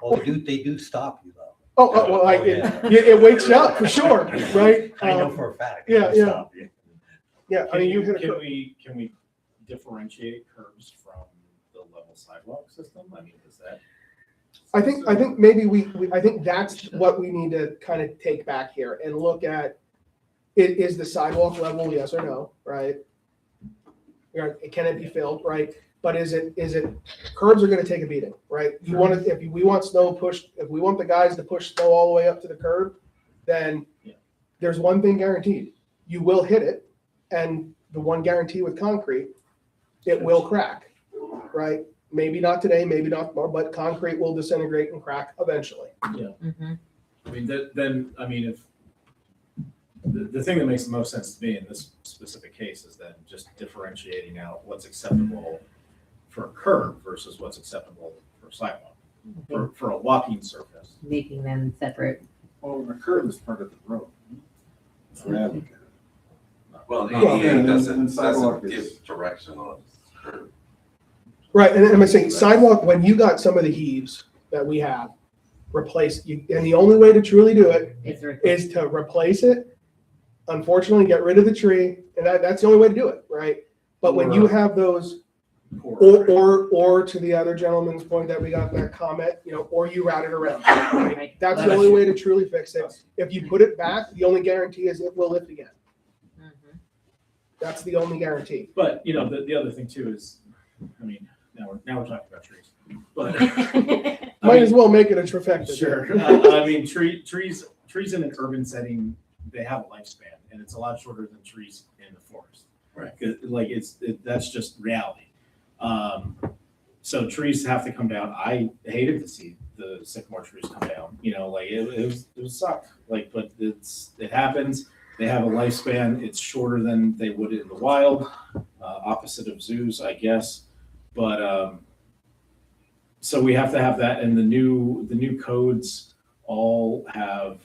Oh, they do stop you though. Well, like, it wakes you up for sure, right? I know for a fact. Yeah, They yeah. stop you. Yeah, I mean, you hit a Can curb. can we differentiate curbs from the level sidewalk system? I mean, is that? I think maybe I think that's what we need to kind of take back here and look at, is the sidewalk level, yes or no, right? Can it be filled, right? But is it, curbs are gonna take a beating, right? You want to, if we want snow pushed, if we want the guys to push snow all the way up to the curb, then there's one thing guaranteed, you will hit it. And the one guarantee with concrete, it will crack, right? Maybe not today, maybe not tomorrow, but concrete will disintegrate and crack eventually. Yeah. I mean, if the thing that makes the most sense to me in this specific case is then just differentiating out what's acceptable for a curb versus what's acceptable for a sidewalk, for a walking surface. Making them separate. Well, the curb is part of the road. Well, the Well, ADA and doesn't sidewalk give is- direction on curb. Right, and I'm saying sidewalk, when you got some of the heaves that we have, replace, you, and the only way to truly do it is to replace it. Unfortunately, get rid of the tree, and that's the only way to do it, right? But when you have those, or to the other gentleman's point that we got in that comment, you know, or you route it around, right? That's the only way to truly fix it. If you put it back, the only guarantee is it will lift again. That's the only guarantee. But, you know, the other thing too is, I mean, now we're talking about trees, but. Might as well make it a trifecta. Sure. I mean, trees in an urban setting, they have a lifespan, and it's a lot shorter than trees in the forest. Right. Like that's just reality. So trees have to come down. I hated to see the sycamore trees come down. You know, like it was suck. Like, but it happens. They have a lifespan. It's shorter than they would in the wild. Opposite of zoos, I guess. But so we have to have that, and the new codes all have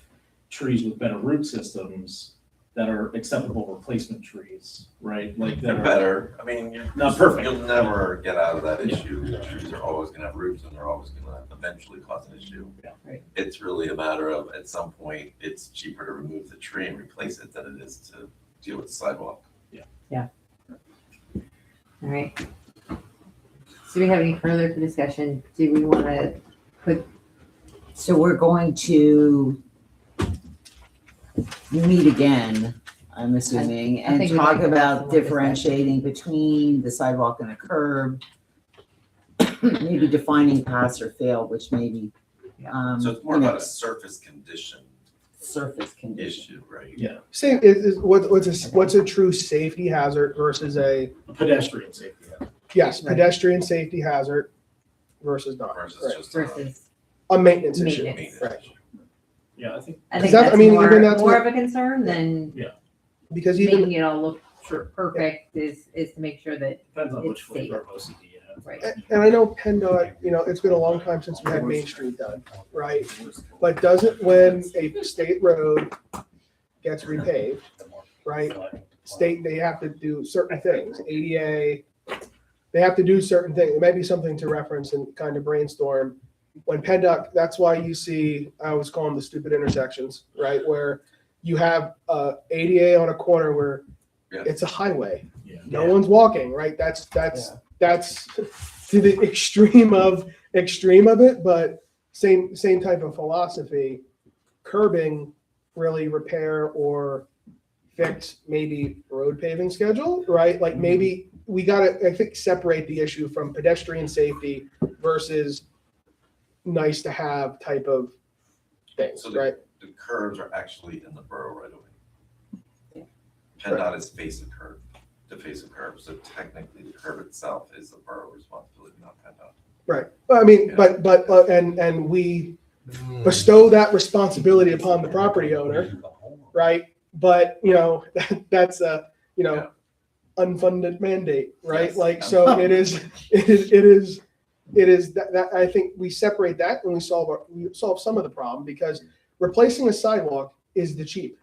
trees with better root systems that are acceptable replacement trees, right? Like that They're are better. I mean, you're not perfect. You'll never get out of that issue. The trees are always gonna have roots and they're always gonna eventually cause an issue. Yeah. Right. It's really a matter of, at some point, it's cheaper to remove the tree and replace it than it is to deal with the sidewalk. All right. Do we have any further discussion? Do we want to put? So we're going to meet again, I'm assuming, I and think we talk might have about some more differentiating between the sidewalk and the curb. Maybe defining pass or fail, which maybe, So it's more you know, about a surface condition surface condition. issue, right? Yeah. Same, what's a true safety hazard versus a, Pedestrian safety. yes, pedestrian safety hazard versus not. Versus Right. just Versus A maintenance issue. maintenance. Right. Yeah, I think. I think that- that's I mean, more, even that's more what- of a concern than Because even, making it all look Sure. perfect is to make sure that Depends on it's which safe. flavor of OCD you have. Right. and I know PennDOT, you know, it's been a long time since we had Main Street done, right? But doesn't, when a state road gets repaved, right? State, they have to do certain things, ADA, they have to do certain things. It might be something to reference and kind of brainstorm. When PennDOT, that's why you see, I always call them the stupid intersections, right? Where you have ADA on a corner where it's a highway. No one's walking, right? That's to the extreme of it, but same type of philosophy. Curbing really repair or fix maybe road paving schedule, right? Like maybe we gotta, I think, separate the issue from pedestrian safety versus nice to have type of things, So right? the curbs are actually in the borough right away. PennDOT is face of curb, to face of curb, so technically the curb itself is the borough responsibility, not PennDOT. Right. Well, I mean, but and we bestow that responsibility upon the property owner, right? But you know, that's you know, unfunded mandate, right? Yes. Like, so it is that I think we separate that and we solve some of the problem, because replacing a sidewalk is the cheap,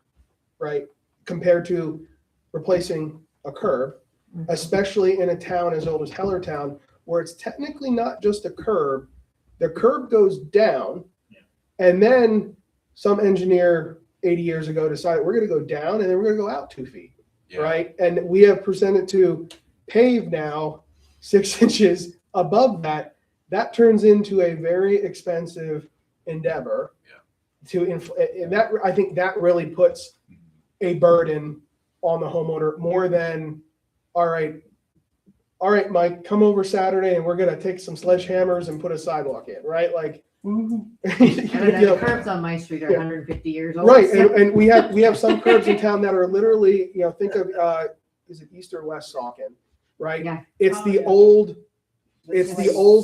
right? Compared to replacing a curb, especially in a town as old as Hellertown, where it's technically not just a curb. The curb goes down, and then some engineer 80 years ago decided we're going to go down and then we're going to go out 2 feet, right? And we have presented to pave now 6 inches above that. That turns into a very expensive endeavor. And that, I think that really puts a burden on the homeowner more than, all right, Mike, come over Saturday and we're going to take some sledgehammers and put a sidewalk in, right? Like, I don't know, the curbs on my street are 150 years old. right, and we have some curbs in town that are literally, you know, think of is it East or West Saucon, right? Yeah. It's the old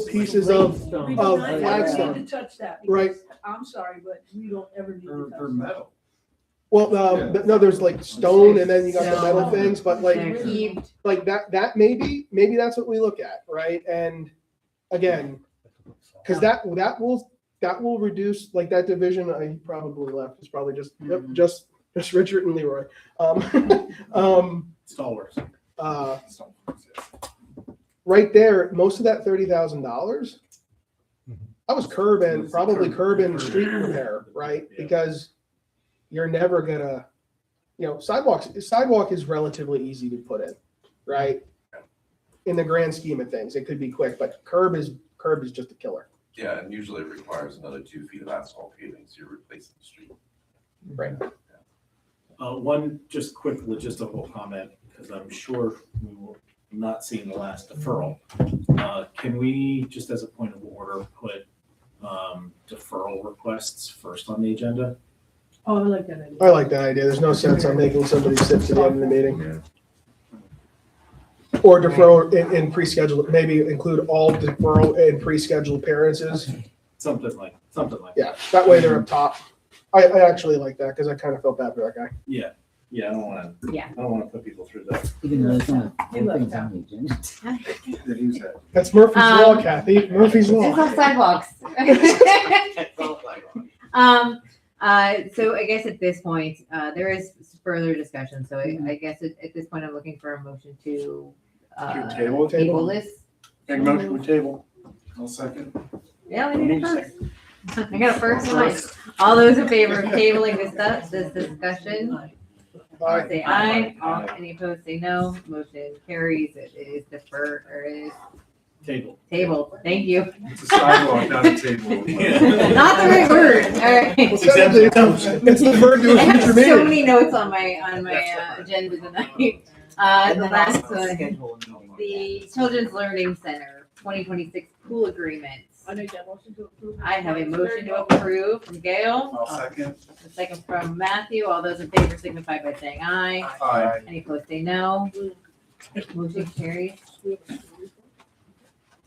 pieces of We do not ever flagstone. need to touch that. Right. because I'm sorry, but we don't ever need to touch They're metal. Well, no, there's like stone and then you got the metal Stone. things, but like, They're heaved. like that maybe that's what we look at, right? And again, because that will reduce, like, that division. I probably left. It's probably just Richard and Leroy. Stalwarts. Right there, most of that $30,000, that was curb and probably curb and street repair, right? Because you're never gonna, you know, sidewalk is relatively easy to put in, right? In the grand scheme of things, it could be quick, but curb is just a killer. Yeah, and usually it requires another 2 feet of asphalt paving, so you're replacing the street. Right. One just quick logistical comment, because I'm sure we will not see the last deferral. Can we, just as a point of order, put deferral requests first on the agenda? Oh, I like that idea. I like that idea. There's no sense on making somebody sit to the end of the meeting. Or deferral in pre-scheduled, maybe include all deferral in pre-scheduled appearances. Something like Yeah, that way they're up top. I actually like that because I kind of felt bad for that guy. Yeah, I don't want to put people through that. Even though there's no He left things on the agenda. That's Murphy's Law, Kathy. Murphy's Law. It's on sidewalks. So I guess at this point, there is further discussion. So I guess at this point, I'm looking for a motion to Table. table this. Make a motion with table. I'll second. Yeah, we need a first. I got a first one. All those in favor of tabling this discussion, say aye. Any opposed, say no. Motion carries. It is deferred, or it is tabled. Thank you. It's a sidewalk, not a table. Not the right word. All right. It's deferred to I a have future so meeting. many notes on my agenda tonight. The last one, the Children's Learning Center 2026 pool agreements. I make that motion to approve. I have a motion to approve from Gail. I'll second. A second from Matthew. All those in favor signify by saying aye. Aye. Any opposed, say no. Motion carries.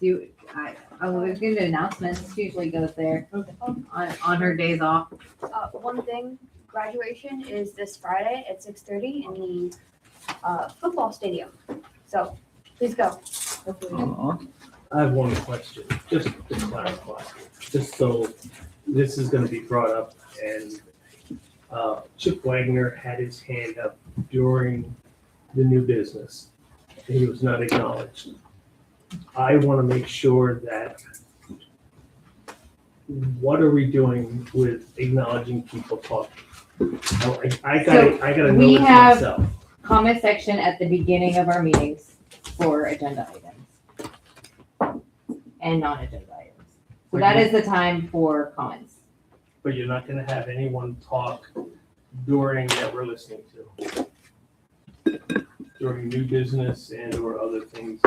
I was going to announcements. She usually goes there on her days off. One thing, graduation is this Friday at 6:30 in the football stadium. So please go. I have one question, just to clarify, just so this is gonna be brought up, and Chip Wagner had his hand up during the new business, and he was not acknowledged. I wanna make sure that, what are we doing with acknowledging people talking? I gotta know We it have myself. comment section at the beginning of our meetings for agenda items and non-agenda items. So that is the time for comments. But you're not gonna have anyone talk during that we're listening to. During new business and or other things.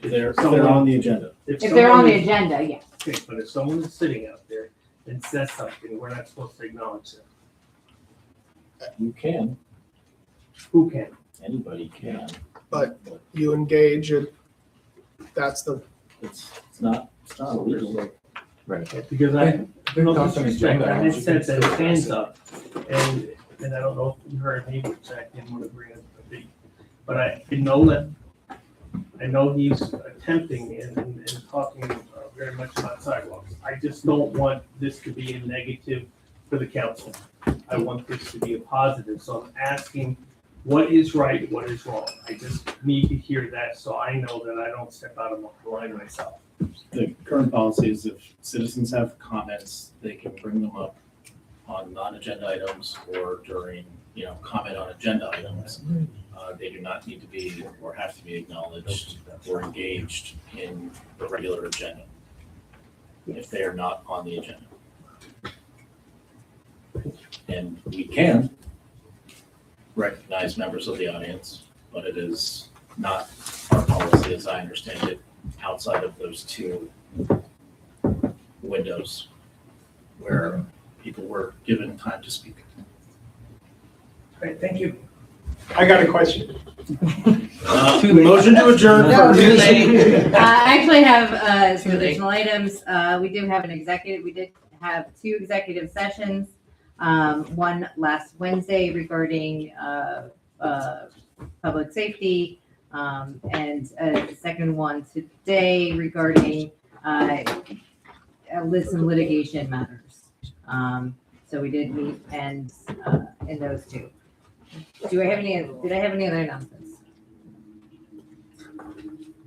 If they're on the agenda. If they're on the agenda, yes. Okay, but if someone is sitting out there and says something, we're not supposed to acknowledge them. You can, Who can? anybody can. But you engage and that's the, It's not illegal. Right. Because I, They're no talking disrespect, agenda I items, just you said can that still hands address up, and I don't know if you heard me, which I didn't want to bring up a big But I know he's attempting and talking very much about sidewalks. I just don't want this to be a negative for the council. I want this to be a positive, so I'm asking what is right, what is wrong. I just need to hear that so I know that I don't step out of the line myself. The current policy is if citizens have comments, they can bring them up on non-agenda items or during, comment on agenda items. They do not need to be or have to be acknowledged or engaged in the regular agenda if they are not on the agenda. And we can recognize members of the audience, but it is not our policy, as I understand it, outside of those two windows where people were given time to speak. Great, thank you. I got a question. Motion to adjourn. No, for- I actually have some additional items. We do have we did have 2 executive sessions. One last Wednesday regarding public safety, and a second one today regarding some litigation matters. So we did meet and in those 2. Did I have any other announcements?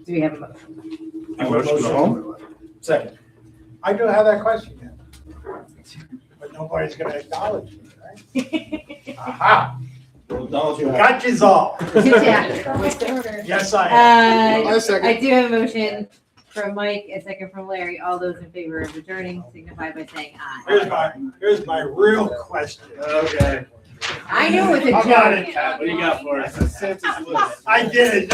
Do we have a motion? Motion to go home? Second. I do have that question yet. But nobody's gonna acknowledge me, right? Aha, got you all. Yes, I am. I do have a motion from Mike, a second from Larry. All those in favor of adjourning signify by saying aye. Here's my real question. Okay. I know it's a I got it. joke. What do you got for us? I did it.